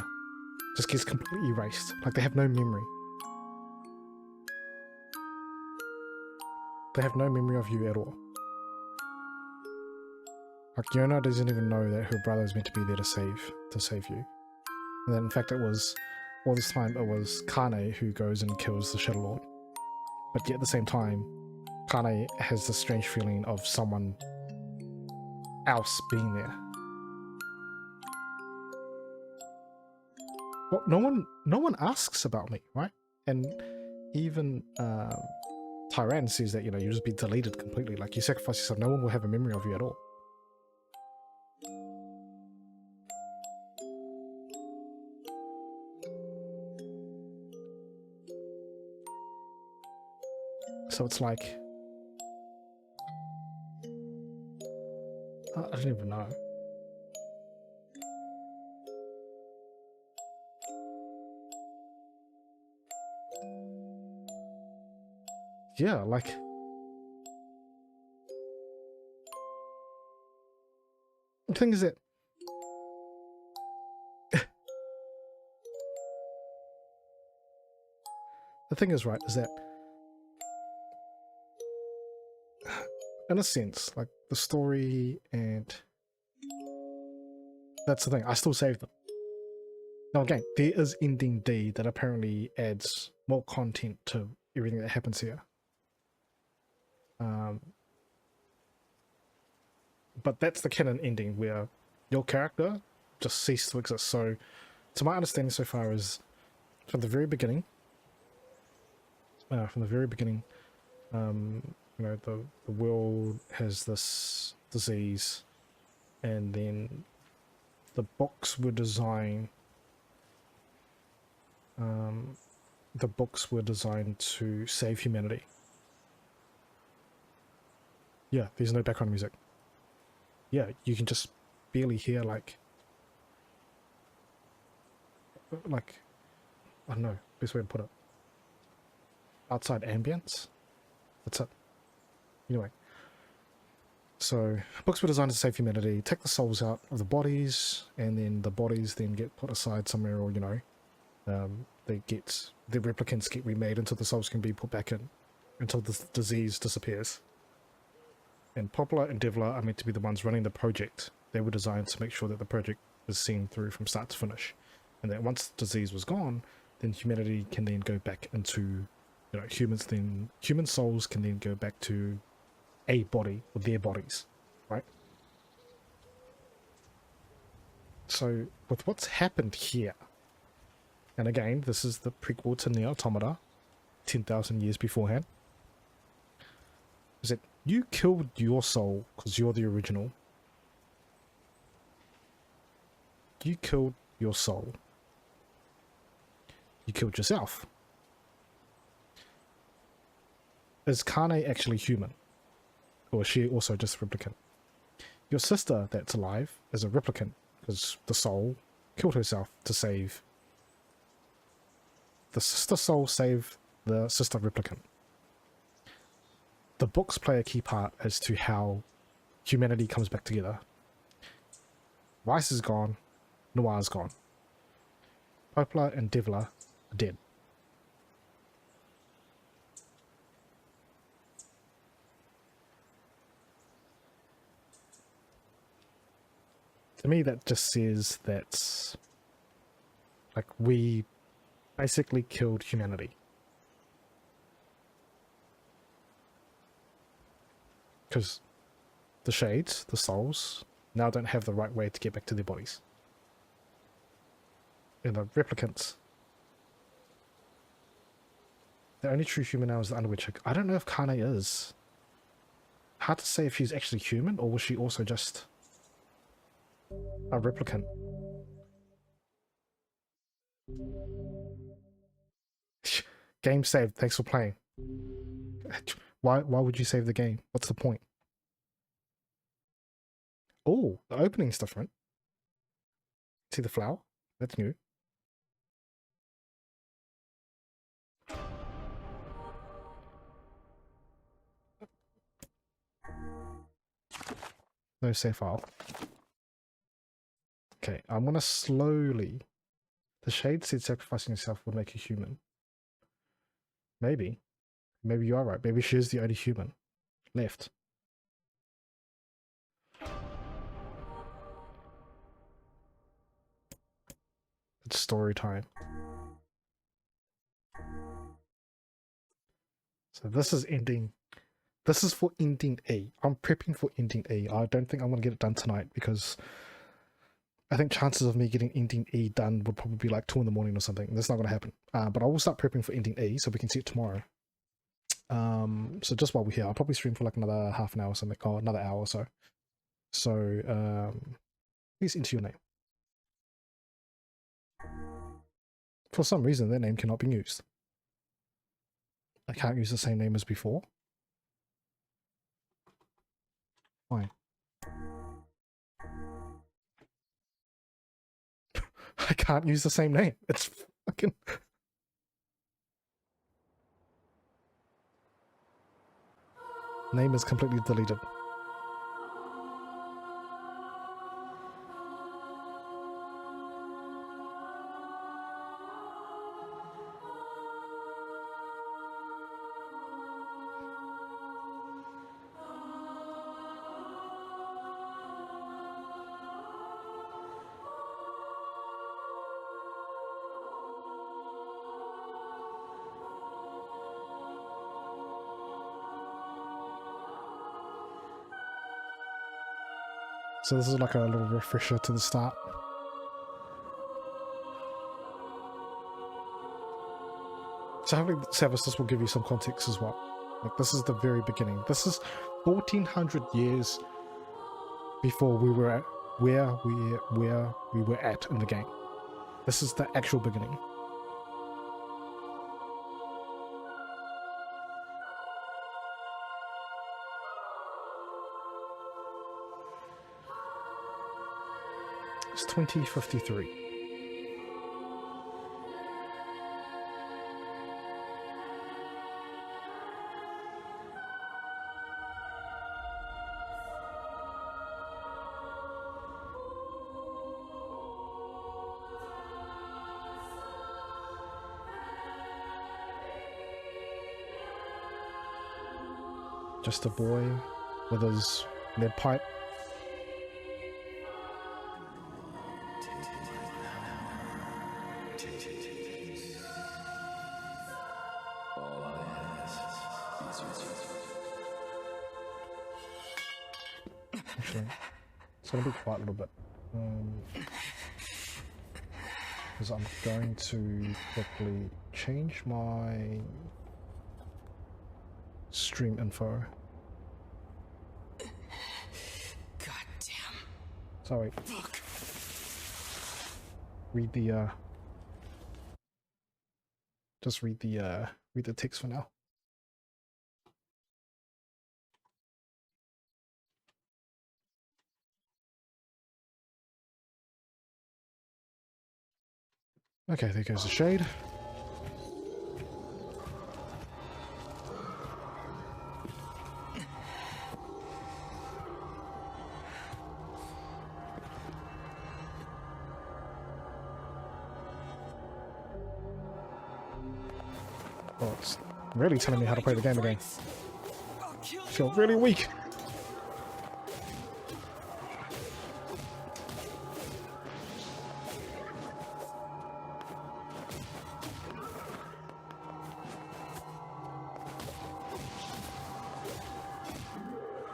just gets completely erased. Like, they have no memory. They have no memory of you at all. Like, Yona doesn't even know that her brother is meant to be there to save you. And then, in fact, it was, all this time, it was Kane who goes and kills the Shadow Lord. But yet at the same time, Kane has this strange feeling of someone else being there. Well, no one asks about me, right? And even Tyran says that, you know, you just be deleted completely. Like, you sacrifice yourself, no one will have a memory of you at all. So it's like, I don't even know. Yeah, like, the thing is that the thing is, right, is that in a sense, like, the story, and that's the thing, I still save them. Now again, there is ending D that apparently adds more content to everything that happens here. But that's the canon ending where your character just ceased to exist. So, to my understanding so far is from the very beginning, you know, the world has this disease, and then the books were designed. The books were designed to save humanity. Yeah, there's no background music. Yeah, you can just barely hear like I don't know, best way to put it. Outside ambience. That's it. Anyway, So books were designed to save humanity, take the souls out of the bodies, and then the bodies then get put aside somewhere, or the replicants get remade until the souls can be put back in, until the disease disappears. And Poplar and Devler are meant to be the ones running the project. They were designed to make sure that the project was seen through from start to finish, and that once the disease was gone, then humanity can then go back into, humans. Then human souls can then go back to a body or their bodies, right? So with what's happened here, and again, this is the prequel to Nier Automata, 10,000 years beforehand, is that you killed your soul because you're the original. You killed your soul. You killed yourself. Is Kane actually human? Or is she also just a replicant? Your sister that's alive is a replicant because the soul killed herself to save. The sister soul saved the sister replicant. The books play a key part as to how humanity comes back together. Weiss is gone. Noir's gone. Poplar and Devler are dead. To me, that just says that, like, we basically killed humanity. Because the shades, the souls, now don't have the right way to get back to their bodies. And the replicants, the only true human now is the Underwitch. I don't know if Kane is. Hard to say if she's actually human, or was she also just a replicant? Game saved. Thanks for playing. Why would you save the game? What's the point? Oh, the opening's different. See the flower? That's new. No save file. Okay, I'm gonna slowly... The shade said sacrificing yourself would make you human. Maybe. Maybe you are right. Maybe she is the only human left. It's story time. So this is ending... This is for ending E. I'm prepping for ending E. I don't think I'm going to get it done tonight because I think chances of me getting ending E done would probably be like 2 in the morning or something. That's not going to happen. But I will start prepping for ending E so we can see it tomorrow. So just while we're here, I'll probably stream for like another half an hour or something, or another hour or so. So, please enter your name. For some reason, their name cannot be used. I can't use the same name as before. Why? I can't use the same name. It's fucking... Name is completely deleted. So this is like a little refresher to the start. So hopefully Savas will give you some context as well. Like this is the very beginning. This is 1400 years before we were at where we were at in the game. This is the actual beginning. It's 2053. Just a boy with his lead pipe. Actually, it's going to be quite a little bit. Because I'm going to quickly change my stream info. Goddamn. Sorry. Look. Read the just read the text for now. Okay, there goes the shade. Oh, it's really telling me how to play the game again. I feel really weak.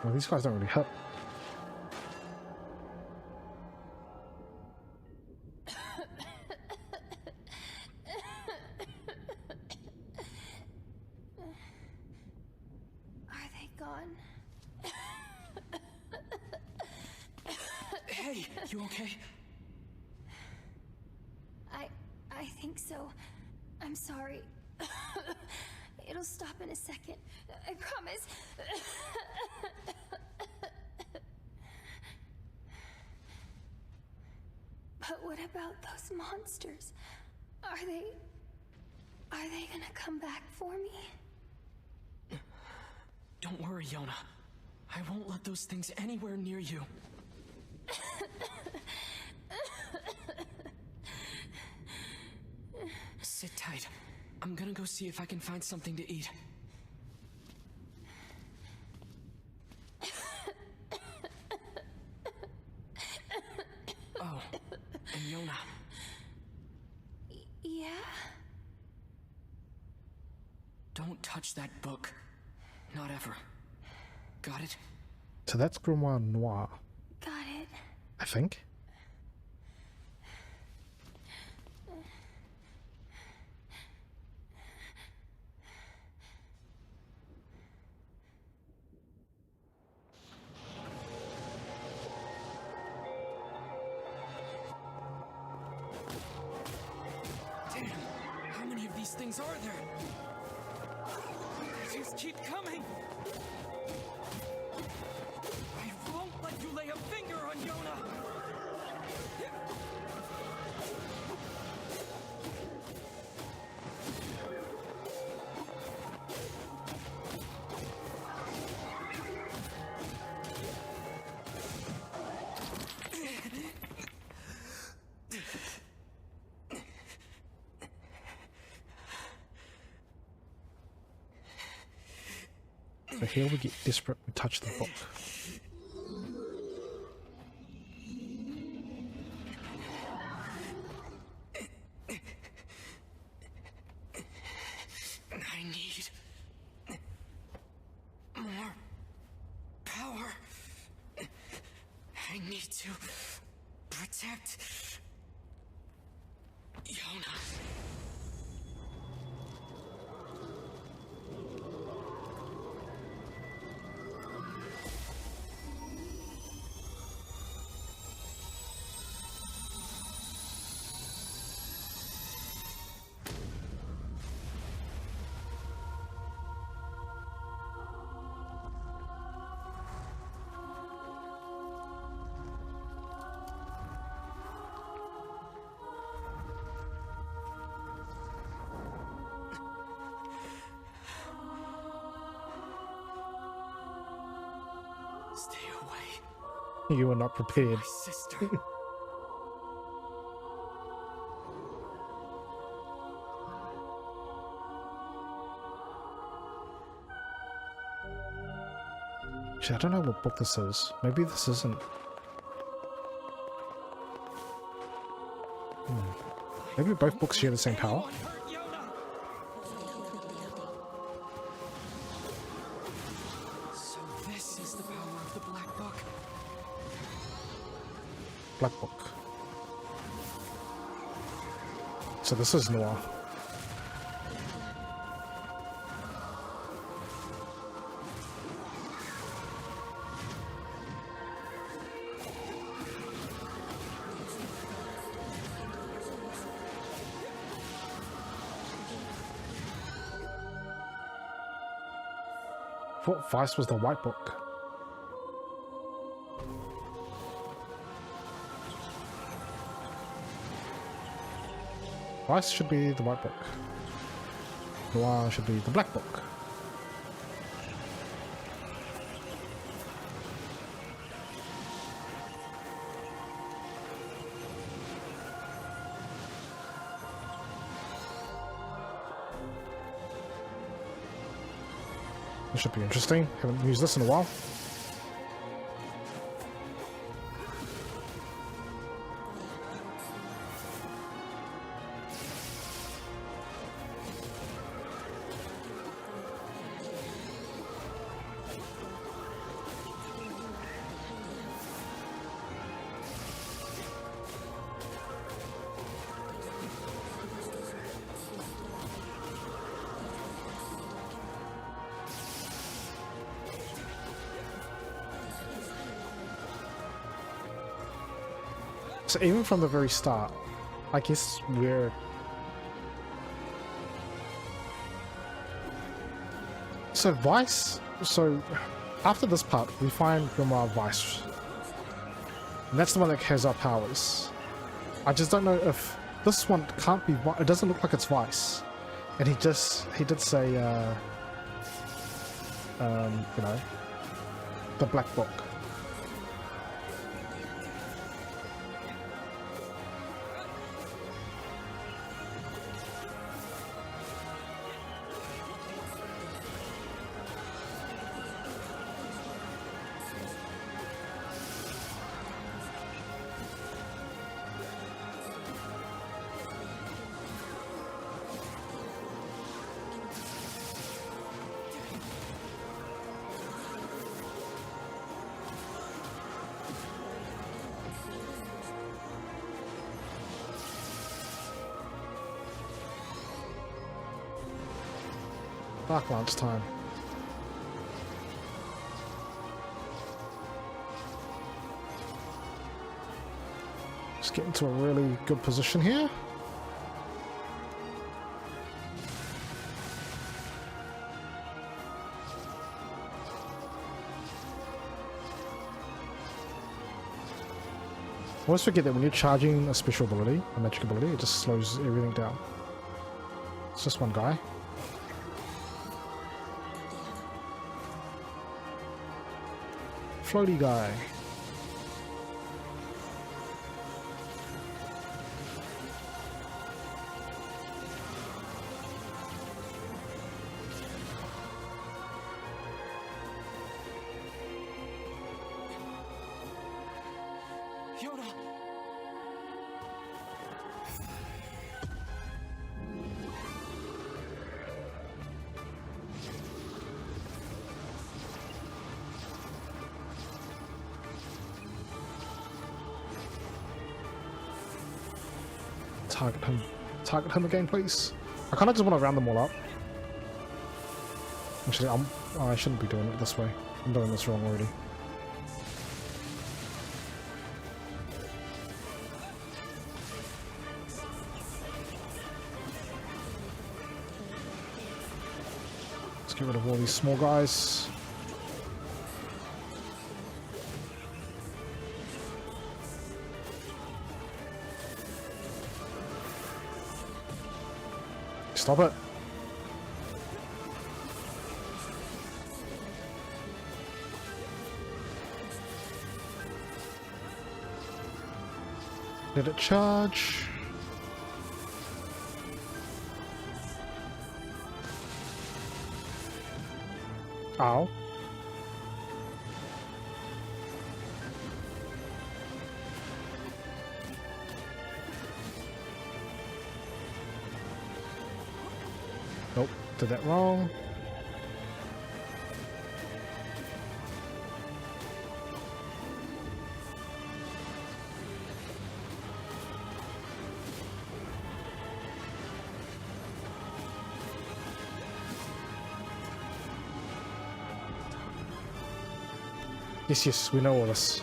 Well, these guys don't really help. Are they gone? Hey, you okay? I think so. I'm sorry. It'll stop in a second. I promise. But what about those monsters? Are they gonna come back for me? Don't worry, Yona. I won't let those things anywhere near you. Sit tight. I'm gonna go see if I can find something to eat. Oh, and Yona. Yeah? Don't touch that book. Not ever. Got it? So that's Grimoire Noir, Got it. I think. Damn, how many of these things are there? They just keep coming. I won't let you lay a finger on Yona. So here we get desperate, we touch the book. I need more power. I need to protect Yona. Stay away. You were not prepared. My sister. Actually, I don't know what book this is. Maybe this isn't. Maybe both books share the same power. So this is the power of the Black Book. Black Book. So this is Noir. I thought Vice was the White Book. Vice should be the White Book. Noir should be the Black Book. This should be interesting. Haven't used this in a while. So even from the very start, I guess we're... So Vice... So after this part, we find Grimoire Vice. And that's the one that has our powers. I just don't know if... This one can't be... It doesn't look like it's Vice. And he did say, you know, the Black Book. Dark Lance time. Just get into a really good position here. I always forget that when you're charging a special ability, a magic ability, it just slows everything down. It's just one guy. Floaty guy. Yoda! Target him. Target him again, please. I kind of just want to round them all up. Actually, I shouldn't be doing it this way. I'm doing this wrong already. Let's get rid of all these small guys. Stop it. Did it charge? Ow. Nope, did that wrong. Yes, yes, we know all this.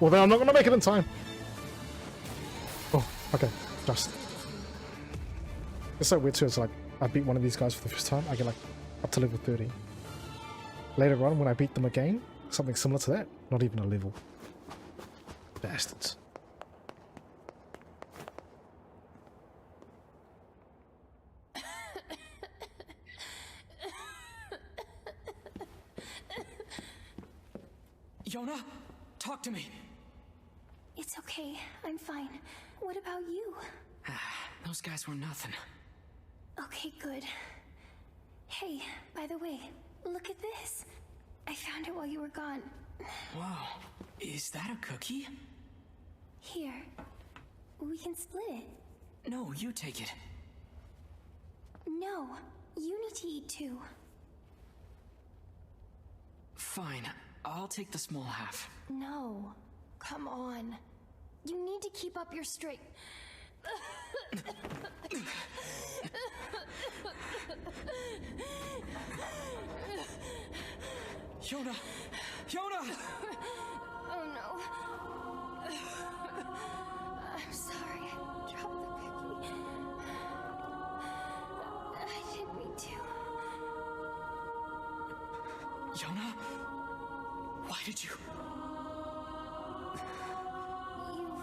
Well, then I'm not going to make it in time. Oh, okay, just. It's so weird too, it's like, I beat one of these guys for the first time, I get like up to level 30. Later on, when I beat them again, something similar to that, not even a level. Bastards. Yona, talk to me. It's okay. I'm fine. What about you? Those guys were nothing. Okay, good. Hey, by the way, look at this. I found it while you were gone. Wow, is that a cookie? Here. We can split it. No, you take it. No, you need to eat too. Fine, I'll take the small half. No, come on. You need to keep up your straight. Yona! Yona! Oh no. I'm sorry, I dropped the cookie. I didn't mean to. Yona? Why did you? You've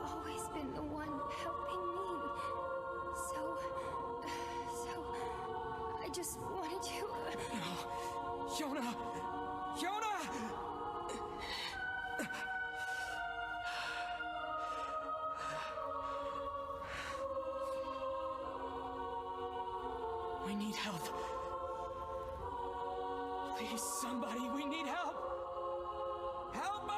always been the one helping me. So I just wanted to. No. Yona! Yona! We need help. Please, somebody, we need help! Help us!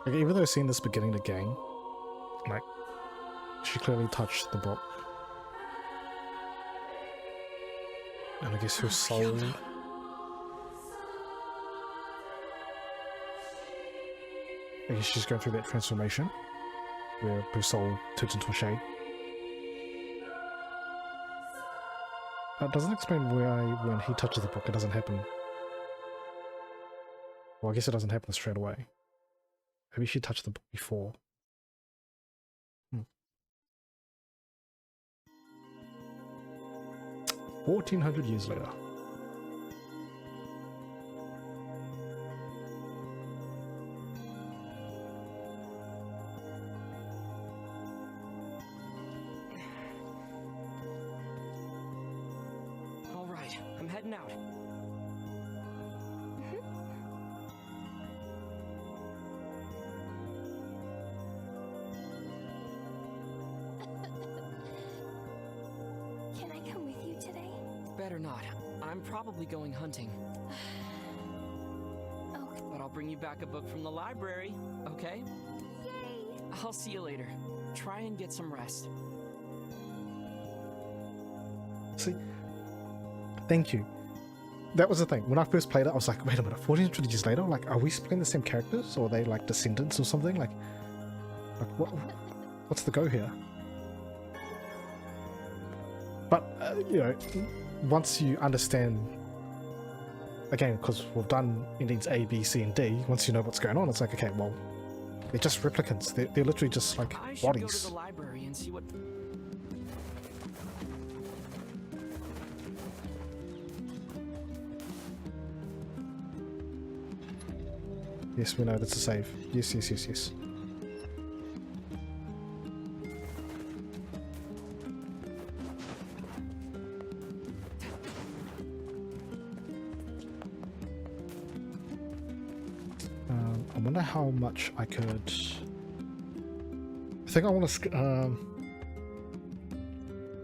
Like, even though seeing this beginning again, like, she clearly touched the book. And I guess her soul. I guess she's going through that transformation where her soul turns into a shade. That doesn't explain why when he touches the book it doesn't happen. Well, I guess it doesn't happen straight away. Maybe she touched the book before. 1400 years later. All right, I'm heading out. Can I come with you today? Better not. I'm probably going hunting. Okay. But I'll bring you back a book from the library, okay? Yay! I'll see you later. Try and get some rest. See? Thank you. That was the thing. When I first played it, I was like, wait a minute, 1400 years later? Like, are we playing the same characters? Or are they, like, descendants or something? Like what's the go here? But, you know, once you understand, again, because we've done endings A, B, C, and D, once you know what's going on, it's like, okay, well, they're just replicants. They're literally just, like, I should bodies. go to the library and see what... Yes, we know that's a save. Yes, yes, yes, yes. wonder how much I could. I think I want to.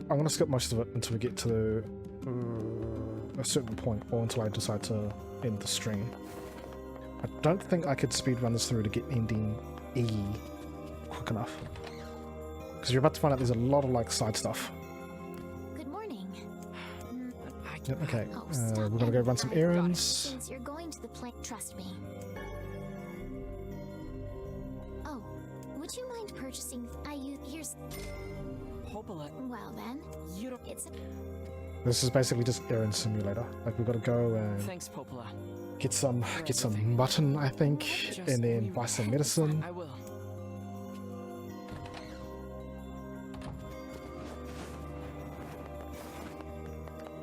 I want to skip most of it until we get to a certain point, or until I decide to end the stream. I don't think I could speedrun this through to get ending E quick enough, because you're about to find out there's a lot of like side stuff. Good morning. Yep, okay, Oh, we're gonna go run some errands. Since you're going to the plane, trust me. Oh, would you mind purchasing? Here's. Popola, Well then, you don't. it's. This is basically just errand simulator. Like, we've got to go and Thanks, Popola. get some mutton, I think, Just and then when buy you some were- medicine. I will.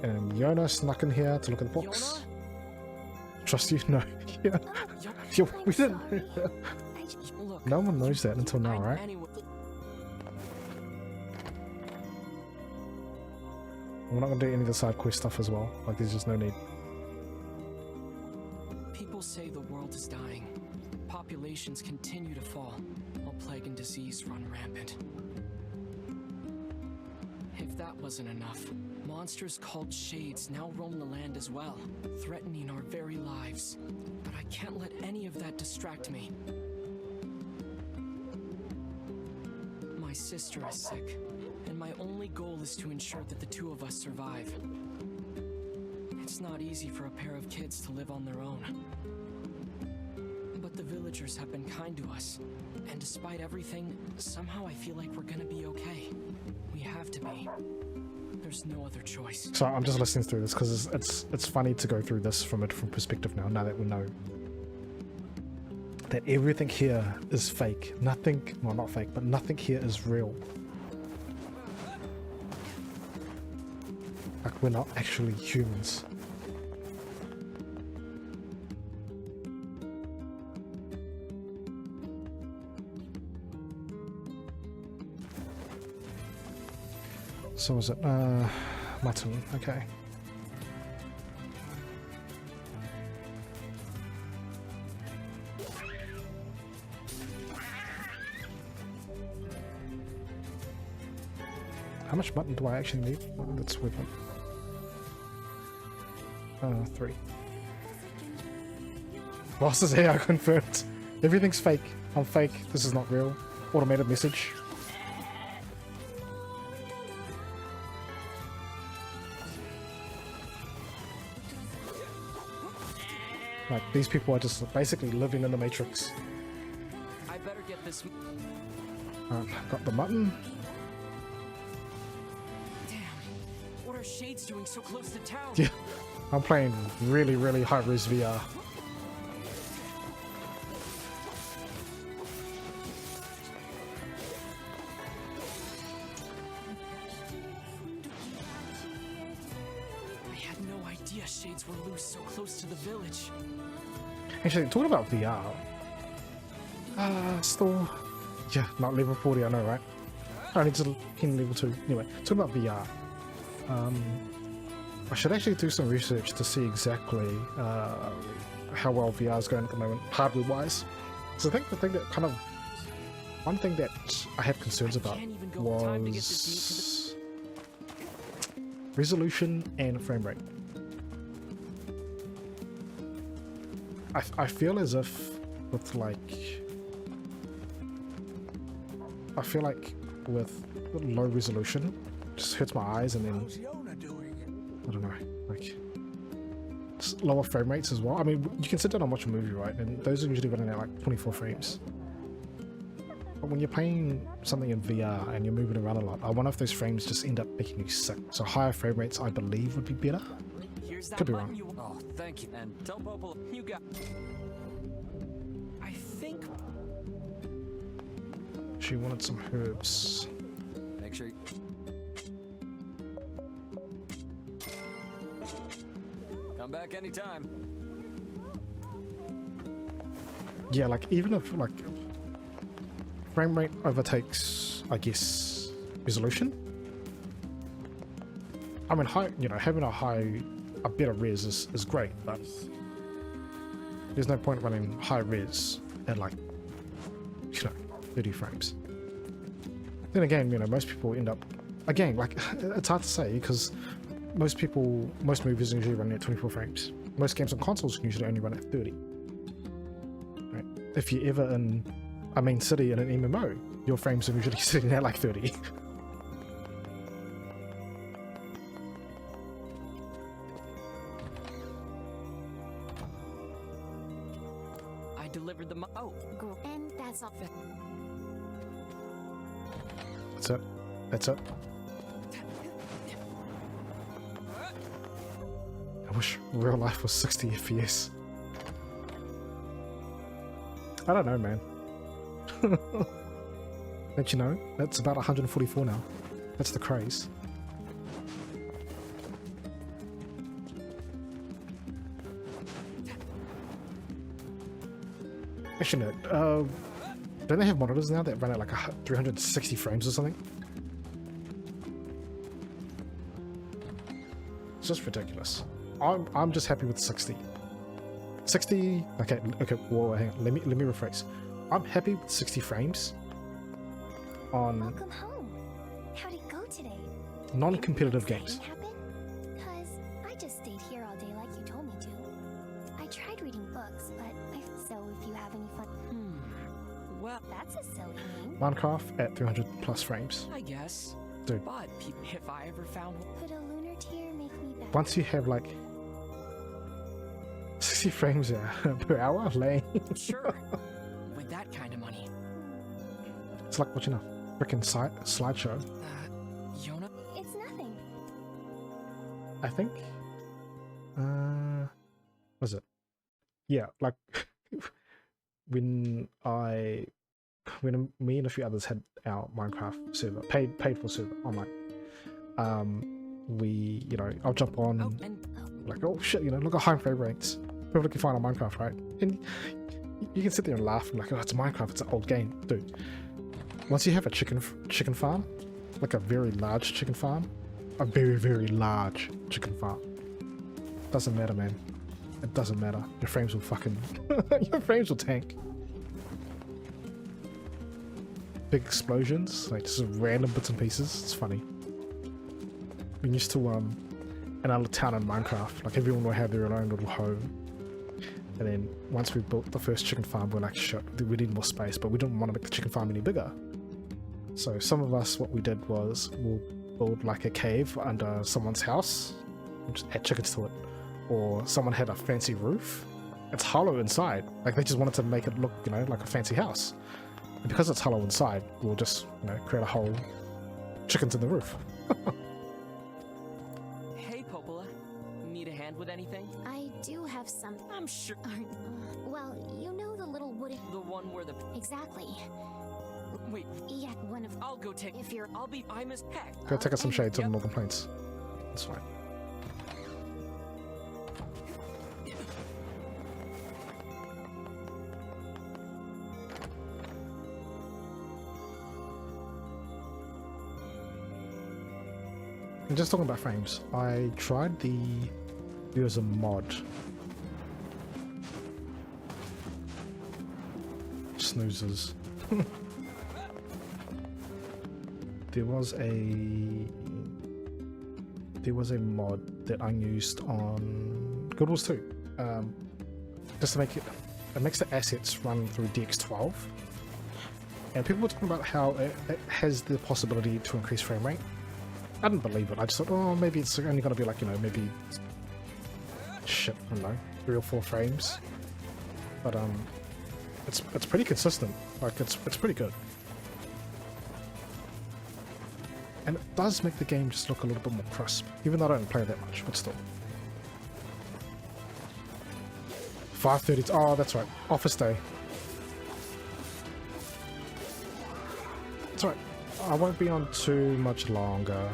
And Yona snuck in here to look at the books. Trust you? No. Yeah. Yeah, we didn't. Look, No one knows that until now, I'm right? anyway- We're not gonna do any of the side quest stuff as well. Like, there's just no need. People say the world is dying. Populations continue to fall, while plague and disease run rampant. If that wasn't enough, monsters called Shades now roam the land as well, threatening our very lives. But I can't let any of that distract me. My sister is sick, and my only goal is to ensure that the two of us survive. It's not easy for a pair of kids to live on their own. But the villagers have been kind to us, and despite everything, somehow I feel like we're gonna be okay. We have to be. There's no other choice. So I'm just listening through this because it's funny to go through this from a different perspective now. Now that we know that everything here is fake. Nothing, well, not fake, but nothing here is real. Like, we're not actually humans. So was it mutton? Okay. How much mutton do I actually need? Let's whip it. 3. Boss is here, confirmed. Everything's fake. I'm fake. This is not real. Automated message. Like, these people are just basically living in the Matrix. I better get this. Got the mutton. Damn. What are Shades doing so close to town? Yeah, I'm playing really, really high-res VR. I had no idea Shades were loose so close to the village. Actually, talking about VR, still, yeah, not level 40, I know, right? I need to in level 2. Anyway, talking about VR, I should actually do some research to see exactly how well VR is going at the moment, hardware-wise. So I think the thing that kind of, one thing that I have concerns about Can't even go in time to get this was resolution and frame rate. I feel as if with I feel like with low resolution just hurts my eyes, and then I don't know, like just lower frame rates as well. I mean, you can sit down and watch a movie, right, and those are usually running at like 24 frames. But when you're playing something in VR and you're moving around a lot, I wonder if those frames just end up making you sick. So higher frame rates, I believe, would be better. Here's that Could be button wrong. you. Oh, thank you. And tell Popola you got. I think. She wanted some herbs. Make sure. Come back anytime. Yeah, like even if like frame rate overtakes, I guess, resolution. I mean, high, you know, having a better res is great, but there's no point running high res at like, 30 frames. Then again, most people end up, again, like, it's hard to say because most movies usually run at 24 frames. Most games on consoles usually only run at 30. Right? If you're ever in a main city in an MMO, your frames are usually sitting at like 30. I delivered the oh. And that's all. That's it. That's it. I wish real life was 60 FPS. I don't know, man. Don't you know? That's about 144 now. That's the craze. Actually, no. Don't they have monitors now that run at like 360 frames or something? It's just ridiculous. I'm just happy with 60. 60. Okay. Whoa, hang on. Let me rephrase. I'm happy with 60 frames on Welcome home. How'd it go today? non-competitive games. Because I just stayed here all day like you told me to. I tried reading books, but so if you have any fun. Well, That's a silly name. Minecraft at 300 plus frames. I guess. Dude. But if I ever found one, Could a lunar tear make me better? Once you have like 60 frames per hour, lame. sure. With that kind of money. It's like watching a freaking slideshow. Yona? It's nothing. I think. Was it? Yeah, like when me and a few others had our Minecraft server, paid for server online. We, I'll jump on Oh, and and like, oh shit, look at high frame rates. Perfectly fine on Minecraft, right? And you can sit there and laugh and like, oh, it's Minecraft, it's an old game, dude. Once you have a chicken farm, like a very large chicken farm, a very, very large chicken farm, doesn't matter, man. It doesn't matter. Your frames will fucking your frames will tank. Big explosions, like just random bits and pieces. It's funny. We used to another town in Minecraft, like everyone will have their own little home. And then once we built the first chicken farm, we're like, shit, we need more space, but we didn't want to make the chicken farm any bigger. So some of us, what we did was we'll build like a cave under someone's house and just add chickens to it. Or someone had a fancy roof. It's hollow inside. Like they just wanted to make it look, like a fancy house. And because it's hollow inside, we'll just, create a whole chickens in the roof. hey, Popola. Need a hand with anything? I do have some. I'm sure. Well, the little wooden. The one where the. Exactly. Wait, Yeah, one of. I'll go take. If you're. I'm as heck. Go take us some shades on Yep. Northern Plains. That's fine. And just talking about frames, I tried there was a mod. Snoozers. There was a mod that I used on Good Wars 2. Just to make it makes the assets run through DX12. And people were talking about how it has the possibility to increase frame rate. I didn't believe it. I just thought, oh, maybe it's only going to be like, maybe shit, I don't know, 3 or 4 frames. But it's pretty consistent. Like it's pretty good. And it does make the game just look a little bit more crisp, even though I don't play that much, but still. 5:30. Oh, that's right. Office day. It's alright. I won't be on too much longer.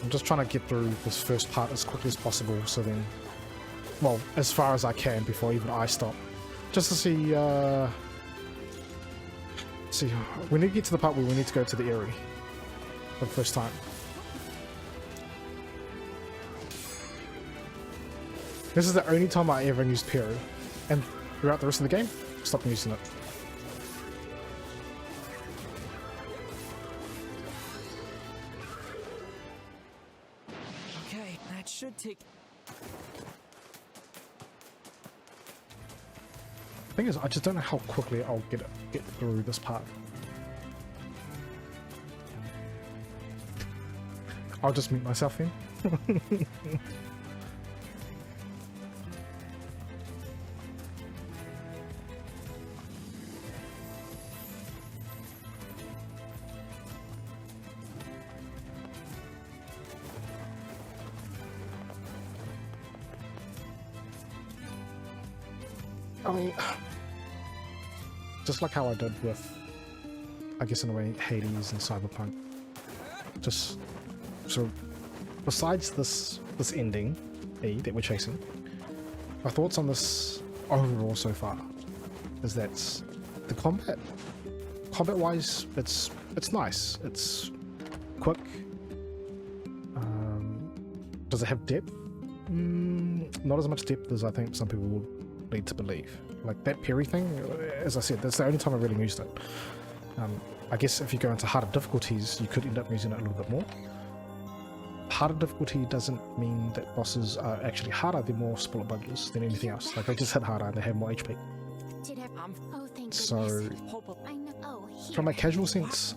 I'm just trying to get through this first part as quickly as possible, so then, well, as far as I can before even I stop. Just to see, we need to get to the part where we need to go to the Eyrie for the first time. This is the only time I ever used Peru, and throughout the rest of the game, stop using it. Okay, that should take. The thing is, I just don't know how quickly I'll get through this part. I'll just mute myself in. I mean, just like how I did with, I guess in a way, Hades and Cyberpunk. Just so, besides this ending, that we're chasing, my thoughts on this overall so far is that the combat-wise, it's nice. It's quick. Does it have depth? Not as much depth as I think some people would lead to believe. Like that parry thing, as I said, that's the only time I really used it. I guess if you go into harder difficulties, you could end up using it a little bit more. Harder difficulty doesn't mean that bosses are actually harder, they're more bullet budgers than anything else. Like they just hit harder and they have more HP. Oh, thank So, goodness. I know. Oh, from a here. casual sense,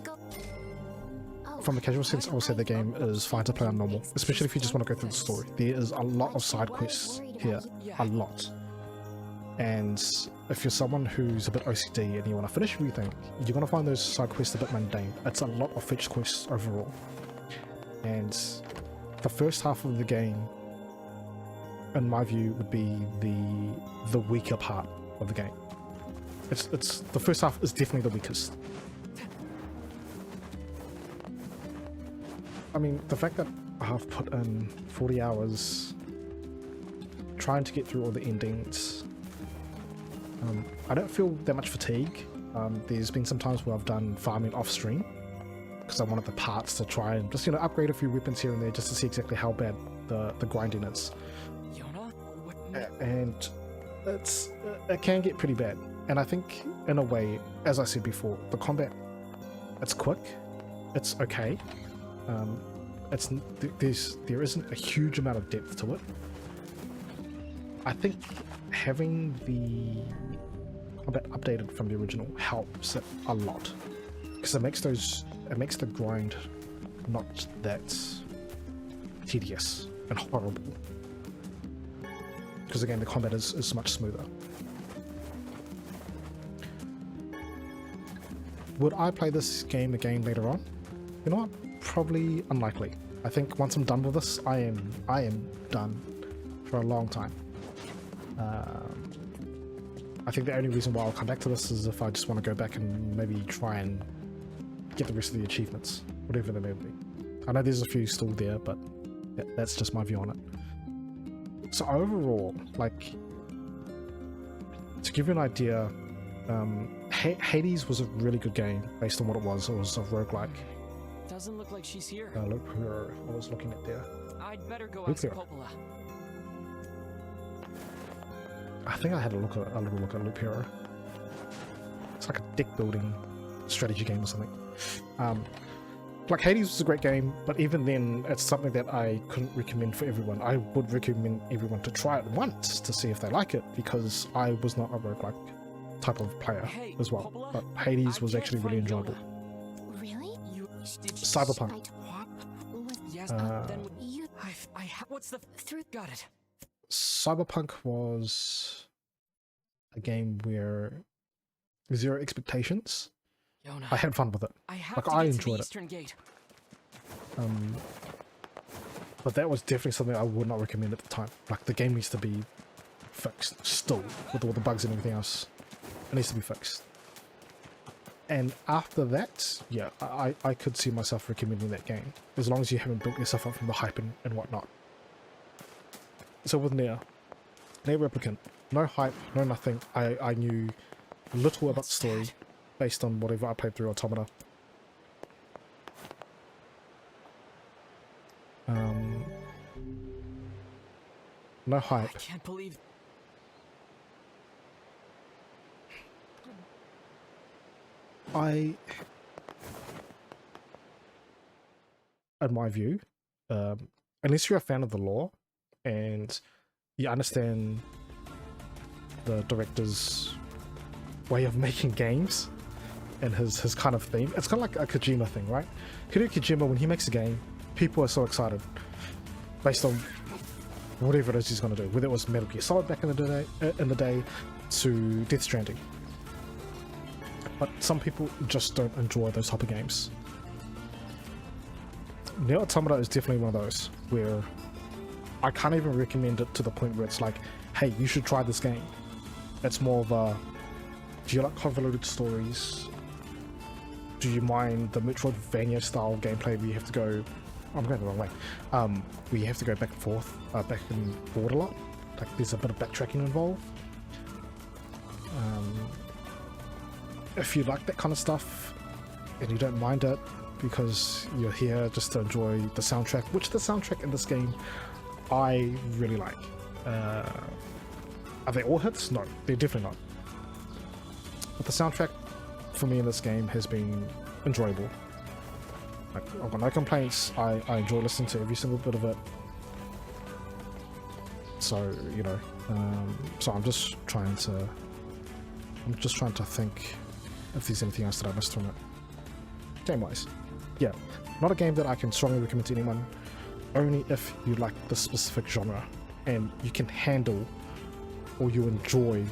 I would say the game is fine to play on normal, especially if you just want to go through the story. There is a lot of side quests here, a lot. And if you're someone who's a bit OCD and you want to finish everything, you're going to find those side quests a bit mundane. It's a lot of fetch quests overall. And the first half of the game, in my view, would be the weaker part of the game. It's the first half is definitely the weakest. I mean, the fact that I've put in 40 hours trying to get through all the endings, I don't feel that much fatigue. There's been some times where I've done farming off stream because I wanted the parts to try and just, upgrade a few weapons here and there just to see exactly how bad the grinding is. And it can get pretty bad. And I think, in a way, as I said before, the combat, it's quick, it's okay. There isn't a huge amount of depth to it. I think having the combat updated from the original helps it a lot because it makes the grind not that tedious and horrible. Because again, the combat is much smoother. Would I play this game again later on? You know what? Probably unlikely. I think once I'm done with this, I am done for a long time. I think the only reason why I'll come back to this is if I just want to go back and maybe try and get the rest of the achievements, whatever they may be. I know there's a few still there, but that's just my view on it. So overall, like, to give you an idea, Hades was a really good game based on what it was. It was a roguelike. Doesn't look like she's here. Look who I was looking at there. I'd better go Look ask here. Popola. I think I had a little look at Loop Hero. It's like a deck building strategy game or something. Like Hades was a great game, but even then, it's something that I couldn't recommend for everyone. I would recommend everyone to try it once to see if they like it, because I was not a roguelike type of player as well. Popola? But Hades was I actually can't really find enjoyable. Yoda. Really? Cyberpunk. Yes, then You what's the got it? Cyberpunk was a game where zero expectations. Yona, I had fun with it. I have like, to I get to enjoyed the it. Eastern Gate. But that was definitely something I would not recommend at the time. Like, the game needs to be fixed still, with all the bugs and everything else. It needs to be fixed. And after that, yeah, I could see myself recommending that game, as long as you haven't built yourself up from the hype and whatnot. So with Nier Replicant, no hype, no nothing. I knew little about the story based on whatever I played through Automata. No hype. I can't believe. in my view, unless you're a fan of the lore and you understand the director's way of making games and his kind of theme, it's kind of like a Kojima thing, right? Hideo Kojima, when he makes a game, people are so excited based on whatever it is he's going to do, whether it was Metal Gear Solid back in the day to Death Stranding. But some people just don't enjoy those type of games. Nier Automata is definitely one of those where I can't even recommend it to the point where it's like, hey, you should try this game. It's more of a, do you like convoluted stories? Do you mind the Metroidvania style gameplay where you have to go, I'm going the wrong way, where you have to go back and forth, back and forward a lot? Like there's a bit of backtracking involved. If you like that kind of stuff and you don't mind it because you're here just to enjoy the soundtrack, which the soundtrack in this game I really like. Are they all hits? No, they're definitely not. But the soundtrack for me in this game has been enjoyable. Like, I've got no complaints. I enjoy listening to every single bit of it. So, you know, so I'm just trying to think if there's anything else that I missed from it. Game-wise, yeah, not a game that I can strongly recommend to anyone, only if you like the specific genre and you can handle or you enjoy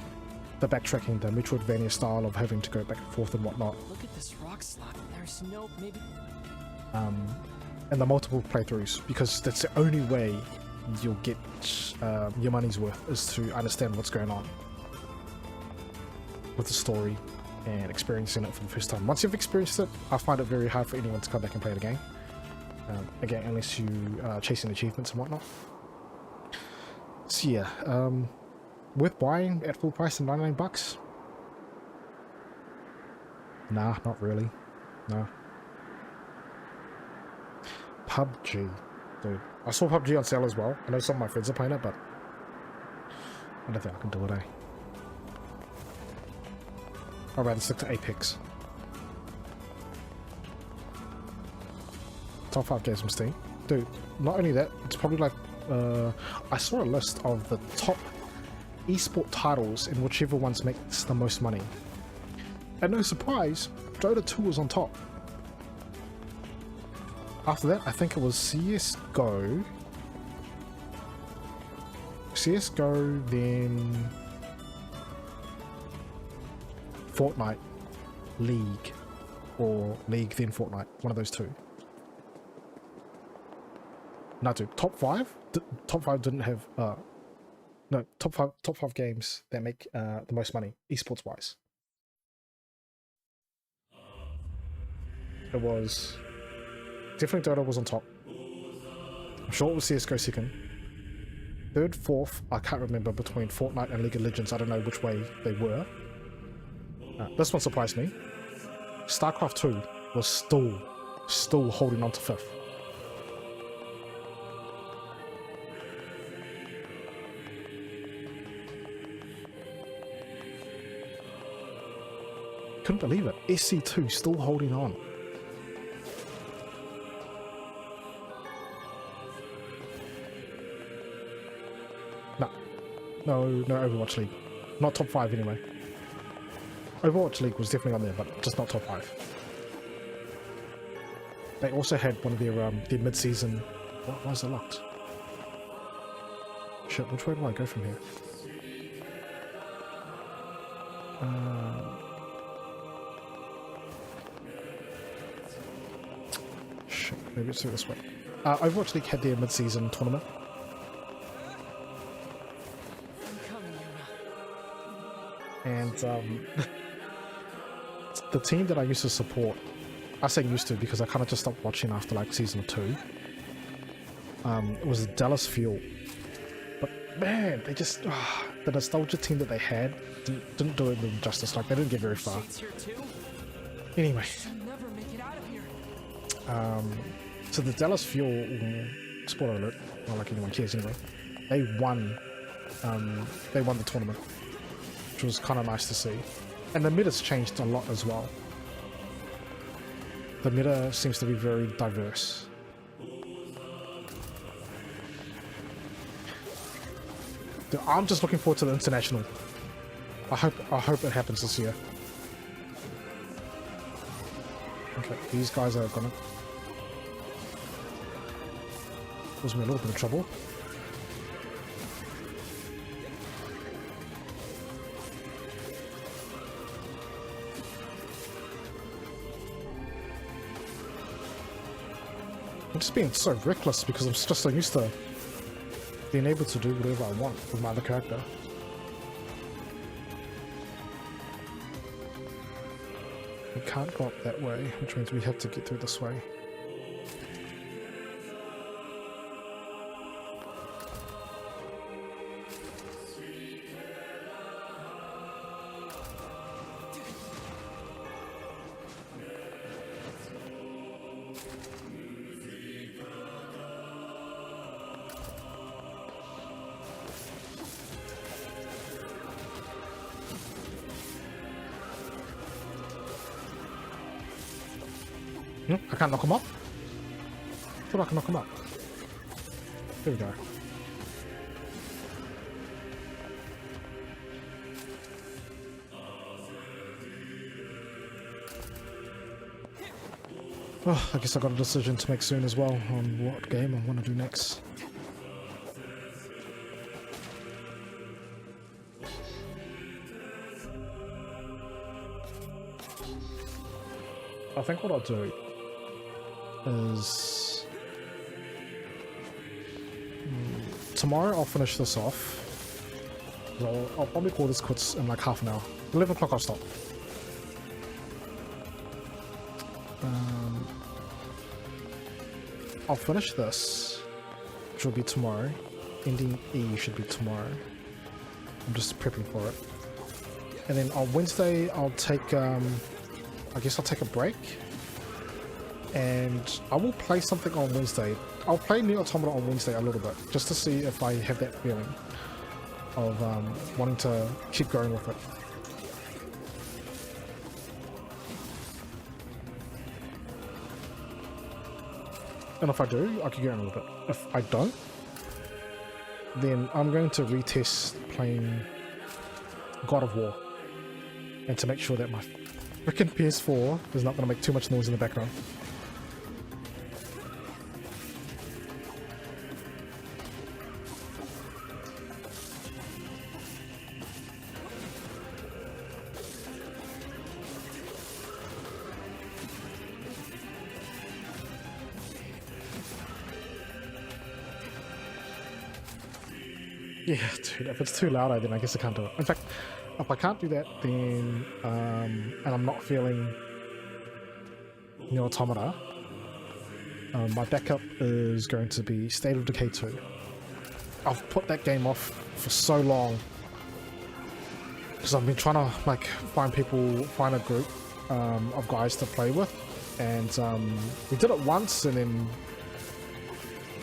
the backtracking, the Metroidvania style of having to go back and forth and whatnot. Look at this rock slab. There's no maybe. And the multiple playthroughs, because that's the only way you'll get your money's worth, is to understand what's going on with the story and experiencing it for the first time. Once you've experienced it, I find it very hard for anyone to come back and play the game. Again, unless you are chasing achievements and whatnot. So yeah, worth buying at full price of $99? Nah, not really. No. PUBG. Dude, I saw PUBG on sale as well. I know some of my friends are playing it, but I don't think I can do it, eh? I'd rather stick to Apex. Top 5 games from Steam. Dude, not only that, it's probably like, I saw a list of the top esport titles and whichever ones makes the most money. And no surprise, Dota 2 was on top. After that, I think it was CSGO, then Fortnite, League, or League then Fortnite, one of those two. No, dude, top 5? Top 5 didn't have, no, top five games that make the most money, esports wise. It was definitely Dota was on top. I'm sure it was CSGO second. Third, fourth, I can't remember between Fortnite and League of Legends. I don't know which way they were. This one surprised me. StarCraft 2 was still holding on to fifth. Couldn't believe it. SC2 still holding on. No Overwatch League. Not top 5 anyway. Overwatch League was definitely on there, but just not top 5. They also had one of their mid-season... Why is it locked? Shit, which way do I go from here? Shit, maybe it's through this way. Overwatch League had their mid-season tournament. And the team that I used to support, I say used to because I kind of just stopped watching after like season 2, it was Dallas Fuel. But man, they just, the nostalgia team that they had didn't do it them justice. Like, they didn't get very far. Anyway, so the Dallas Fuel, spoiler alert, not like anyone cares anyway, they won the tournament, which was kind of nice to see. And the meta's changed a lot as well. The meta seems to be very diverse. Dude, I'm just looking forward to the international. I hope it happens this year. Okay, these guys are gonna cause me a little bit of trouble. I'm just being so reckless because I'm just so used to being able to do whatever I want with my other character. We can't go up that way, which means we have to get through this way. I can't knock him up. Thought I can knock him up. There we go. Oh, I guess I got a decision to make soon as well on what game I want to do next. I think what I'll do is tomorrow I'll finish this off. I'll probably call this quits in like half an hour. 11 o'clock I'll stop. I'll finish this, which will be tomorrow. Ending E should be tomorrow. I'm just prepping for it. And then on Wednesday I'll take I guess I'll take a break. And I will play something on Wednesday. I'll play Nier Automata on Wednesday a little bit, just to see if I have that feeling of wanting to keep going with it. And if I do, I can go in a little bit. If I don't, then I'm going to retest playing God of War. And to make sure that my freaking PS4 is not going to make too much noise in the background. Yeah, dude, if it's too loud, then I guess I can't do it. In fact, if I can't do that, then, and I'm not feeling Nier Automata, my backup is going to be State of Decay 2. I've put that game off for so long, because I've been trying to, like, find a group of guys to play with, and we did it once, and then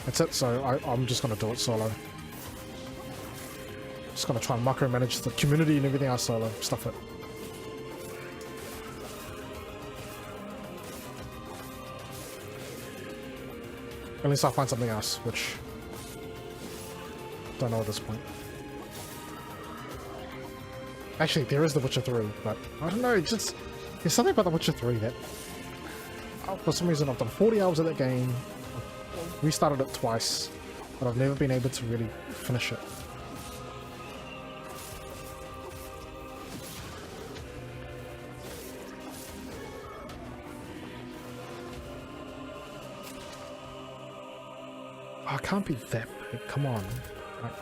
that's it, so I'm just going to do it solo. Just gonna try and micromanage the community and everything else, solo stuff it. Unless I find something else, which don't know at this point. Actually, there is The Witcher 3, but I don't know, just there's something about The Witcher 3 that for some reason I've done 40 hours of that game, I've restarted it twice, but I've never been able to really finish it. Oh, it can't be that big, come on. Like,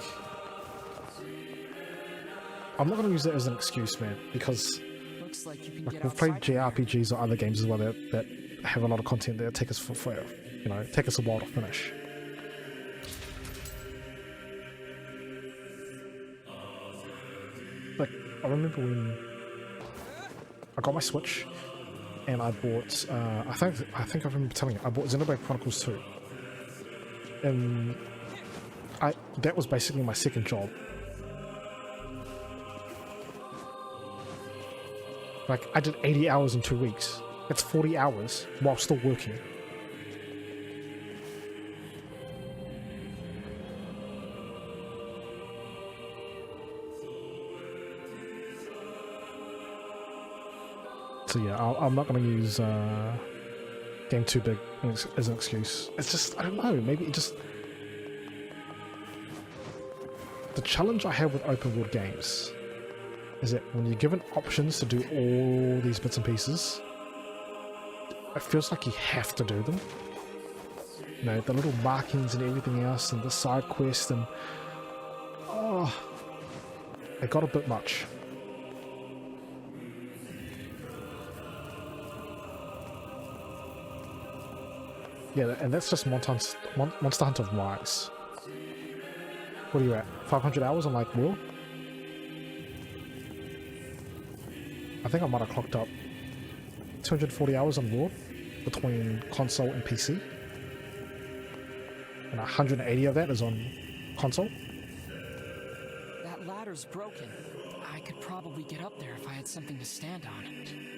I'm not going to use that as an excuse, man, because Looks like you can like, get we've played outside. JRPGs or other games as well that have a lot of content that take us for you know, take us a while to finish. Like, I remember when I got my Switch and I bought, I think I remember telling you, I bought Xenoblade Chronicles 2. And that was basically my second job. Like, I did 80 hours in 2 weeks. That's 40 hours while still working. So yeah, I'm not going to use game too big as an excuse. It's just, I don't know, maybe it just... The challenge I have with open world games is that when you're given options to do all these bits and pieces, it feels like you have to do them. You know, the little markings and everything else and the side quest and... Oh, it got a bit much. Yeah, and that's just Monster Hunter Rise. What are you at? 500 hours on like World? I think I might have clocked up 240 hours on World between console and PC. And 180 of that is on console. That ladder's broken. I could probably get up there if I had something to stand on.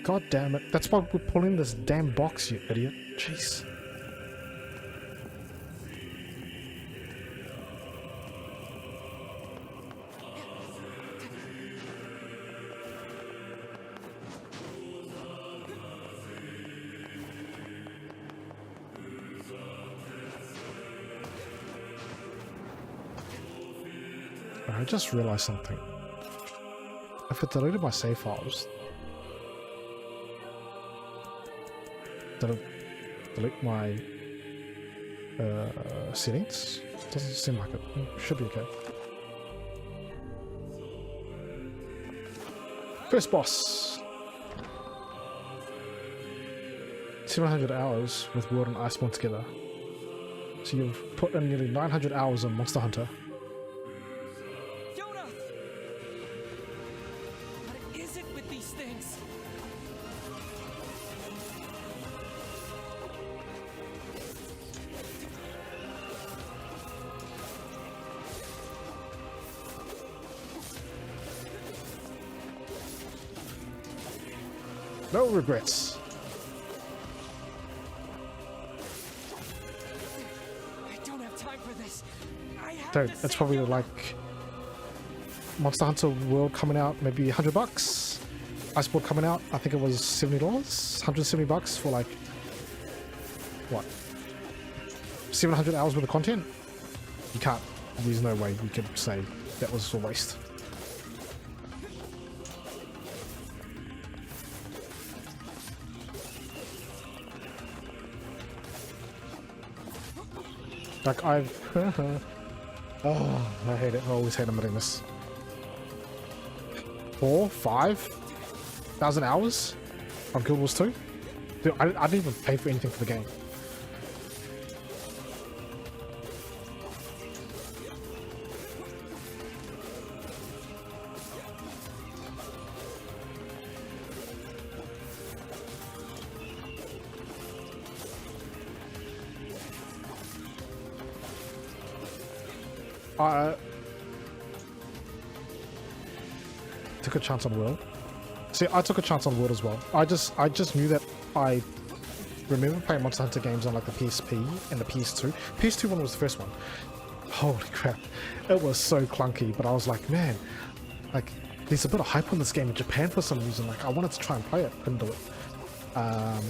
God damn it. That's why we're pulling this damn box, you idiot. Jeez. I just realized something. If I deleted my save files, did it delete my settings? Doesn't seem like it. Should be okay. First boss. 700 hours with World and Iceborne together. So you've put in nearly 900 hours on Monster Hunter. No regrets. I don't have time for this. Dude, it's probably like Monster Hunter World coming out, maybe $100. Iceborne coming out, I think it was $70, $170 for like what? 700 hours worth of content? You can't. There's no way you could say that was a waste. Like I've... oh, I hate it. I always hate admitting this. 4,000-5,000 hours on Guild Wars 2? Dude, I didn't even pay for anything for the game. Took a chance on World. See, I took a chance on World as well. I just knew that I remember playing Monster Hunter games on like the PSP and the PS2. PS2 one was the first one. Holy crap. It was so clunky, but I was like, man, like there's a bit of hype on this game in Japan for some reason. Like I wanted to try and play it, couldn't do it. And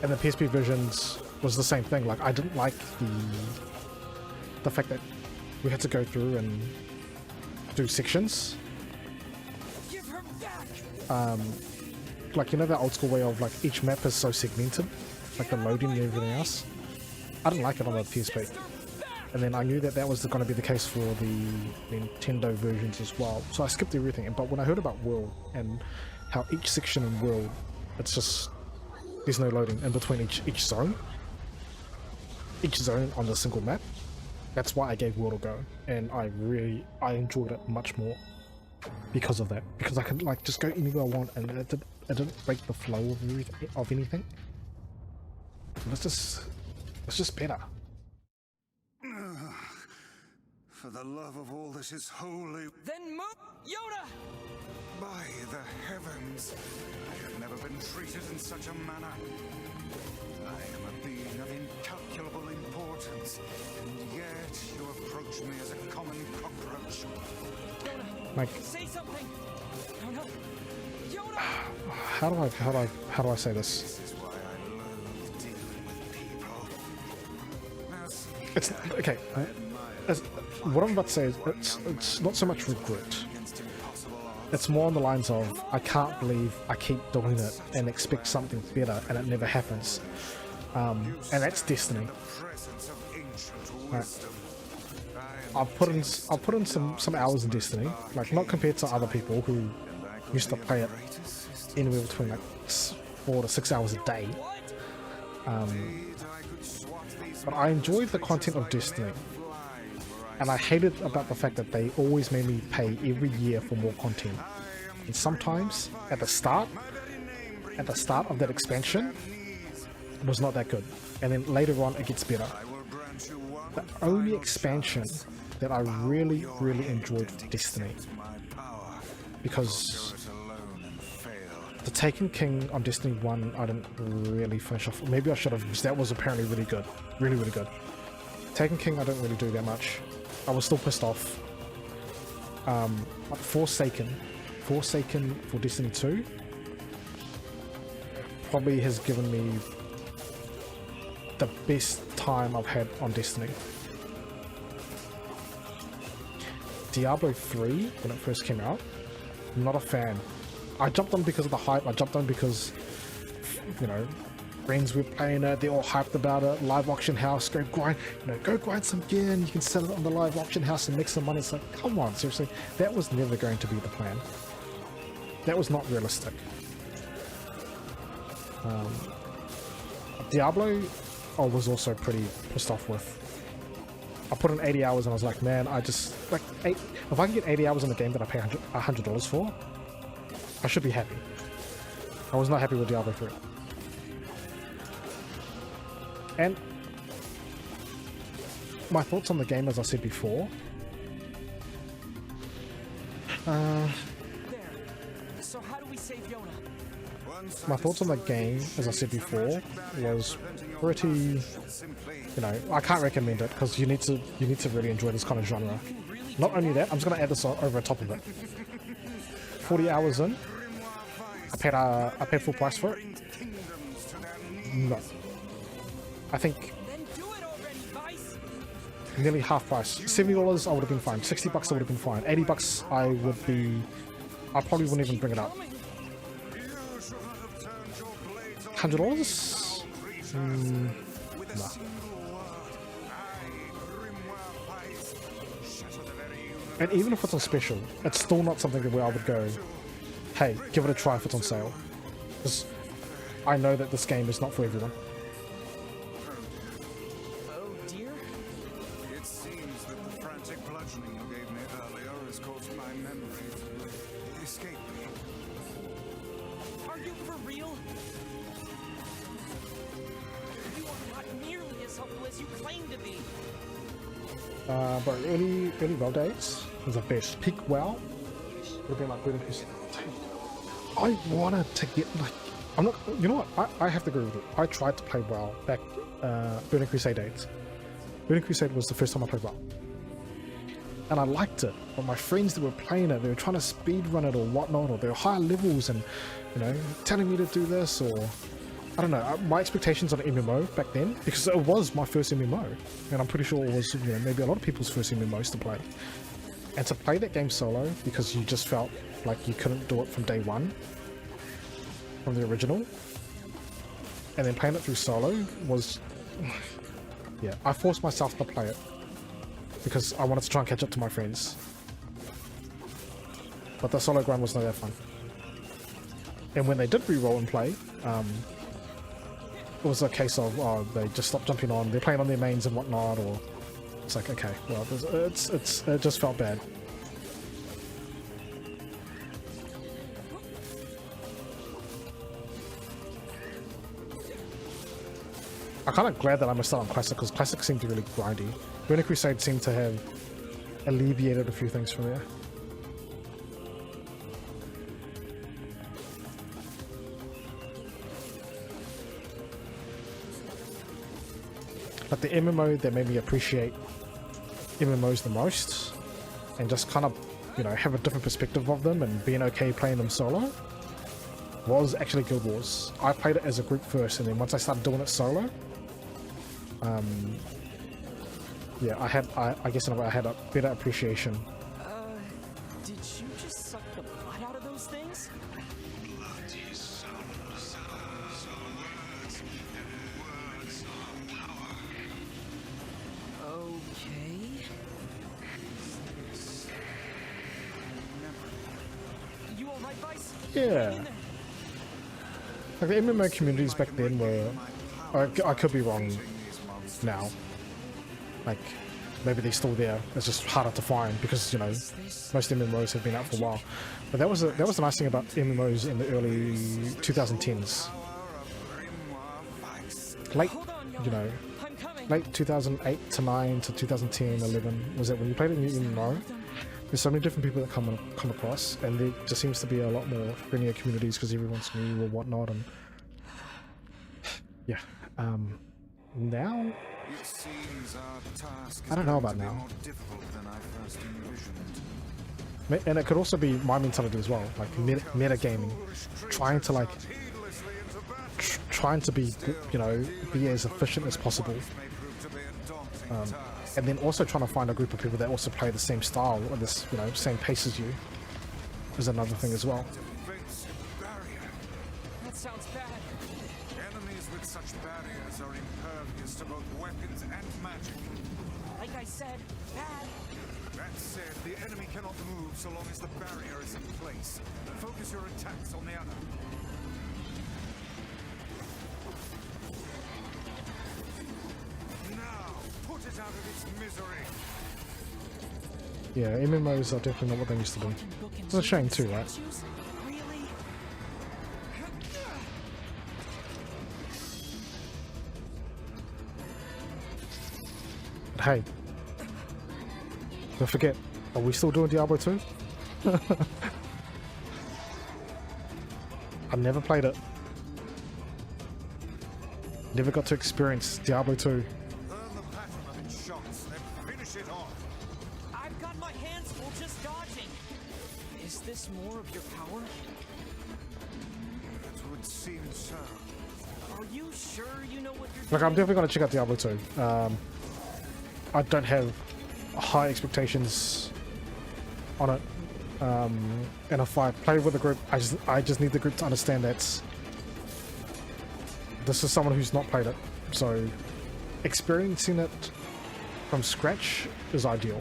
the PSP versions was the same thing. Like I didn't like the fact that we had to go through and do sections. Like, you know, that old school way of like each map is so segmented, like the loading and everything else. I didn't like it on the PSP, and then I knew that that was going to be the case for the Nintendo versions as well. So I skipped everything. But when I heard about World and how each section in World, it's just there's no loading in between each zone on the single map. That's why I gave World a go, and I enjoyed it much more because of that. Because I could like just go anywhere I want, and it didn't break the flow of anything. It's just better. For the love of all that is holy. Then move, Yoda! By the heavens, I have never been treated in such a manner. I am a being of incalculable importance, and yet you approach me as a common cockroach. Like, Say something! Yona! Yona! how do I say this? This is why I loathe dealing with people. Now see, It's okay. What I'm about to say is it's not so much regret. against impossible odds. It's more on the lines of I can't believe I keep doing it and expect something better and it never happens. And that's destiny. The presence of ancient Right. wisdom. I've put in some hours in Destiny, like not compared to other people who used to play it anywhere between like 4 to 6 hours a day. But I enjoyed the content of Destiny, and I hated about the fact that they always made me pay every year for more content. And sometimes at the start of that expansion, it was not that good, and then later on it gets better. The only expansion that I really enjoyed for Destiny, because the Taken King on Destiny 1 I didn't really finish off. Maybe I should have, because that was apparently really good. Really good. Taken King I didn't really do that much. I was still pissed off. But Forsaken for Destiny 2 probably has given me the best time I've had on Destiny. Diablo 3, when it first came out, not a fan. I jumped on because of the hype, I jumped on because, you know, friends were playing it, they're all hyped about it, live auction house, go grind some gear and you can sell it on the live auction house and make some money. It's like, come on, seriously, that was never going to be the plan. That was not realistic. Diablo, I was also pretty pissed off with. I put in 80 hours and I was like, man, I just, like, if I can get 80 hours in a game that I pay $100 for, I should be happy. I was not happy with Diablo 3. And my thoughts on the game, as I said before, There. So how do we save Yona? my thoughts on the game, as I said before, was pretty, you know, I can't recommend it because you need to really enjoy this kind of genre. Not only that, I'm just gonna add this over top of it. 40 hours in, I paid full price for it. No, I think Then do it already, Vice! nearly half price. $70 I would have been fine. $60 I would have been fine. $80 I probably wouldn't even bring it up. $100? No. And even if it's on special, it's still not something where I would go, hey, give it a try if it's on sale. Because I know that this game is not for everyone. Oh dear? It seems that the frantic bludgeoning you gave me earlier has caused my memory to escape me. Are you for real? You are not nearly as helpful as you claim to be. But early WoW days was the best. Peak WoW would have been like Burning Crusade. I wanted to get like, I'm not, you know what, I have to agree with you. I tried to play WoW back Burning Crusade days. Burning Crusade was the first time I played WoW. And I liked it, but my friends that were playing it, they were trying to speedrun it or whatnot, or they were higher levels and, you know, telling me to do this, or I don't know, my expectations on MMO back then, because it was my first MMO, and I'm pretty sure it was, you know, maybe a lot of people's first MMOs to play. And to play that game solo, because you just felt like you couldn't do it from day one, from the original, and then playing it through solo was, yeah, I forced myself to play it, because I wanted to try and catch up to my friends. But the solo grind was not that fun. And when they did re-roll and play, it was a case of, oh, they just stopped jumping on, they're playing on their mains and whatnot, or it's like, okay, well, it just felt bad. I'm kind of glad that I missed out on Classic, because Classic seemed really grindy. Burning Crusade seemed to have alleviated a few things from there. like the MMO that made me appreciate MMOs the most, and just kind of, you know, have a different perspective of them and being okay playing them solo, was actually Guild Wars. I played it as a group first, and then once I started doing it solo, yeah, I guess in a way I had a better appreciation. Did you just suck the blood out of those things? Okay. You alright, Vice? Yeah. Like the MMO communities back then were, I could be wrong now. Like, maybe they're still there. It's just harder to find because, you know, most MMOs have been out for a while. But that was the nice thing about MMOs in the early 2010s. Late, you know, late 2008 to 9 to 2010, 11 was that when you played it and you didn't know. There's so many different people that come across, and there just seems to be a lot more friendlier communities because everyone's new or whatnot. And yeah, now It seems our task I don't know about now. more difficult than I first envisioned. And it could also be my mentality as well, like meta gaming, trying to like trying to be, you know, be as efficient as possible, and then also trying to find a group of people that also play the same style or this, you know, same pace as you is another thing as well. That sounds bad. Enemies with such barriers are impervious to both weapons and magic. Like I said, bad. That said, the enemy cannot move so long as the barrier is in place. Focus your attacks on the other. Now, put it out of its misery. Yeah, MMOs are definitely not what they used to be. It's a shame too, right? Really? But hey, don't forget, are we still doing Diablo 2? I never played it. Never got to experience Diablo 2. Learn the pattern of its shots, then finish it off. I've got my hands full just dodging. Is this more of your power? It would seem so. Are you sure you know what you're doing? Like, I'm definitely gonna check out Diablo 2. I don't have high expectations on it. And if I play with a group, I just need the group to understand that this is someone who's not played it. So experiencing it from scratch is ideal.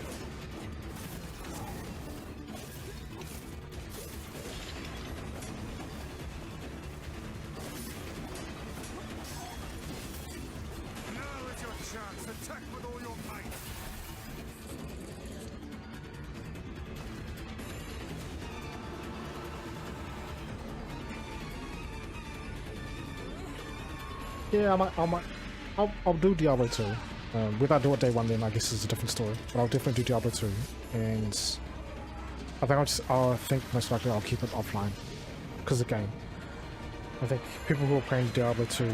Now is your chance. Attack with all your might. Yeah, I'll do Diablo 2. Whether I do it day one, then I guess is a different story. But I'll definitely do Diablo 2, and I think most likely I'll keep it offline because of the game. I think people who are playing Diablo 2,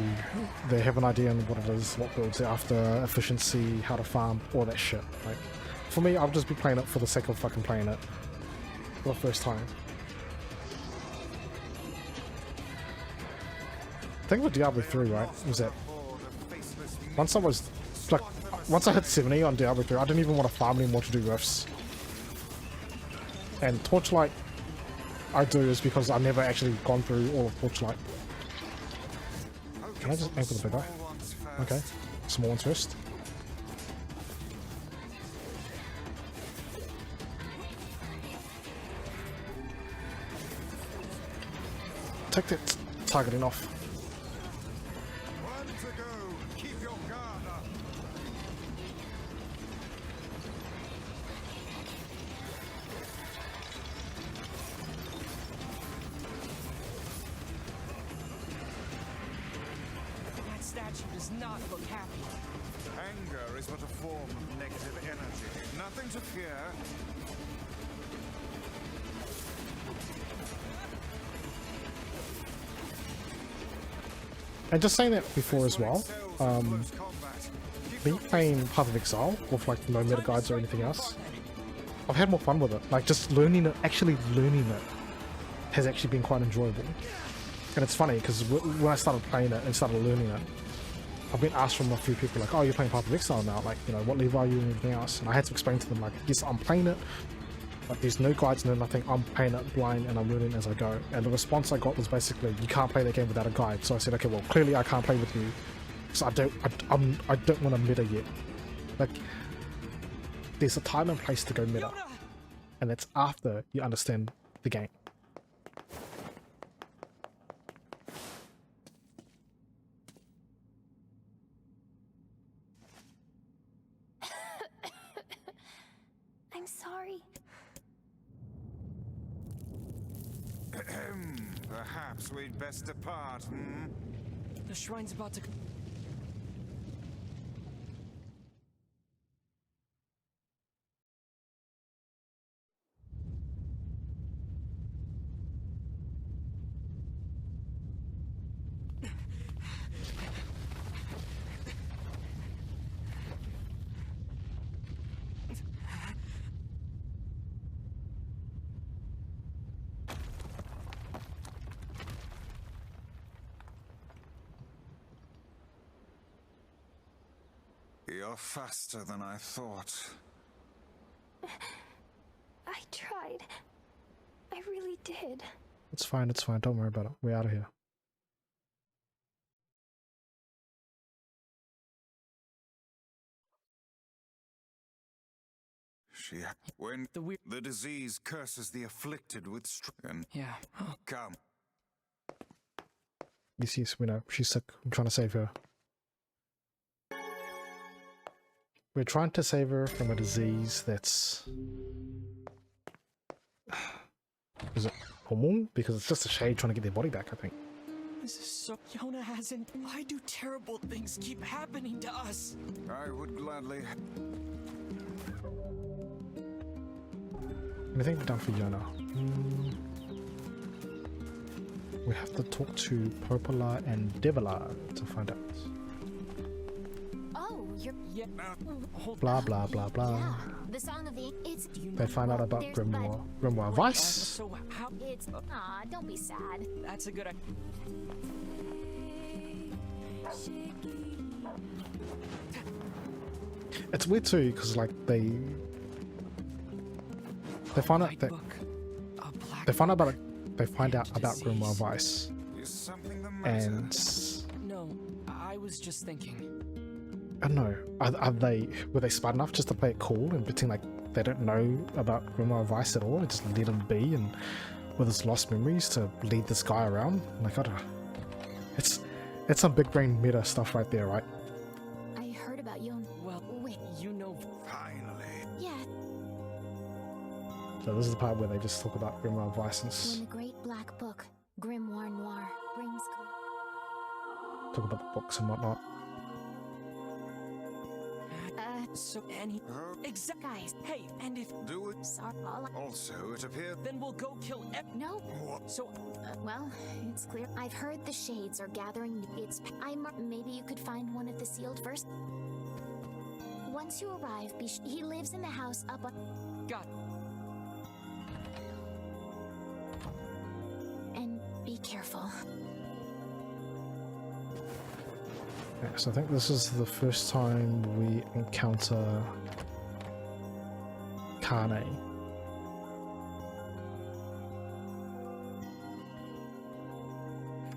they have an idea on what it is, what builds they're after, efficiency, how to farm, all that shit. Like, for me, I'll just be playing it for the sake of fucking playing it for the first time. The thing with Diablo 3, right, was that once I hit 70 on Diablo 3, I didn't even want to farm anymore to do rifts. And Torchlight, I do is because I've never actually gone through all of Torchlight. Can I just aim for the big guy? Okay, small ones first. Take that targeting off. One to go. Keep your guard up. That statue does not look happy. Anger is but a form of negative energy. Nothing to fear. And just saying that before as well, Close combat. Keep me playing Path of Exile with like no meta guides or anything else, I've had more fun with it. Like just learning it, actually learning it, has actually been quite enjoyable. And it's funny because when I started playing it and started learning it, I've been asked from a few people like, oh, you're playing Path of Exile now, like, you know, what level are you and everything else? And I had to explain to them like, yes, I'm playing it, but there's no guides, no nothing, I'm playing it blind and I'm learning as I go. And the response I got was basically, you can't play that game without a guide. So I said, okay, well, clearly I can't play with you, so I don't want to meta yet. Like, there's a time and place to go meta, and that's after you understand the game. I'm sorry. Perhaps we'd best depart, hmm? The shrine's about to... You're faster than I thought. I tried. I really did. It's fine, don't worry about it. We're out of here. When The the disease curses the afflicted with and Yeah. come. Yes, we know. She's sick. I'm trying to save her. We're trying to save her from a disease that's... Is it hormone? Because it's just a shade trying to get their body back, I think. This is so... Yona hasn't... Why do terrible things keep happening to us? I would gladly... Anything done for Yona? We have to talk to Popola and Devila to find out. Oh, you're... Yeah. Hold Blah blah blah blah. Yeah. The song of the... It's... They find out about there's Grimoire Vice. So how... It's... Aw, don't be sad. That's a good idea. It's weird too, because like they find out that they find out about it. They find out about Grimoire Vice, Is something the matter? and No, I was just thinking. I don't know. Were they smart enough just to play it cool and pretend like they don't know about Grimoire Vice at all, and just let him be, and with his lost memories to lead this guy around? Like, I don't know. It's some big brain meta stuff right there, right? I heard about you. Well, Wait. you know... Finally. Yeah, So this is the part where they just talk about Grimoire Vice and when the great black book, Grimoire Noir, brings... talk about the books and whatnot. So any... Guys, Hey, and if... Do it. sorry, all I... Also, it appeared... Then we'll go kill No, What? So... well, it's clear. I've heard the shades are gathering. Maybe you could find one of the sealed first. Once you arrive, he lives in the house up on... God. And be careful. Yeah, so I think this is the first time we encounter Kane.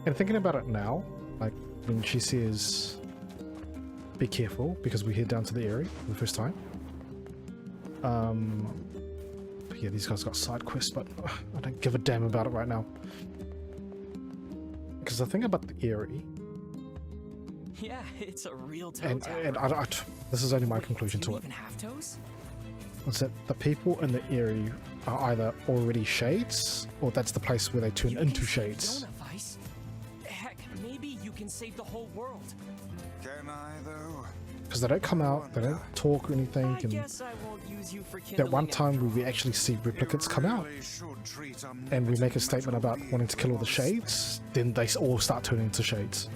And thinking about it now, like when she says, be careful, because we head down to the area for the first time. Yeah, these guys got side quests, but I don't give a damn about it right now. Because the thing about the Eyrie, Yeah, it's a real toe and tap. this is only my conclusion to it, Even have toes? is that the people in the Eyrie are either already shades, or that's the place where they turn You into can save shades. Yona, Vice. Heck, maybe you can save the whole world. Can I, though? Because they don't come out, they don't talk or anything, I and guess I won't use you for that one kindling time any where we actually see replicants come out, Really should treat and we make a omnipotent statement magical about wanting to kill all the beings with shades, then they all start turning into shades.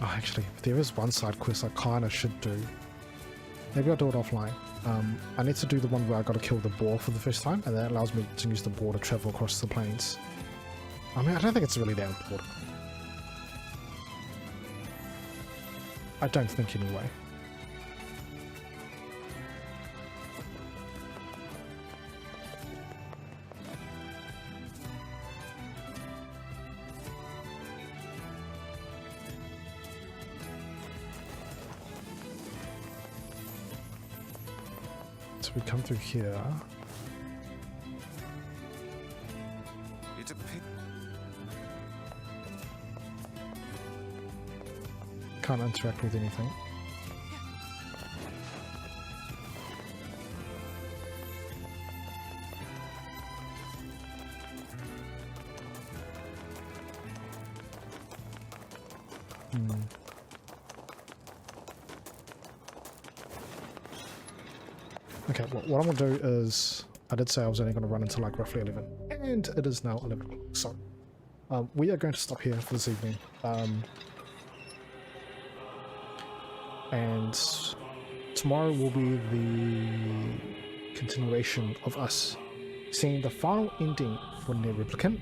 Oh, actually, there is one side quest I kind of should do. Maybe I'll do it offline. I need to do the one where I gotta kill the boar for the first time, and that allows me to use the boar to travel across the plains. I mean, I don't think it's really that important. I don't think anyway. So we come through here. It's a pit. Can't interact with anything. Okay, well, what I'm going to do is, I did say I was only going to run until like roughly 11, and it is now 11 o'clock, so we are going to stop here for this evening, and tomorrow will be the continuation of us seeing the final ending for Nier Replicant,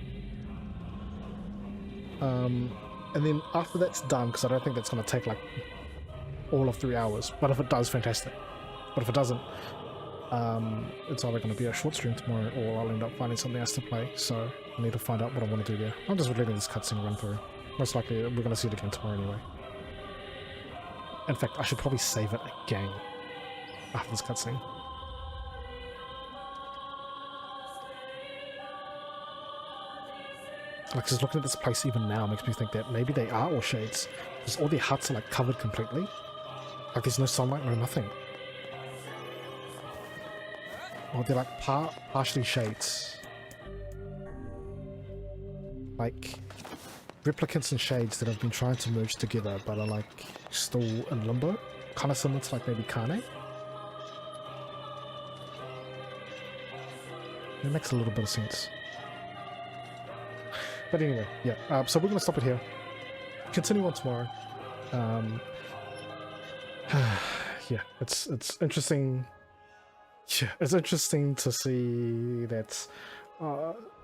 and then after that's done, because I don't think that's going to take like all of 3 hours, but if it does, fantastic, but if it doesn't, it's either going to be a short stream tomorrow or I'll end up finding something else to play, so I need to find out what I want to do there. I'm just letting this cutscene run through. Most likely we're going to see it again tomorrow anyway. In fact, I should probably save it again after this cutscene. Like, just looking at this place even now makes me think that maybe they are all shades, because all their huts are like covered completely. Like there's no sunlight, no nothing. Or they're like partially shades. Like replicants and shades that have been trying to merge together but are like still in limbo. Kind of similar to like maybe Kane. It makes a little bit of sense. But anyway, yeah. So we're going to stop it here. Continue on tomorrow. Yeah, it's interesting. Yeah, it's interesting to see that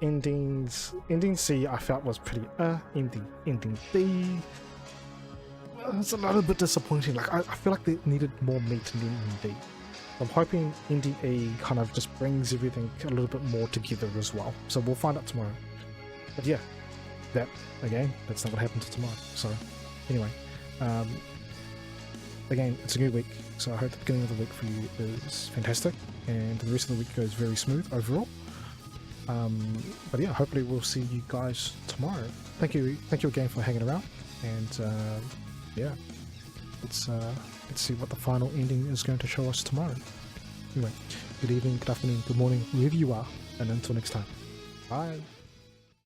ending C I felt was pretty ending B it's a little bit disappointing. Like I feel like they needed more meat in ending B. I'm hoping ending A kind of just brings everything a little bit more together as well. So we'll find out tomorrow. But yeah, that's not what happened to tomorrow. So anyway, again, it's a new week, so I hope the beginning of the week for you is fantastic and the rest of the week goes very smooth overall. But yeah, hopefully we'll see you guys tomorrow. Thank you again for hanging around, and yeah, let's see what the final ending is going to show us tomorrow. Anyway, good evening, good afternoon, good morning, wherever you are, and until next time, bye.